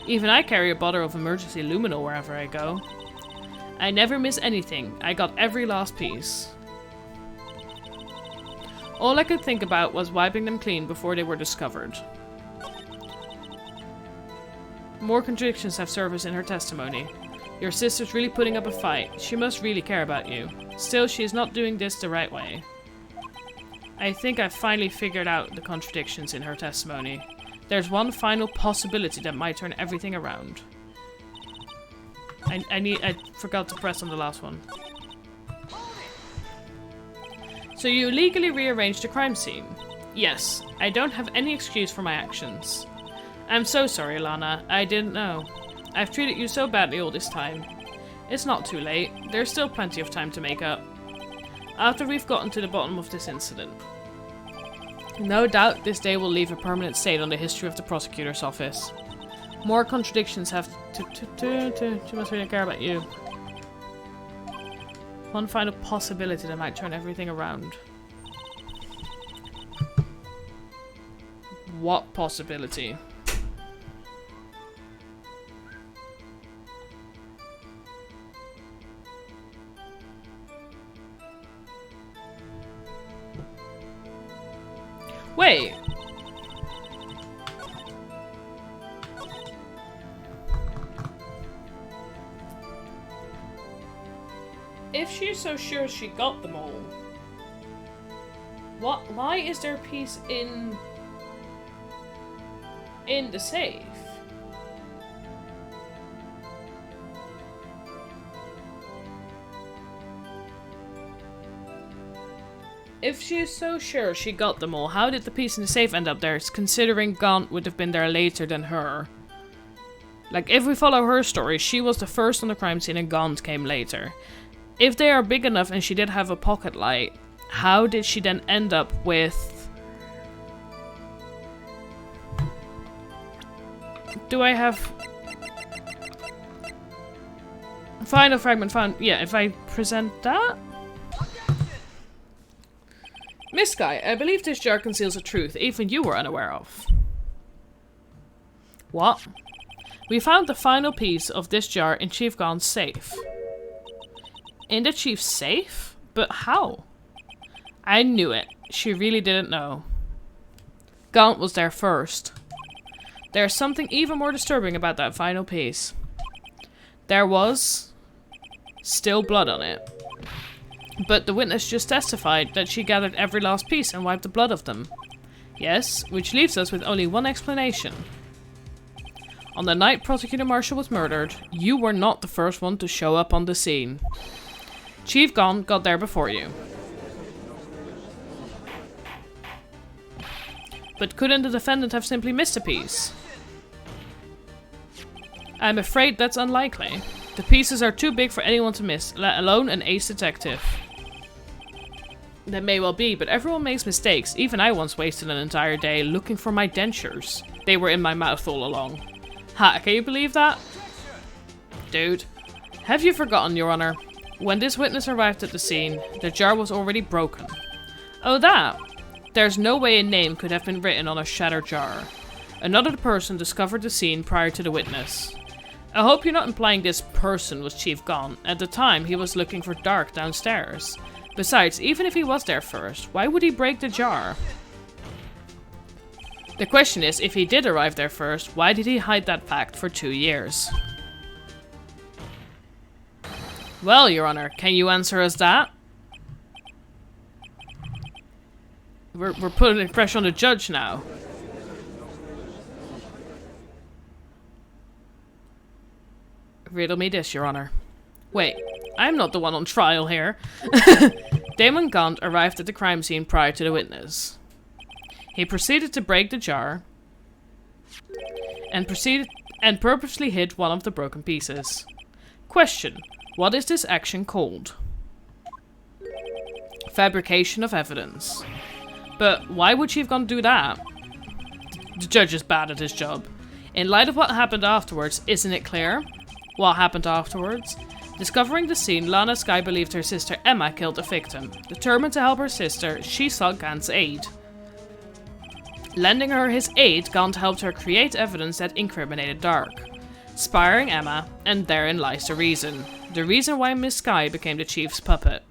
Even I carry a bottle of emergency luminol wherever I go. I never miss anything. I got every last piece. All I could think about was wiping them clean before they were discovered. More contradictions have surfaced in her testimony. Your sister's really putting up a fight. She must really care about you. Still, she is not doing this the right way. I think I've finally figured out the contradictions in her testimony. There's one final possibility that might turn everything around. I forgot to press on the last one. So you illegally rearranged the crime scene? Yes. I don't have any excuse for my actions. I'm so sorry, Lana. I didn't know. I've treated you so badly all this time. It's not too late. There's still plenty of time to make up. After we've gotten to the bottom of this incident. No doubt this day will leave a permanent stain on the history of the prosecutor's office. More contradictions have she must really care about you. One final possibility that might turn everything around. What possibility? Wait. If she's so sure she got them all, why is there a piece in the safe? If she's so sure she got them all, how did the piece in the safe end up there, considering Gaunt would have been there later than her? Like, if we follow her story, she was the first on the crime scene and Gaunt came later. If they are big enough and she did have a pocket light, how did she then end up with... Do I have... Final fragment found... Yeah, if I present that? Miss Guy, I believe this jar conceals a truth even you were unaware of. What? We found the final piece of this jar in Chief Gaunt's safe. In the chief's safe? But how? I knew it. She really didn't know. Gaunt was there first. There's something even more disturbing about that final piece. There was still blood on it. But the witness just testified that she gathered every last piece and wiped the blood of them. Yes, which leaves us with only one explanation. On the night Prosecutor Marshall was murdered, you were not the first one to show up on the scene. Chief Gaunt got there before you. But couldn't the defendant have simply missed a piece? I'm afraid that's unlikely. The pieces are too big for anyone to miss, let alone an ace detective. That may well be, but everyone makes mistakes. Even I once wasted an entire day looking for my dentures. They were in my mouth all along. Ha, can you believe that? Dude. Have you forgotten, Your Honor? When this witness arrived at the scene, the jar was already broken. Oh, that? There's no way a name could have been written on a shattered jar. Another person discovered the scene prior to the witness. I hope you're not implying this person was Chief Gaunt. At the time, he was looking for Dark downstairs. Besides, even if he was there first, why would he break the jar? The question is, if he did arrive there first, why did he hide that fact for 2 years? Well, Your Honor, can you answer us that? We're putting pressure on the judge now. Riddle me this, Your Honor. Wait, I'm not the one on trial here. Damon Gaunt arrived at the crime scene prior to the witness. He proceeded to break the jar and purposely hid one of the broken pieces. Question: what is this action called? Fabrication of evidence. But why would she have gone to do that? The judge is bad at his job. In light of what happened afterwards, isn't it clear? What happened afterwards? Discovering the scene, Lana Skye believed her sister Emma killed the victim. Determined to help her sister, she sought Gaunt's aid. Lending her his aid, Gaunt helped her create evidence that incriminated Dark, sparing Emma, and therein lies the reason. The reason why Miss Skye became the chief's puppet.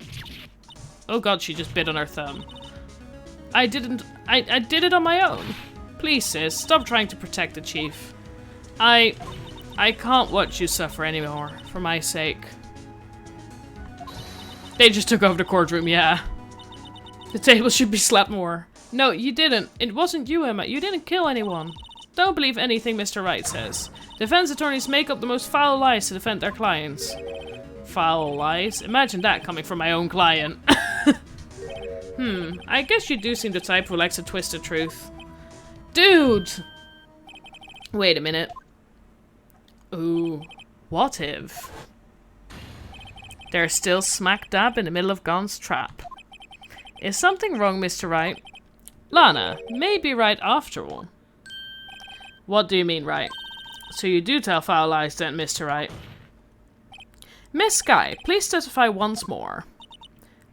Oh god, she just bit on her thumb. I did it on my own. Please, sis, stop trying to protect the chief. I can't watch you suffer anymore, for my sake. They just took over the courtroom, yeah. The table should be slapped more. No, you didn't. It wasn't you, Emma. You didn't kill anyone. Don't believe anything Mr. Wright says. Defense attorneys make up the most foul lies to defend their clients. Foul lies? Imagine that coming from my own client. I guess you do seem the type who likes to twist the truth. Dude! Wait a minute. Ooh, what if? They're still smack dab in the middle of Gaunt's trap. Is something wrong, Mr. Wright? Lana may be right after all. What do you mean, right? So you do tell foul lies then, Mr. Wright? Miss Skye, please testify once more.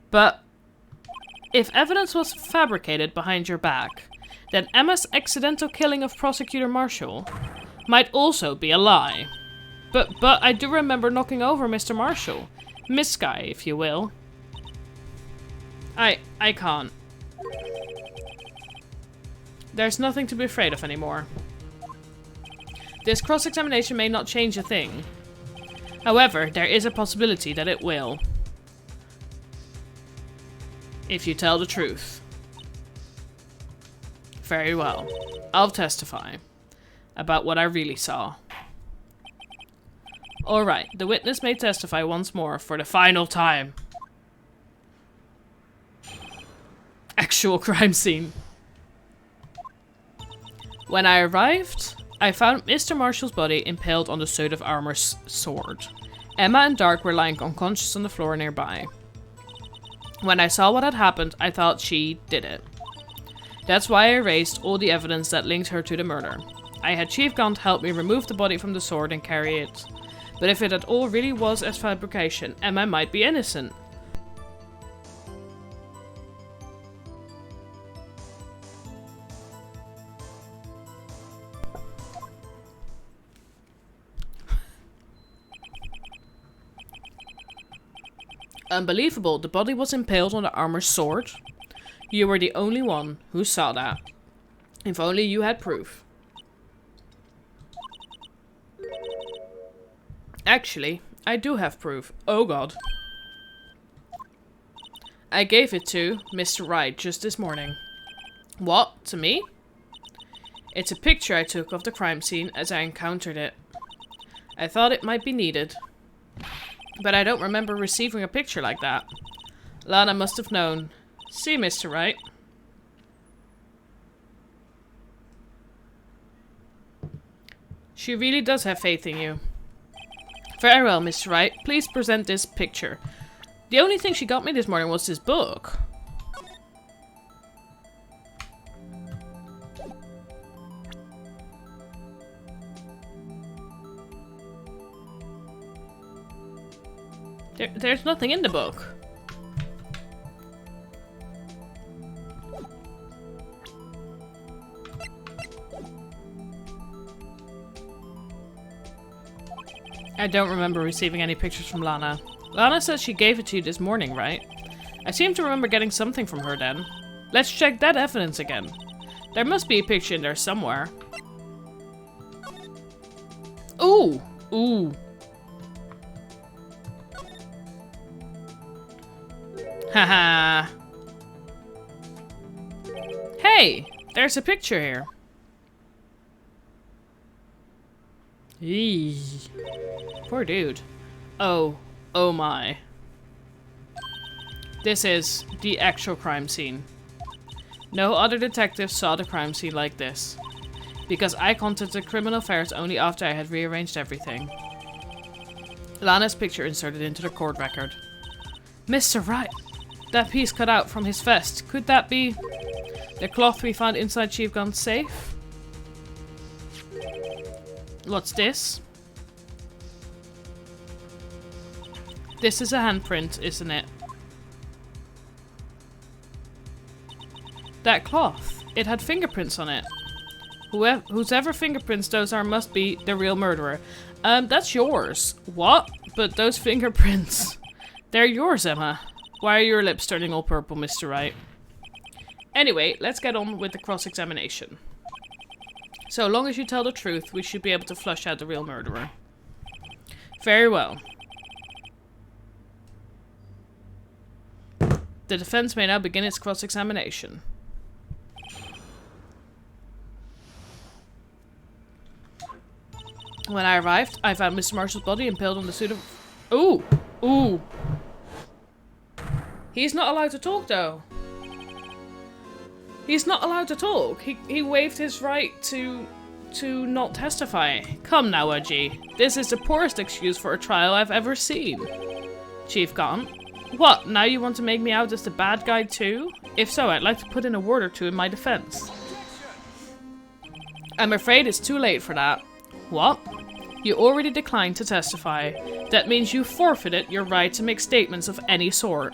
But if evidence was fabricated behind your back, then Emma's accidental killing of Prosecutor Marshall might also be a lie. But I do remember knocking over Mr. Marshall. Miss Skye, if you will. I can't. There's nothing to be afraid of anymore. This cross-examination may not change a thing. However, there is a possibility that it will. If you tell the truth. Very well. I'll testify about what I really saw. Alright, the witness may testify once more for the final time. Actual crime scene. When I arrived, I found Mr. Marshall's body impaled on the suit of armor's sword. Emma and Dark were lying unconscious on the floor nearby. When I saw what had happened, I thought she did it. That's why I erased all the evidence that linked her to the murder. I had Chief Gaunt help me remove the body from the sword and carry it. But if it at all really was as fabrication, Emma might be innocent. Unbelievable, the body was impaled on the armor's sword. You were the only one who saw that. If only you had proof. Actually, I do have proof. Oh god. I gave it to Mr. Wright just this morning. What? To me? It's a picture I took of the crime scene as I encountered it. I thought it might be needed. But I don't remember receiving a picture like that. Lana must have known. See, Mr. Wright. She really does have faith in you. Very well, Mr. Wright. Please present this picture. The only thing she got me this morning was this book. There's nothing in the book. I don't remember receiving any pictures from Lana. Lana says she gave it to you this morning, right? I seem to remember getting something from her then. Let's check that evidence again. There must be a picture in there somewhere. Ooh! Ooh. Haha. Hey! There's a picture here. Eee. Poor dude. Oh. Oh my. This is the actual crime scene. No other detective saw the crime scene like this. Because I contacted Criminal Affairs only after I had rearranged everything. Lana's picture inserted into the court record. Mr. Wright! That piece cut out from his vest. Could that be the cloth we found inside Chief Gunn's safe? What's this? This is a handprint, isn't it? That cloth. It had fingerprints on it. Whoever fingerprints those are must be the real murderer. That's yours. What? But those fingerprints. They're yours, Emma. Why are your lips turning all purple, Mr. Wright? Anyway, let's get on with the cross-examination. So long as you tell the truth, we should be able to flush out the real murderer. Very well. The defense may now begin its cross-examination. When I arrived, I found Mr. Marshall's body impaled on the suit of... Ooh! Ooh! He's not allowed to talk, though. He's not allowed to talk. He waived his right to not testify. Come now, Udgy. This is the poorest excuse for a trial I've ever seen. Chief Gunn. What? Now you want to make me out as the bad guy too? If so, I'd like to put in a word or two in my defense. I'm afraid it's too late for that. What? You already declined to testify. That means you forfeited your right to make statements of any sort.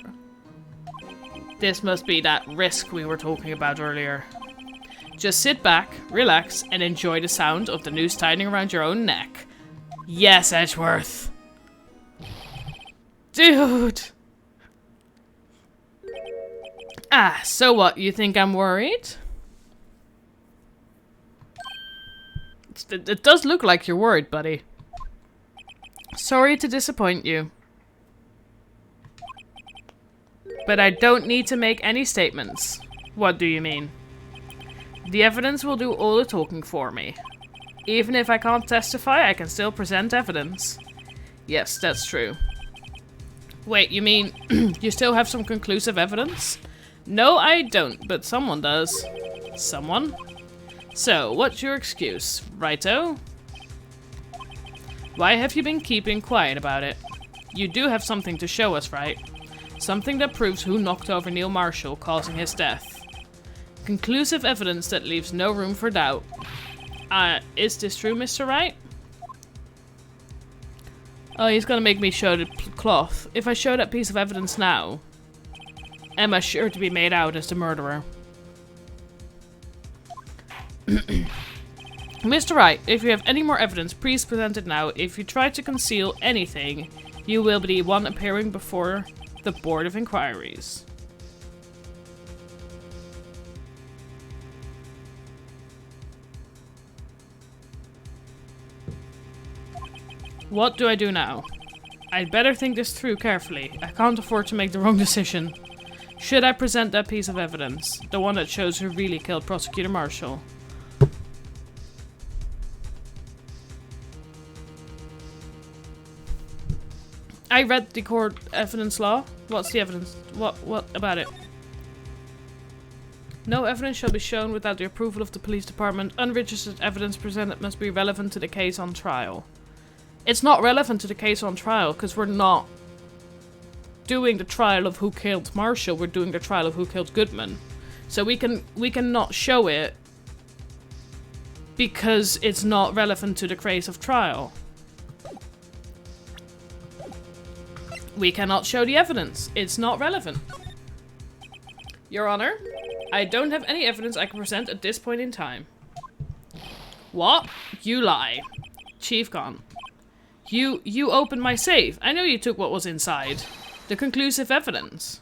This must be that risk we were talking about earlier. Just sit back, relax, and enjoy the sound of the noose tightening around your own neck. Yes, Edgeworth. Dude. Ah, so what? You think I'm worried? It does look like you're worried, buddy. Sorry to disappoint you. But I don't need to make any statements. What do you mean? The evidence will do all the talking for me. Even if I can't testify, I can still present evidence. Yes, that's true. Wait, you mean you still have some conclusive evidence? No, I don't, but someone does. Someone? So, what's your excuse, righto? Why have you been keeping quiet about it? You do have something to show us, right? Something that proves who knocked over Neil Marshall, causing his death. Conclusive evidence that leaves no room for doubt. Is this true, Mr. Wright? Oh, he's gonna make me show the cloth. If I show that piece of evidence now, Emma's sure to be made out as the murderer. Mr. Wright, if you have any more evidence, please present it now. If you try to conceal anything, you will be the one appearing before the Board of Inquiries. What do I do now? I'd better think this through carefully. I can't afford to make the wrong decision. Should I present that piece of evidence? The one that shows who really killed Prosecutor Marshall? I read the court evidence law. What's the evidence? What about it? No evidence shall be shown without the approval of the police department. Unregistered evidence presented must be relevant to the case on trial. It's not relevant to the case on trial because we're not doing the trial of who killed Marshall. We're doing the trial of who killed Goodman. So we can not show it because it's not relevant to the case of trial. We cannot show the evidence. It's not relevant. Your Honor, I don't have any evidence I can present at this point in time. What? You lie. Chief Gunn. You opened my safe. I know you took what was inside. The conclusive evidence.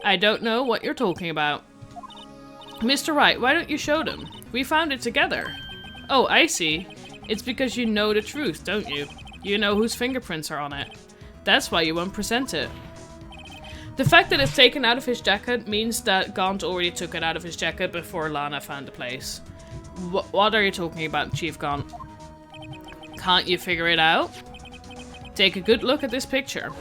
I don't know what you're talking about. Mr. Wright, why don't you show them? We found it together. Oh, I see. It's because you know the truth, don't you? You know whose fingerprints are on it. That's why you won't present it. The fact that it's taken out of his jacket means that Gaunt already took it out of his jacket before Lana found the place. What are you talking about, Chief Gaunt? Can't you figure it out? Take a good look at this picture.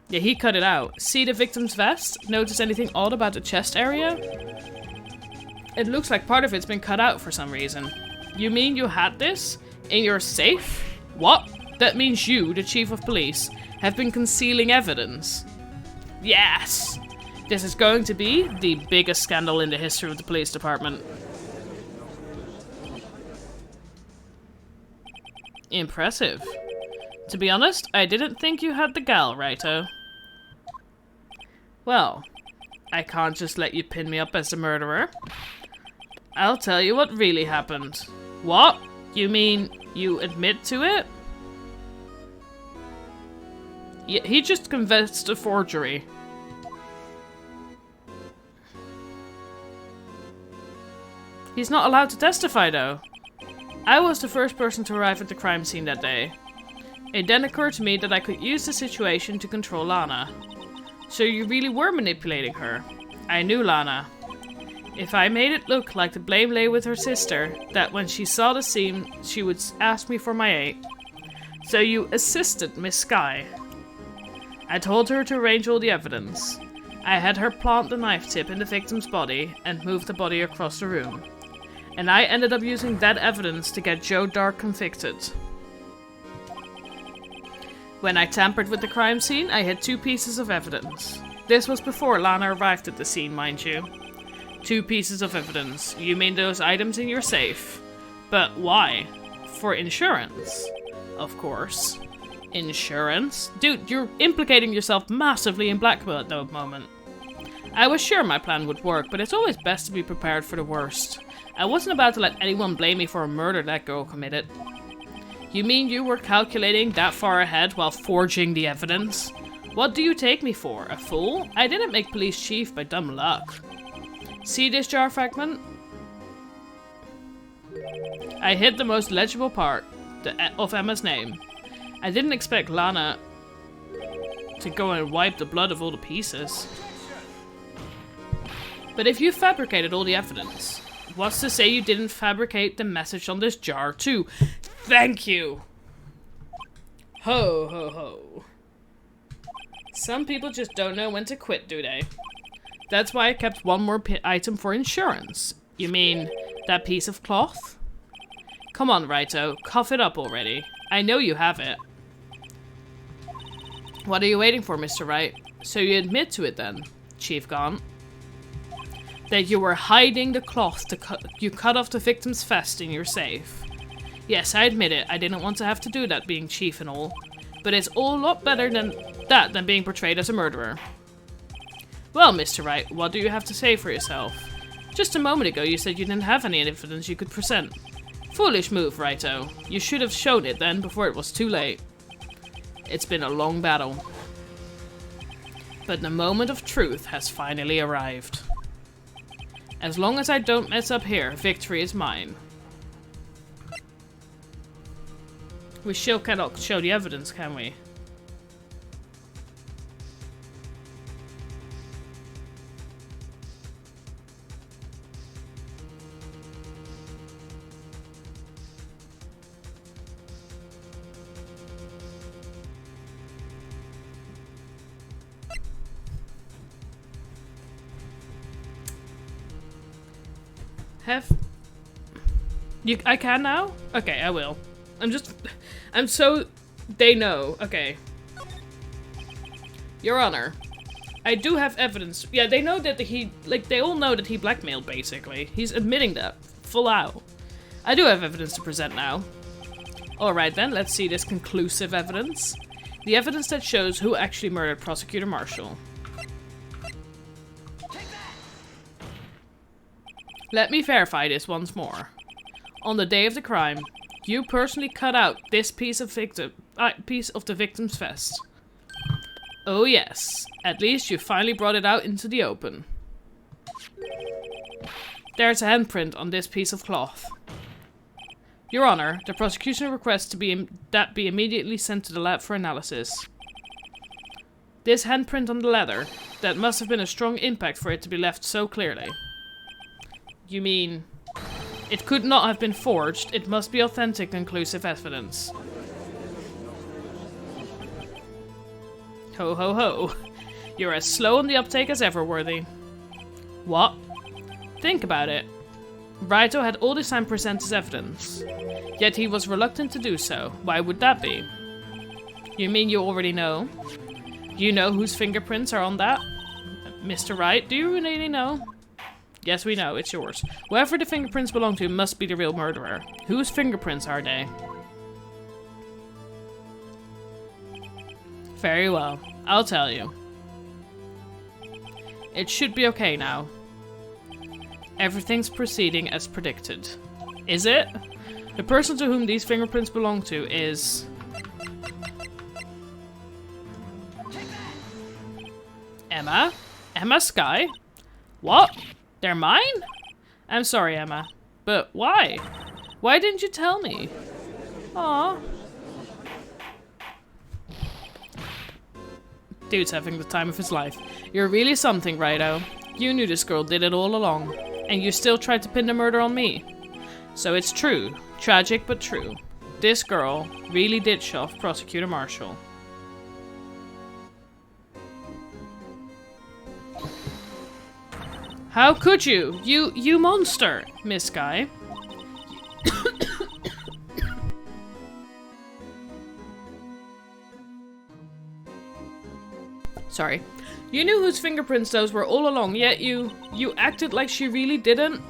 Yeah, he cut it out. See the victim's vest? Notice anything odd about the chest area? It looks like part of it's been cut out for some reason. You mean you had this? In your safe? What? That means you, the chief of police, have been concealing evidence. Yes! This is going to be the biggest scandal in the history of the police department. Impressive. To be honest, I didn't think you had the gal, Righto. Well, I can't just let you pin me up as the murderer. I'll tell you what really happened. What? You mean you admit to it? Yeah, he just confessed to forgery. He's not allowed to testify, though. I was the first person to arrive at the crime scene that day. It then occurred to me that I could use the situation to control Lana. So you really were manipulating her. I knew Lana. If I made it look like the blame lay with her sister, that when she saw the scene, she would ask me for my aid. So you assisted Miss Skye. I told her to arrange all the evidence. I had her plant the knife tip in the victim's body and move the body across the room. And I ended up using that evidence to get Joe Dark convicted. When I tampered with the crime scene, I had 2 pieces of evidence. This was before Lana arrived at the scene, mind you. 2 pieces of evidence. You mean those items in your safe? But why? For insurance. Of course. Insurance? Dude, you're implicating yourself massively in blackmail at the moment. I was sure my plan would work, but it's always best to be prepared for the worst. I wasn't about to let anyone blame me for a murder that girl committed. You mean you were calculating that far ahead while forging the evidence? What do you take me for, a fool? I didn't make police chief by dumb luck. See this jar fragment? I hid the most legible part of Emma's name. I didn't expect Lana to go and wipe the blood of all the pieces. But if you fabricated all the evidence, what's to say you didn't fabricate the message on this jar too? Thank you! Ho ho ho. Some people just don't know when to quit, do they? That's why I kept one more item for insurance. You mean that piece of cloth? Come on, Righto, cough it up already. I know you have it. What are you waiting for, Mr. Wright? So you admit to it then, Chief Gaunt? That you were hiding the cloth you cut off the victim's vest in your safe. Yes, I admit it. I didn't want to have to do that, being chief and all. But it's all a lot better than being portrayed as a murderer. Well, Mr. Wright, what do you have to say for yourself? Just a moment ago you said you didn't have any evidence you could present. Foolish move, Righto. You should have shown it then before it was too late. It's been a long battle. But the moment of truth has finally arrived. As long as I don't mess up here, victory is mine. We still cannot show the evidence, can we? I can now? Okay, I will. I'm so... They know. Okay. Your Honor. I do have evidence. Yeah, they know that they all know that he blackmailed, basically. He's admitting that. Full out. I do have evidence to present now. Alright then, let's see this conclusive evidence. The evidence that shows who actually murdered Prosecutor Marshall. Let me verify this once more. On the day of the crime, you personally cut out this piece of the victim's vest. Oh yes, at least you finally brought it out into the open. There's a handprint on this piece of cloth. Your Honor, the prosecution requests that be immediately sent to the lab for analysis. This handprint on the leather, that must have been a strong impact for it to be left so clearly. You mean, it could not have been forged, it must be authentic, conclusive evidence. Ho ho ho. You're as slow on the uptake as ever, Worthy. What? Think about it. Wright had all this time present his evidence. Yet he was reluctant to do so. Why would that be? You mean you already know? You know whose fingerprints are on that? Mr. Wright, do you really know? Yes, we know. It's yours. Whoever the fingerprints belong to must be the real murderer. Whose fingerprints are they? Very well. I'll tell you. It should be okay now. Everything's proceeding as predicted. Is it? The person to whom these fingerprints belong to is... Emma? Emma Skye? What? They're mine? I'm sorry, Emma. But why? Why didn't you tell me? Aww. Dude's having the time of his life. You're really something, Righto. You knew this girl did it all along. And you still tried to pin the murder on me. So it's true. Tragic, but true. This girl really did shove Prosecutor Marshall. How could you? You monster, Miss Skye. Sorry. You knew whose fingerprints those were all along, yet you acted like she really didn't?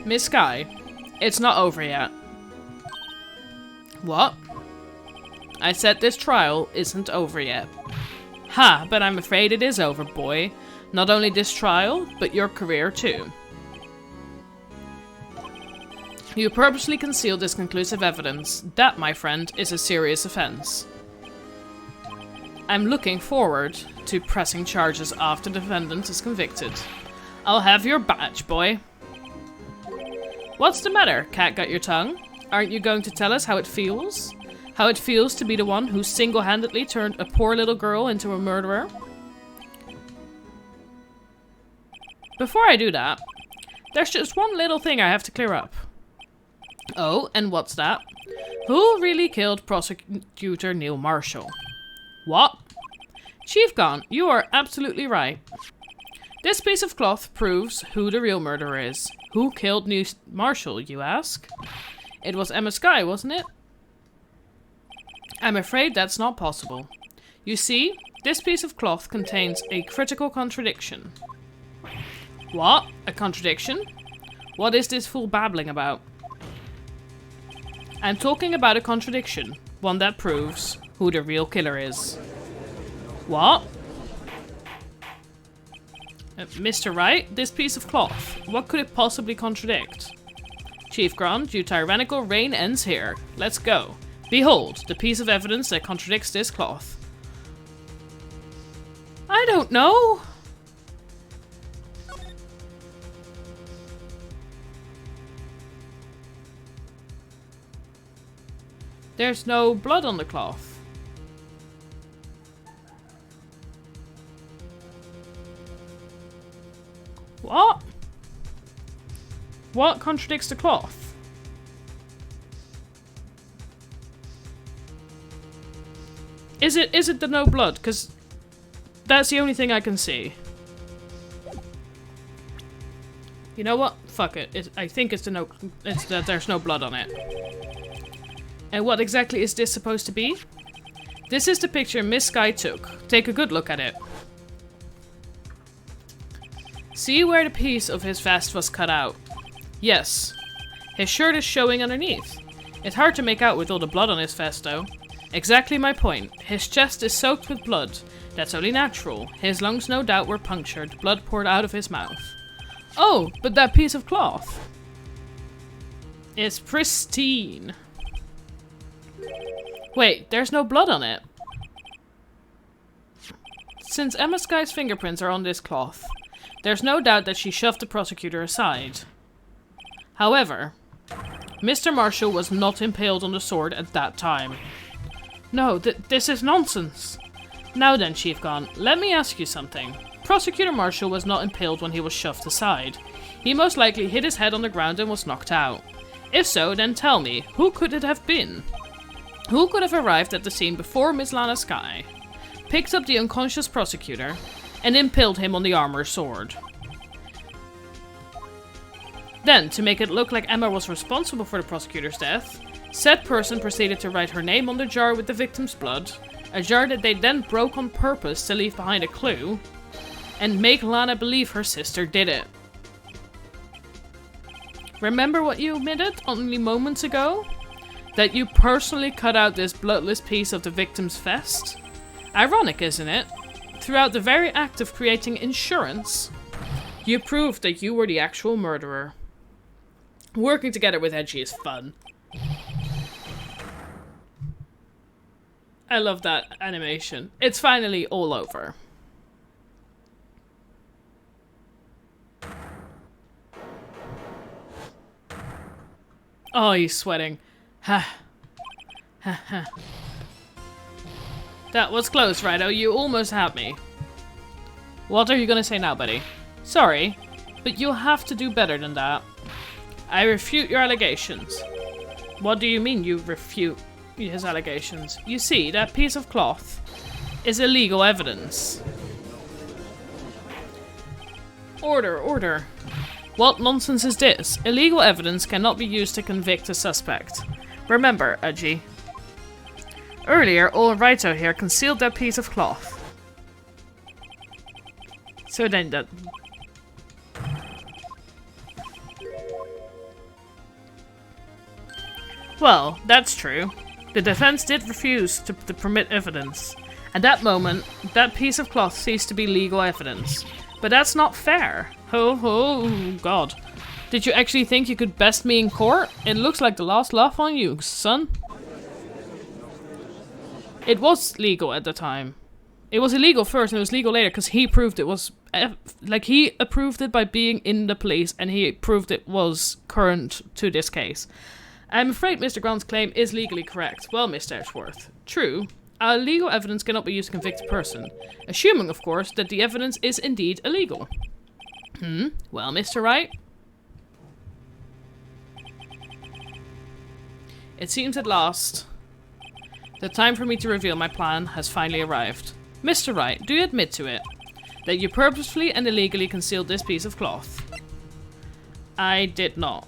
Miss Skye, it's not over yet. What? I said this trial isn't over yet. Ha, but I'm afraid it is over, boy. Not only this trial, but your career too. You purposely concealed this conclusive evidence. That, my friend, is a serious offense. I'm looking forward to pressing charges after the defendant is convicted. I'll have your badge, boy. What's the matter? Cat got your tongue? Aren't you going to tell us how it feels? How it feels to be the one who single-handedly turned a poor little girl into a murderer? Before I do that, there's just one little thing I have to clear up. Oh, and what's that? Who really killed Prosecutor Neil Marshall? What? Chief Gon, you are absolutely right. This piece of cloth proves who the real murderer is. Who killed Neil Marshall, you ask? It was Emma Skye, wasn't it? I'm afraid that's not possible. You see, this piece of cloth contains a critical contradiction. What? A contradiction? What is this fool babbling about? I'm talking about a contradiction. One that proves who the real killer is. What? Mr. Wright, this piece of cloth. What could it possibly contradict? Chief Grant, your tyrannical reign ends here. Let's go. Behold, the piece of evidence that contradicts this cloth. I don't know. There's no blood on the cloth. What? What contradicts the cloth? Is it the no blood? Because that's the only thing I can see. You know what? Fuck it. I think it's that there's no blood on it. And what exactly is this supposed to be? This is the picture Miss Skye took. Take a good look at it. See where the piece of his vest was cut out? Yes. His shirt is showing underneath. It's hard to make out with all the blood on his vest though. Exactly my point. His chest is soaked with blood. That's only natural. His lungs no doubt were punctured. Blood poured out of his mouth. Oh, but that piece of cloth. It's pristine. Wait, there's no blood on it. Since Emma Sky's fingerprints are on this cloth, there's no doubt that she shoved the prosecutor aside. However, Mr. Marshall was not impaled on the sword at that time. No, this is nonsense. Now then, Chief Gon, let me ask you something. Prosecutor Marshall was not impaled when he was shoved aside. He most likely hit his head on the ground and was knocked out. If so, then tell me, who could it have been? Who could have arrived at the scene before Miss Lana Skye, picked up the unconscious prosecutor, and impaled him on the armorer's sword? Then, to make it look like Emma was responsible for the prosecutor's death, said person proceeded to write her name on the jar with the victim's blood, a jar that they then broke on purpose to leave behind a clue, and make Lana believe her sister did it. Remember what you admitted only moments ago? That you personally cut out this bloodless piece of the victim's vest? Ironic, isn't it? Throughout the very act of creating insurance, you proved that you were the actual murderer. Working together with Edgy is fun. I love that animation. It's finally all over. Oh, he's sweating. Ha. Ha ha. That was close, Righto. You almost had me. What are you gonna say now, buddy? Sorry, but you'll have to do better than that. I refute your allegations. What do you mean you refute his allegations? You see, that piece of cloth is illegal evidence. Order, order. What nonsense is this? Illegal evidence cannot be used to convict a suspect. Remember, Udgy. Earlier, all Wright out here concealed that piece of cloth. So then that... Well, that's true. The defense did refuse to permit evidence. At that moment, that piece of cloth ceased to be legal evidence. But that's not fair. Oh, God. Did you actually think you could best me in court? It looks like the last laugh on you, son. It was legal at the time. It was illegal first and it was legal later because he proved it was... Like, he approved it by being in the police and he proved it was current to this case. I'm afraid Mr. Grant's claim is legally correct. Well, Mr. Edgeworth. True. Legal evidence cannot be used to convict a person. Assuming, of course, that the evidence is indeed illegal. Well, Mr. Wright? It seems at last the time for me to reveal my plan has finally arrived. Mr. Wright, do you admit to it? That you purposefully and illegally concealed this piece of cloth? I did not.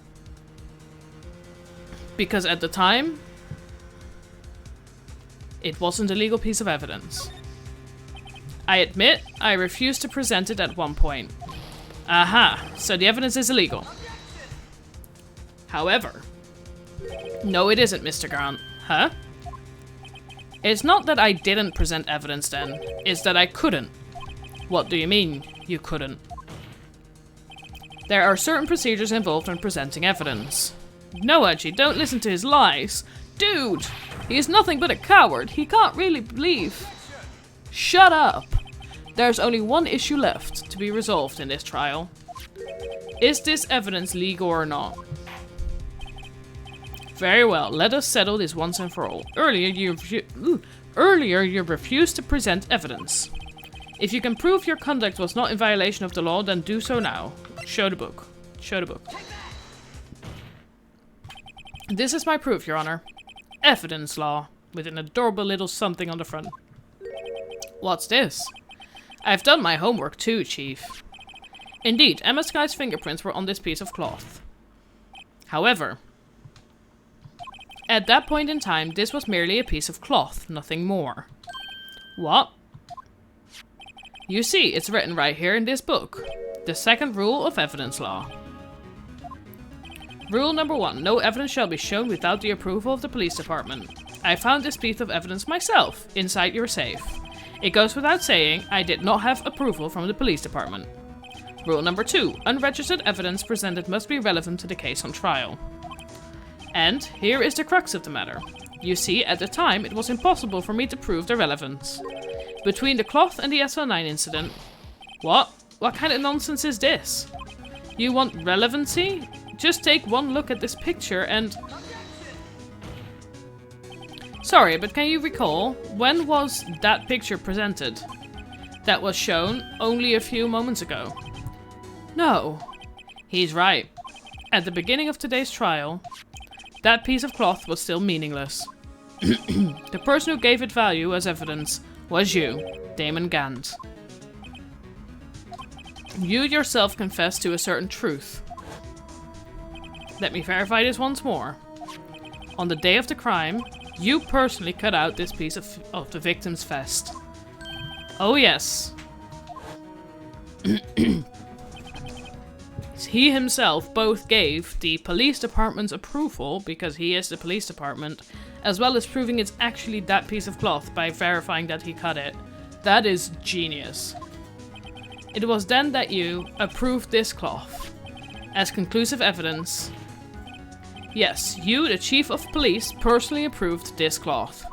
Because at the time, it wasn't a legal piece of evidence. I admit, I refused to present it at one point. Aha, so the evidence is illegal. However, no it isn't, Mr. Grant. Huh? It's not that I didn't present evidence then, it's that I couldn't. What do you mean, you couldn't? There are certain procedures involved when presenting evidence. No, Edgy, don't listen to his lies. Dude, he is nothing but a coward. He can't really believe. Shut up. There's only one issue left to be resolved in this trial. Is this evidence legal or not? Very well, let us settle this once and for all. Earlier you refused to present evidence. If you can prove your conduct was not in violation of the law, then do so now. Show the book. Show the book. This is my proof, Your Honor. Evidence law, with an adorable little something on the front. What's this? I've done my homework too, Chief. Indeed, Emma Sky's fingerprints were on this piece of cloth. However, at that point in time, this was merely a piece of cloth, nothing more. What? You see, it's written right here in this book. The second rule of evidence law. Rule number 1. No evidence shall be shown without the approval of the police department. I found this piece of evidence myself, inside your safe. It goes without saying, I did not have approval from the police department. Rule number 2. Unregistered evidence presented must be relevant to the case on trial. And here is the crux of the matter. You see, at the time, it was impossible for me to prove their relevance. Between the cloth and the SL9 incident. What? What kind of nonsense is this? You want relevancy? Just take one look at this picture and... Sorry, but can you recall, when was that picture presented? That was shown only a few moments ago. No. He's right. At the beginning of today's trial, that piece of cloth was still meaningless. The person who gave it value as evidence was you, Damon Gant. You yourself confessed to a certain truth. Let me verify this once more. On the day of the crime, you personally cut out this piece of the victim's vest. Oh yes. He himself both gave the police department's approval, because he is the police department, as well as proving it's actually that piece of cloth by verifying that he cut it. That is genius. It was then that you approved this cloth as conclusive evidence. Yes, you, the chief of police, personally approved this cloth.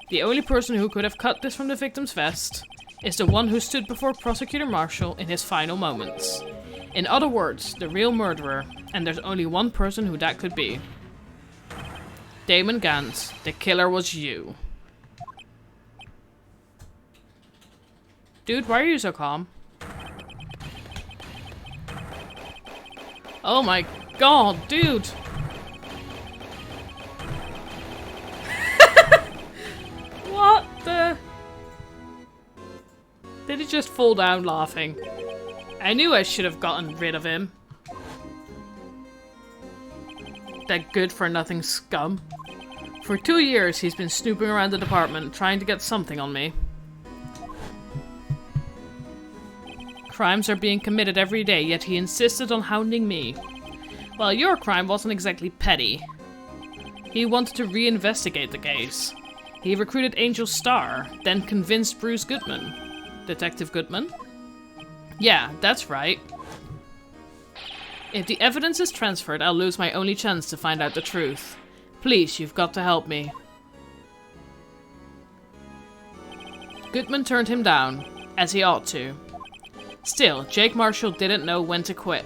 The only person who could have cut this from the victim's vest is the one who stood before Prosecutor Marshall in his final moments. In other words, the real murderer, and there's only one person who that could be. Damon Gant, the killer was you. Dude, why are you so calm? Oh my god, dude! What the... Did he just fall down laughing? I knew I should have gotten rid of him. That good-for-nothing scum. For 2 years he's been snooping around the department, trying to get something on me. Crimes are being committed every day, yet he insisted on hounding me. Well, your crime wasn't exactly petty. He wanted to reinvestigate the case. He recruited Angel Starr, then convinced Bruce Goodman. Detective Goodman? Yeah, that's right. If the evidence is transferred, I'll lose my only chance to find out the truth. Please, you've got to help me. Goodman turned him down, as he ought to. Still, Jake Marshall didn't know when to quit.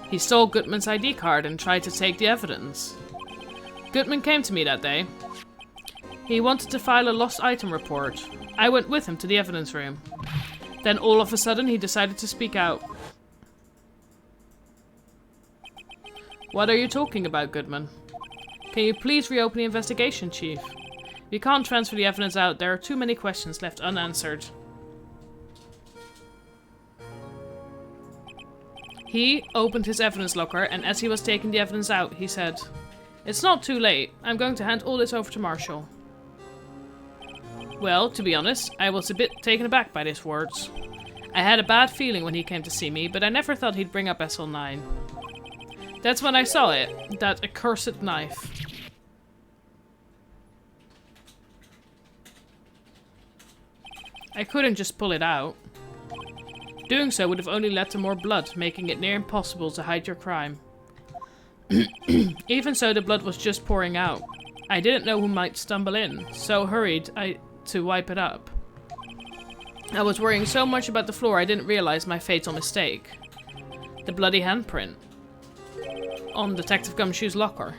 He stole Goodman's ID card and tried to take the evidence. Goodman came to me that day. He wanted to file a lost item report. I went with him to the evidence room. Then all of a sudden he decided to speak out. What are you talking about, Goodman? Can you please reopen the investigation, Chief? We can't transfer the evidence out. There are too many questions left unanswered. He opened his evidence locker, and as he was taking the evidence out, he said, "It's not too late. I'm going to hand all this over to Marshall." Well, to be honest, I was a bit taken aback by his words. I had a bad feeling when he came to see me, but I never thought he'd bring up SL9. That's when I saw it, that accursed knife. I couldn't just pull it out. Doing so would have only led to more blood, making it near impossible to hide your crime. Even so, the blood was just pouring out. I didn't know who might stumble in, so hurried to wipe it up. I was worrying so much about the floor I didn't realize my fatal mistake. The bloody handprint on Detective Gumshoe's locker.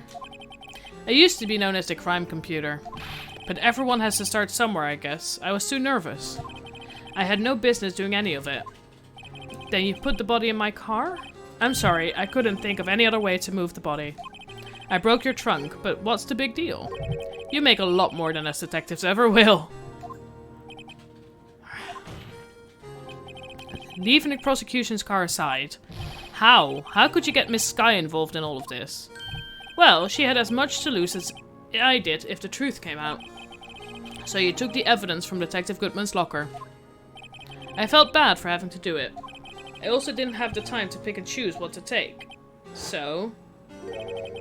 I used to be known as the crime computer, but everyone has to start somewhere, I guess. I was too nervous. I had no business doing any of it. Then you put the body in my car? I'm sorry, I couldn't think of any other way to move the body. I broke your trunk, but what's the big deal? You make a lot more than us detectives ever will. Leaving the prosecution's car aside, how? How could you get Miss Sky involved in all of this? Well, she had as much to lose as I did if the truth came out. So you took the evidence from Detective Goodman's locker. I felt bad for having to do it. I also didn't have the time to pick and choose what to take. So,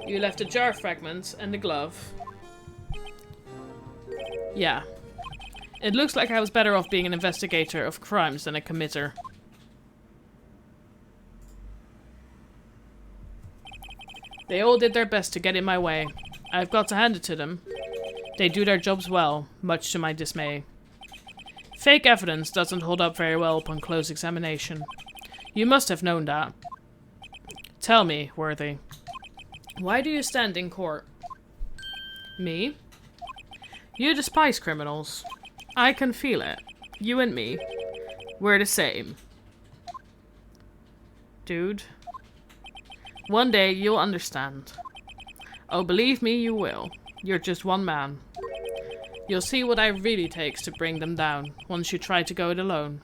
you left the jar fragment and the glove. Yeah. It looks like I was better off being an investigator of crimes than a committer. They all did their best to get in my way. I've got to hand it to them. They do their jobs well, much to my dismay. Fake evidence doesn't hold up very well upon close examination. You must have known that. Tell me, Worthy, why do you stand in court? Me? You despise criminals. I can feel it. You and me. We're the same. Dude. One day you'll understand. Oh, believe me, you will. You're just one man. You'll see what it really takes to bring them down, once you try to go it alone.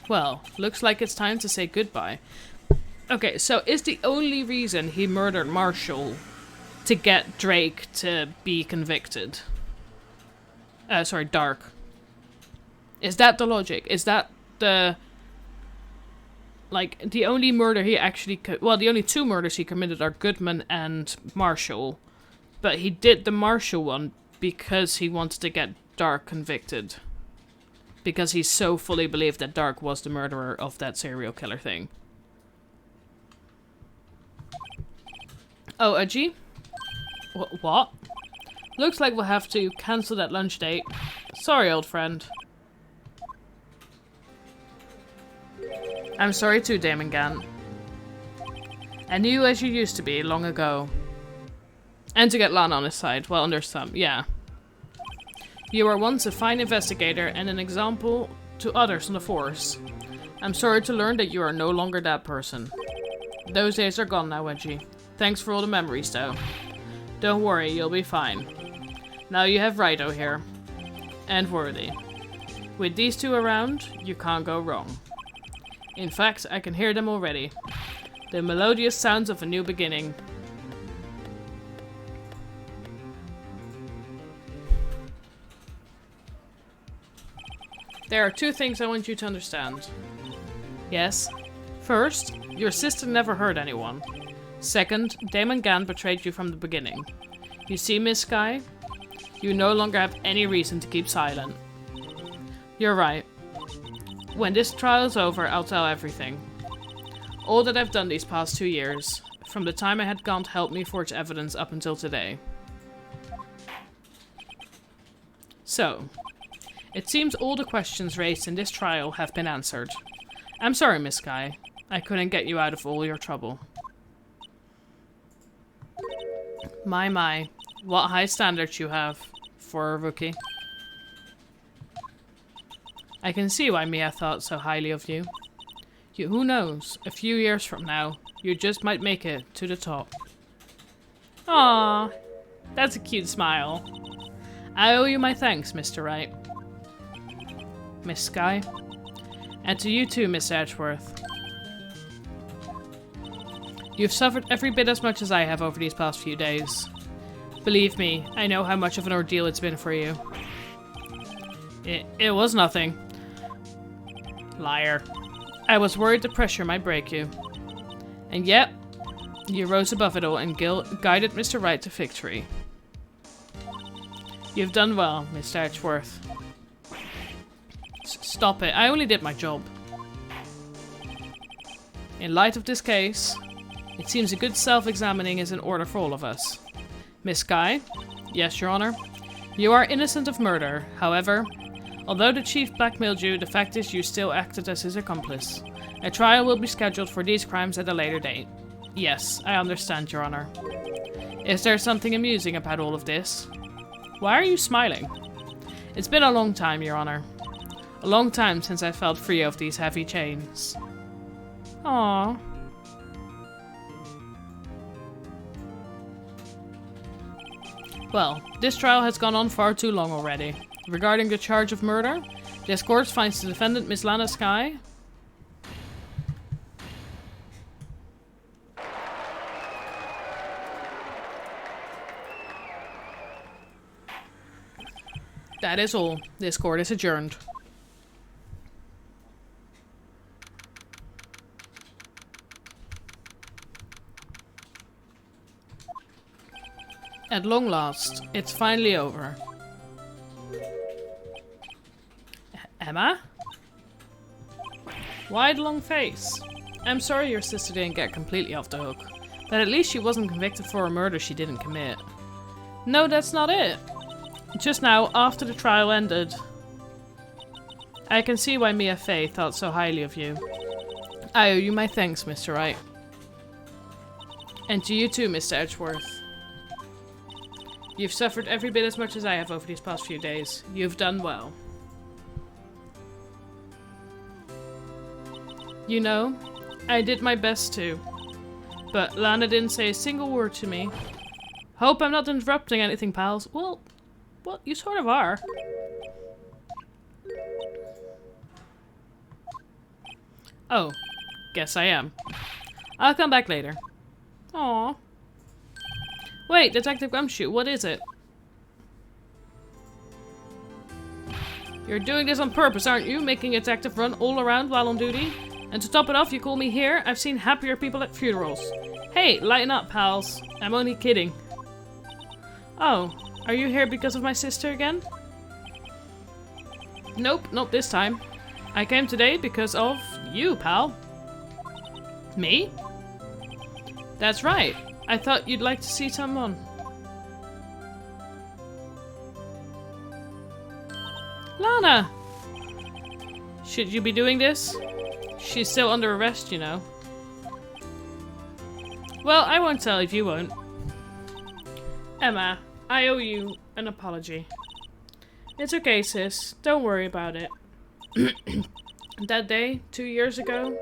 Well, looks like it's time to say goodbye. Okay, so is the only reason he murdered Marshall to get Drake to be convicted? Sorry, Dark. Is that the logic? Is that the... Like, the only murder he actually... Well, the only two murders he committed are Goodman and Marshall. But he did the Marshall one because he wanted to get Dark convicted. Because he so fully believed that Dark was the murderer of that serial killer thing. Oh, Edgy? What? Looks like we'll have to cancel that lunch date. Sorry, old friend. I'm sorry too, Damon Gant. I knew you as you used to be long ago. And to get Lana on his side. Well, under some, yeah. You were once a fine investigator and an example to others on the force. I'm sorry to learn that you are no longer that person. Those days are gone now, Wedgie. Thanks for all the memories, though. Don't worry, you'll be fine. Now you have Wright here. And Worthy. With these two around, you can't go wrong. In fact, I can hear them already. The melodious sounds of a new beginning. There are two things I want you to understand. Yes. First, your sister never hurt anyone. Second, Damon Gant betrayed you from the beginning. You see, Miss Sky? You no longer have any reason to keep silent. You're right. When this trial is over, I'll tell everything. All that I've done these past 2 years, from the time I had Gant help me forge evidence up until today. So, it seems all the questions raised in this trial have been answered. I'm sorry, Miss Sky. I couldn't get you out of all your trouble. My. What high standards you have for a rookie. I can see why Mia thought so highly of you. Who knows, a few years from now, you just might make it to the top. Aww, that's a cute smile. I owe you my thanks, Mr. Wright. Miss Sky. And to you too, Miss Edgeworth. You've suffered every bit as much as I have over these past few days. Believe me, I know how much of an ordeal it's been for you. It was nothing. Liar. I was worried the pressure might break you. And yet, you rose above it all and guided Mr. Wright to victory. You've done well, Mr. Edgeworth. Stop it, I only did my job. In light of this case, it seems a good self-examining is in order for all of us. Miss Sky? Yes, Your Honor. You are innocent of murder. However, although the chief blackmailed you, the fact is you still acted as his accomplice. A trial will be scheduled for these crimes at a later date. Yes, I understand, Your Honor. Is there something amusing about all of this? Why are you smiling? It's been a long time, Your Honor. A long time since I felt free of these heavy chains. Aww. Well, this trial has gone on far too long already. Regarding the charge of murder, this court finds the defendant, Miss Lana Sky. That is all. This court is adjourned. At long last, it's finally over. Emma? Why the long face? I'm sorry your sister didn't get completely off the hook, but at least she wasn't convicted for a murder she didn't commit. No, that's not it. Just now, after the trial ended, I can see why Mia Fey thought so highly of you. I owe you my thanks, Mr. Wright. And to you too, Mr. Edgeworth. You've suffered every bit as much as I have over these past few days. You've done well. You know, I did my best too. But Lana didn't say a single word to me. Hope I'm not interrupting anything, pals. Well, you sort of are. Oh, guess I am. I'll come back later. Aww. Wait, Detective Gumshoe, what is it? You're doing this on purpose, aren't you? Making a detective run all around while on duty? And to top it off, you call me here? I've seen happier people at funerals. Hey, lighten up, pals. I'm only kidding. Oh, are you here because of my sister again? Nope, not this time. I came today because of you, pal. Me? That's right. I thought you'd like to see someone. Lana! Should you be doing this? She's still under arrest, you know. Well, I won't tell if you won't. Emma, I owe you an apology. It's okay, sis. Don't worry about it. That day, 2 years ago,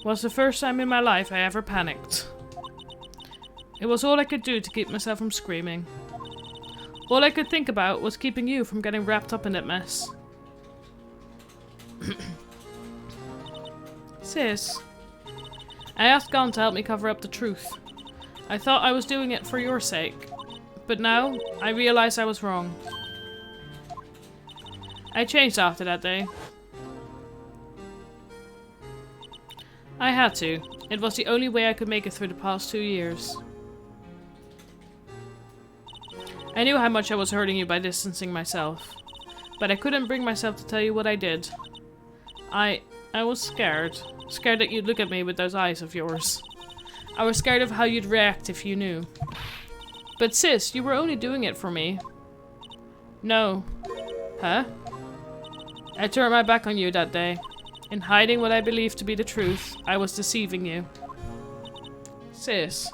was the first time in my life I ever panicked. It was all I could do to keep myself from screaming. All I could think about was keeping you from getting wrapped up in that mess. Sis, I asked God to help me cover up the truth. I thought I was doing it for your sake, but now I realize I was wrong. I changed after that day. I had to. It was the only way I could make it through the past 2 years. I knew how much I was hurting you by distancing myself, but I couldn't bring myself to tell you what I did. I was scared. Scared that you'd look at me with those eyes of yours. I was scared of how you'd react if you knew. But sis, you were only doing it for me. No. Huh? I turned my back on you that day. In hiding what I believed to be the truth, I was deceiving you. Sis.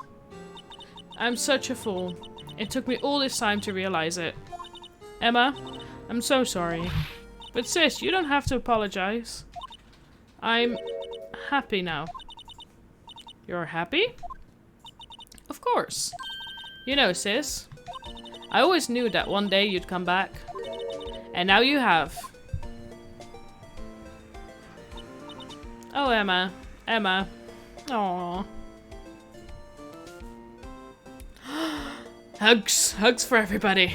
I'm such a fool. It took me all this time to realize it. Emma, I'm so sorry. But sis, you don't have to apologize. I'm happy now. You're happy? Of course. You know, sis, I always knew that one day you'd come back. And now you have. Oh, Emma. Emma. Aww. Hugs. Hugs for everybody.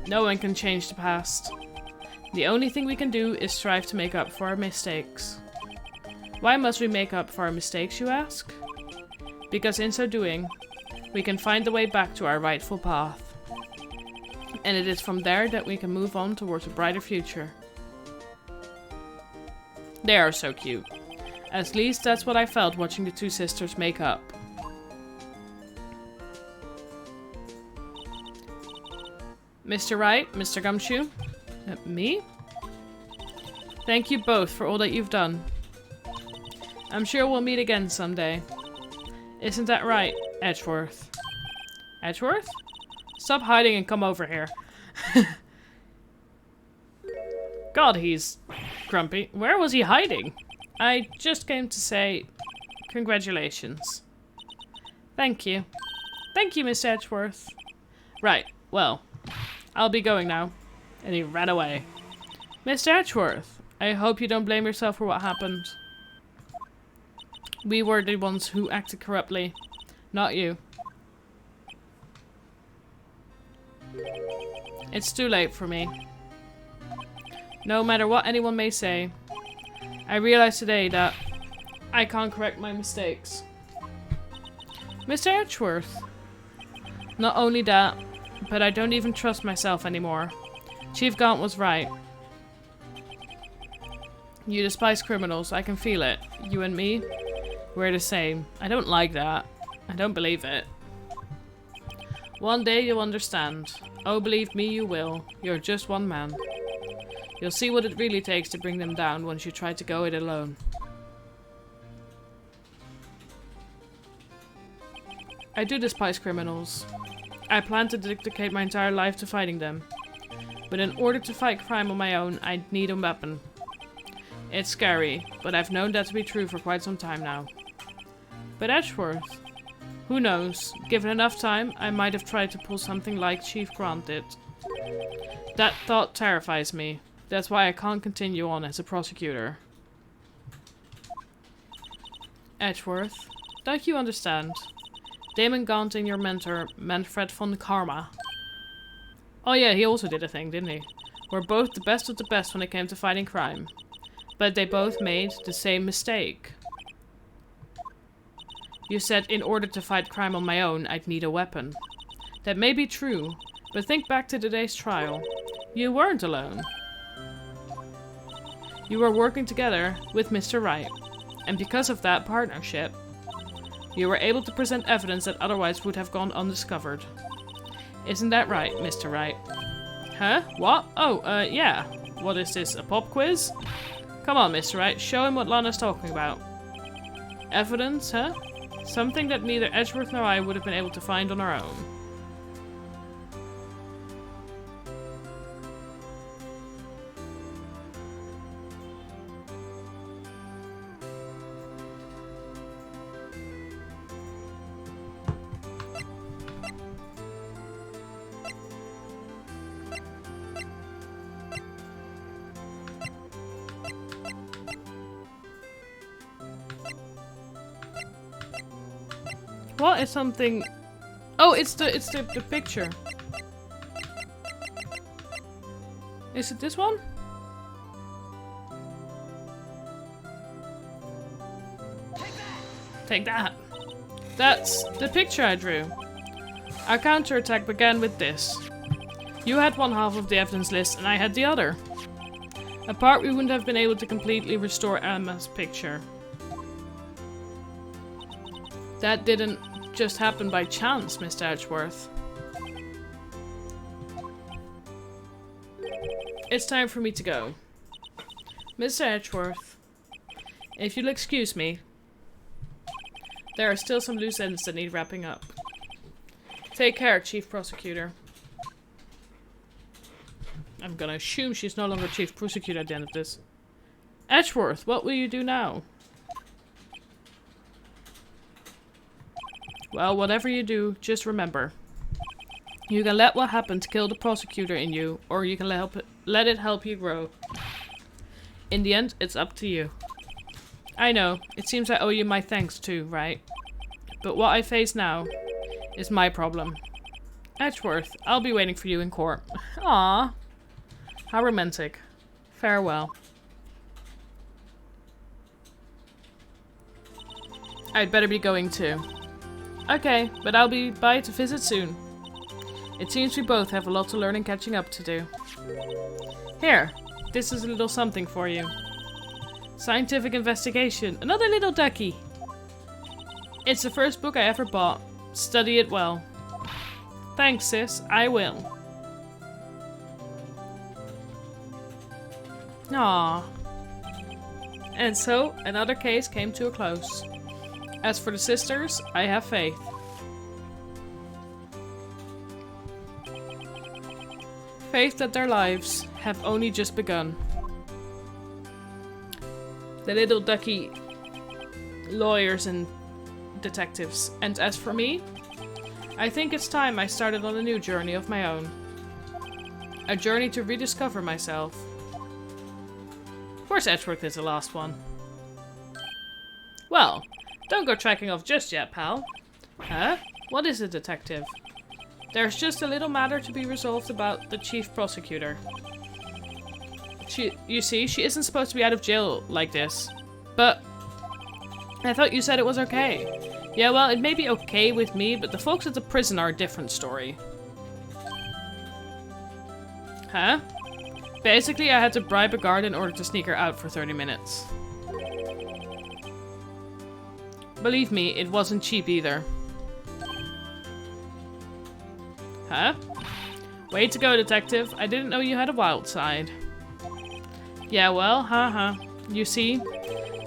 No one can change the past. The only thing we can do is strive to make up for our mistakes. Why must we make up for our mistakes, you ask? Because in so doing, we can find the way back to our rightful path. And it is from there that we can move on towards a brighter future. They are so cute. At least that's what I felt watching the two sisters make up. Mr. Wright, Mr. Gumshoe, me? Thank you both for all that you've done. I'm sure we'll meet again someday. Isn't that right, Edgeworth? Edgeworth? Stop hiding and come over here. God, he's grumpy. Where was he hiding? I just came to say congratulations. Thank you. Thank you, Miss Edgeworth. Right, well, I'll be going now. And he ran away. Mr. Edgeworth, I hope you don't blame yourself for what happened. We were the ones who acted corruptly, not you. It's too late for me. No matter what anyone may say, I realize today that I can't correct my mistakes. Mr. Edgeworth. Not only that, but I don't even trust myself anymore. Chief Gaunt was right. You despise criminals. I can feel it. You and me, we're the same. I don't like that. I don't believe it. One day you'll understand. Oh, believe me, you will. You're just one man. You'll see what it really takes to bring them down once you try to go it alone. I do despise criminals. I plan to dedicate my entire life to fighting them. But in order to fight crime on my own, I need a weapon. It's scary, but I've known that to be true for quite some time now. But Edgeworth? Who knows? Given enough time, I might have tried to pull something like Chief Grant did. That thought terrifies me. That's why I can't continue on as a prosecutor. Edgeworth, don't you understand? Damon Gaunt and your mentor, Manfred von Karma. Oh yeah, he also did a thing, didn't he? Were both the best of the best when it came to fighting crime. But they both made the same mistake. You said in order to fight crime on my own, I'd need a weapon. That may be true, but think back to today's trial. You weren't alone. You were working together with Mr. Wright, and because of that partnership, you were able to present evidence that otherwise would have gone undiscovered. Isn't that right, Mr. Wright? Huh? What? Oh, yeah. What is this, a pop quiz? Come on, Mr. Wright, show him what Lana's talking about. Evidence, huh? Something that neither Edgeworth nor I would have been able to find on our own. What is something? Oh, it's the picture. Is it this one? Take that. That's the picture I drew. Our counterattack began with this. You had one half of the evidence list and I had the other. Apart, we wouldn't have been able to completely restore Emma's picture. That didn't just happen by chance, Mr. Edgeworth. It's time for me to go. Mr. Edgeworth, if you'll excuse me, there are still some loose ends that need wrapping up. Take care, Chief Prosecutor. I'm gonna assume she's no longer Chief Prosecutor at the end of this. Edgeworth, what will you do now? Well, whatever you do, just remember. You can let what happened kill the prosecutor in you, or you can let it help you grow. In the end, it's up to you. I know, it seems I owe you my thanks too, right? But what I face now is my problem. Edgeworth, I'll be waiting for you in court. Aww. How romantic. Farewell. I'd better be going too. Okay, but I'll be by to visit soon. It seems we both have a lot to learn and catching up to do. Here, this is a little something for you. Scientific investigation. Another little ducky. It's the first book I ever bought. Study it well. Thanks, sis. I will. Aww. And so, another case came to a close. As for the sisters, I have faith. Faith that their lives have only just begun. The little ducky lawyers and detectives. And as for me, I think it's time I started on a new journey of my own. A journey to rediscover myself. Of course Edgeworth is the last one. Well, don't go tracking off just yet, pal. Huh? What is it, detective? There's just a little matter to be resolved about the chief prosecutor. You see, she isn't supposed to be out of jail like this. But I thought you said it was okay. Yeah, well, it may be okay with me, but the folks at the prison are a different story. Huh? Basically, I had to bribe a guard in order to sneak her out for 30 minutes. Believe me, it wasn't cheap either. Huh? Way to go, detective. I didn't know you had a wild side. Yeah, well, haha. You see,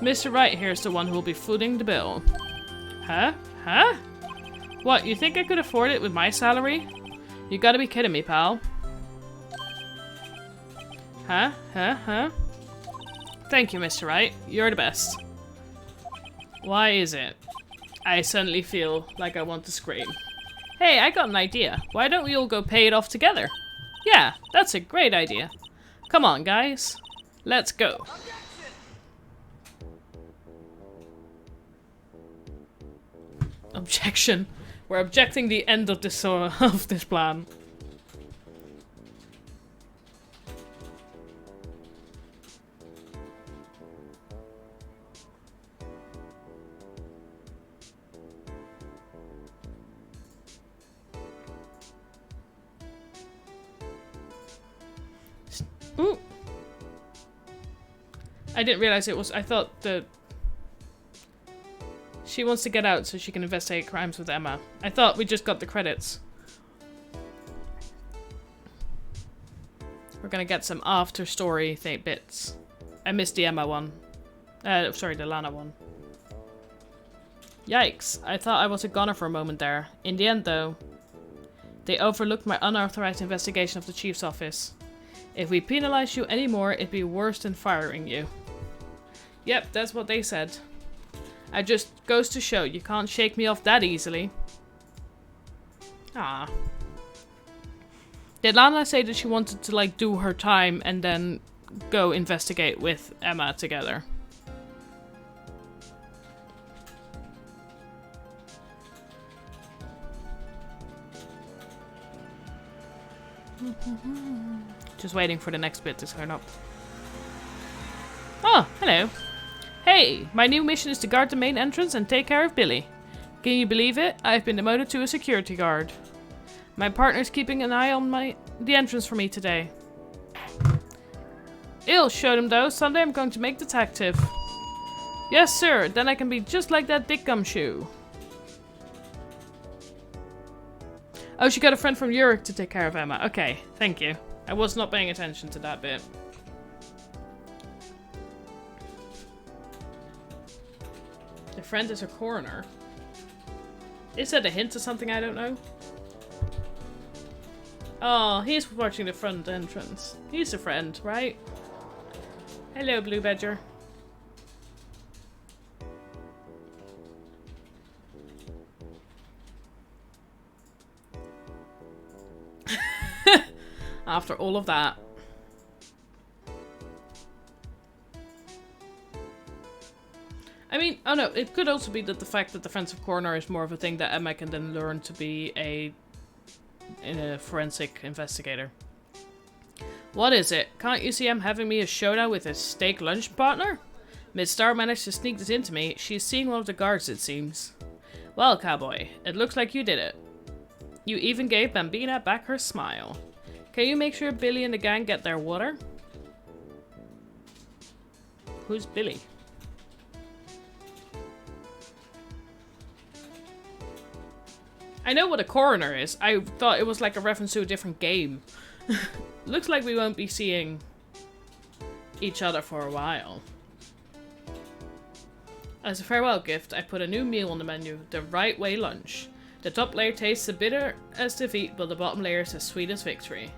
Mr. Wright here's the one who will be footing the bill. Huh? Huh? What, you think I could afford it with my salary? You gotta be kidding me, pal. Huh? Huh? Huh? Thank you, Mr. Wright. You're the best. Why is it? I suddenly feel like I want to scream. Hey, I got an idea. Why don't we all go pay it off together? Yeah, that's a great idea. Come on, guys. Let's go. Objection. We're objecting the end of this plan. Ooh. I didn't realize it was. I thought that she wants to get out so she can investigate crimes with Emma. I thought we just got the credits. We're gonna get some after story bits. I missed the Emma one. Sorry, the Lana one. Yikes, I thought I was a goner for a moment there. In the end, though, they overlooked my unauthorized investigation of the chief's office. If we penalize you anymore, it'd be worse than firing you. Yep, that's what they said. It just goes to show you can't shake me off that easily. Ah. Did Lana say that she wanted to, like, do her time and then go investigate with Emma together? Just waiting for the next bit to turn up. Oh, hello. Hey, my new mission is to guard the main entrance and take care of Billy. Can you believe it? I've been demoted to a security guard. My partner's keeping an eye on the entrance for me today. I'll show them though. Someday I'm going to make detective. Yes, sir. Then I can be just like that Dick Gumshoe. Oh, she got a friend from Uruk to take care of Emma. Okay, thank you. I was not paying attention to that bit. The friend is a coroner. Is that a hint to something I don't know? Oh, he's watching the front entrance. He's a friend, right? Hello, Blue Badger. After all of that. I mean, oh no, it could also be that the fact that defensive coroner is more of a thing that Emma can then learn to be a forensic investigator. What is it? Can't you see I'm having me a showdown with a steak lunch partner? Miss Starr managed to sneak this into me. She's seeing one of the guards, it seems. Well, cowboy, it looks like you did it. You even gave Bambina back her smile. Can you make sure Billy and the gang get their water? Who's Billy? I know what a coroner is. I thought it was like a reference to a different game. Looks like we won't be seeing each other for a while. As a farewell gift, I put a new meal on the menu, the Right Way lunch. The top layer tastes as bitter as defeat, but the bottom layer is as sweet as victory.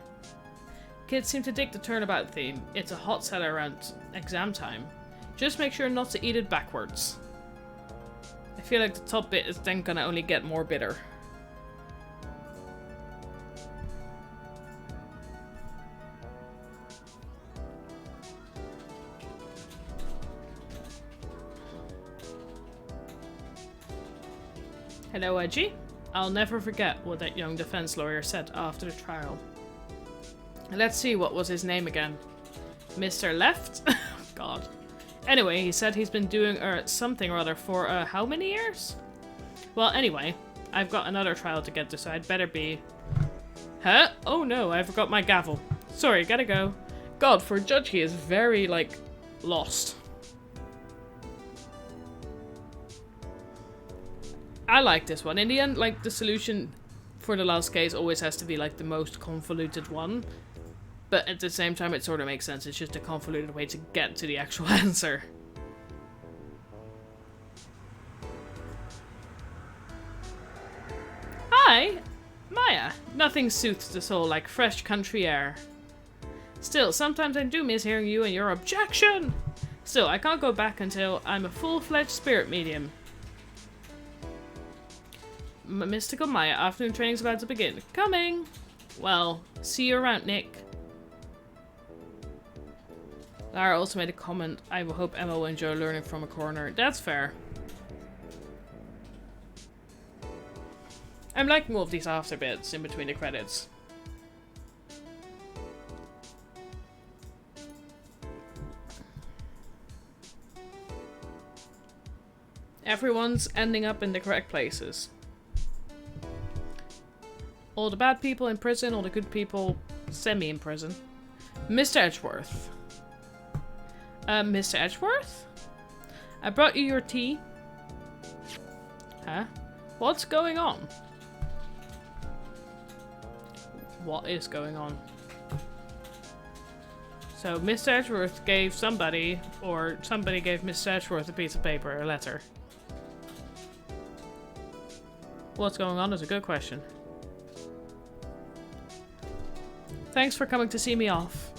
Kids seem to dig the turnabout theme. It's a hot seller around exam time. Just make sure not to eat it backwards. I feel like the top bit is then gonna only get more bitter. Hello, Edgy. I'll never forget what that young defense lawyer said after the trial. Let's see, what was his name again? Mr. Left? God. Anyway, he said he's been doing something or other for how many years? Well, anyway, I've got another trial to get to, so I'd better be... Huh? Oh no, I forgot my gavel. Sorry, gotta go. God, for a judge, he is very, like, lost. I like this one. In the end, like, the solution for the last case always has to be, like, the most convoluted one. But at the same time, it sort of makes sense. It's just a convoluted way to get to the actual answer. Hi! Maya! Nothing soothes the soul like fresh country air. Still, sometimes I do miss hearing you and your objection! Still, I can't go back until I'm a full-fledged spirit medium. Mystical Maya, afternoon training's about to begin. Coming! Well, see you around, Nick. Lara also made a comment. I hope Emma will enjoy learning from a coroner. That's fair. I'm liking all of these after bits in between the credits. Everyone's ending up in the correct places. All the bad people in prison, all the good people semi in prison. Mr. Edgeworth. Mr. Edgeworth? I brought you your tea. Huh? What's going on? What is going on? So Mr. Edgeworth gave somebody, or somebody gave Mr. Edgeworth a piece of paper, a letter. What's going on is a good question. Thanks for coming to see me off.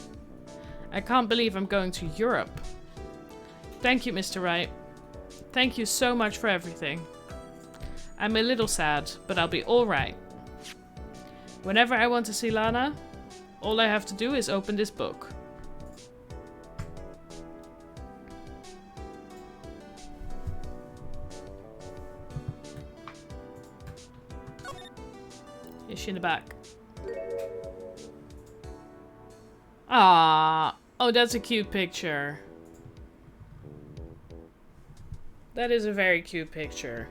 I can't believe I'm going to Europe. Thank you, Mr. Wright. Thank you so much for everything. I'm a little sad, but I'll be alright. Whenever I want to see Lana, all I have to do is open this book. Is she in the back? Ah, oh, that's a cute picture. That is a very cute picture.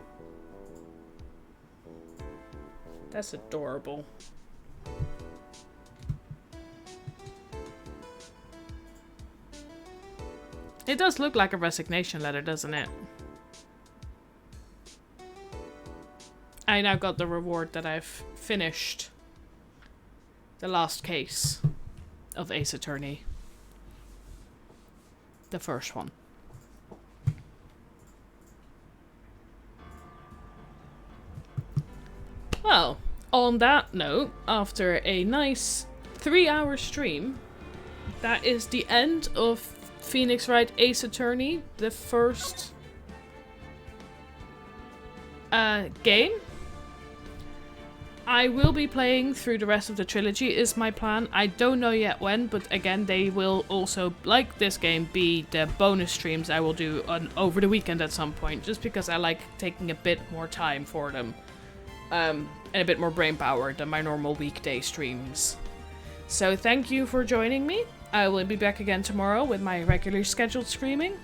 That's adorable. It does look like a resignation letter, doesn't it? I now got the reward that I've finished the last case of Ace Attorney. The first one. Well, on that note, after a nice 3-hour stream, that is the end of Phoenix Wright Ace Attorney, the first game. I will be playing through the rest of the trilogy is my plan. I don't know yet when, but again, they will also, like this game, be the bonus streams I will do over the weekend at some point, just because I like taking a bit more time for them. And a bit more brain power than my normal weekday streams. So thank you for joining me. I will be back again tomorrow with my regularly scheduled streaming.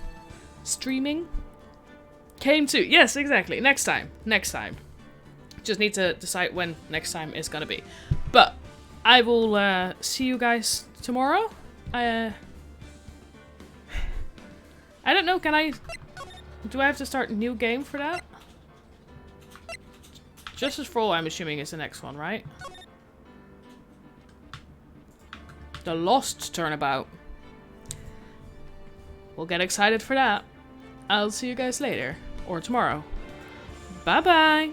Came to, yes, exactly. Next time. Just need to decide when next time is gonna be. But I will see you guys tomorrow. I don't know, do I have to start a new game for that? Justice for All, I'm assuming, is the next one, right? The Lost Turnabout. We'll get excited for that. I'll see you guys later. Or tomorrow. Bye-bye!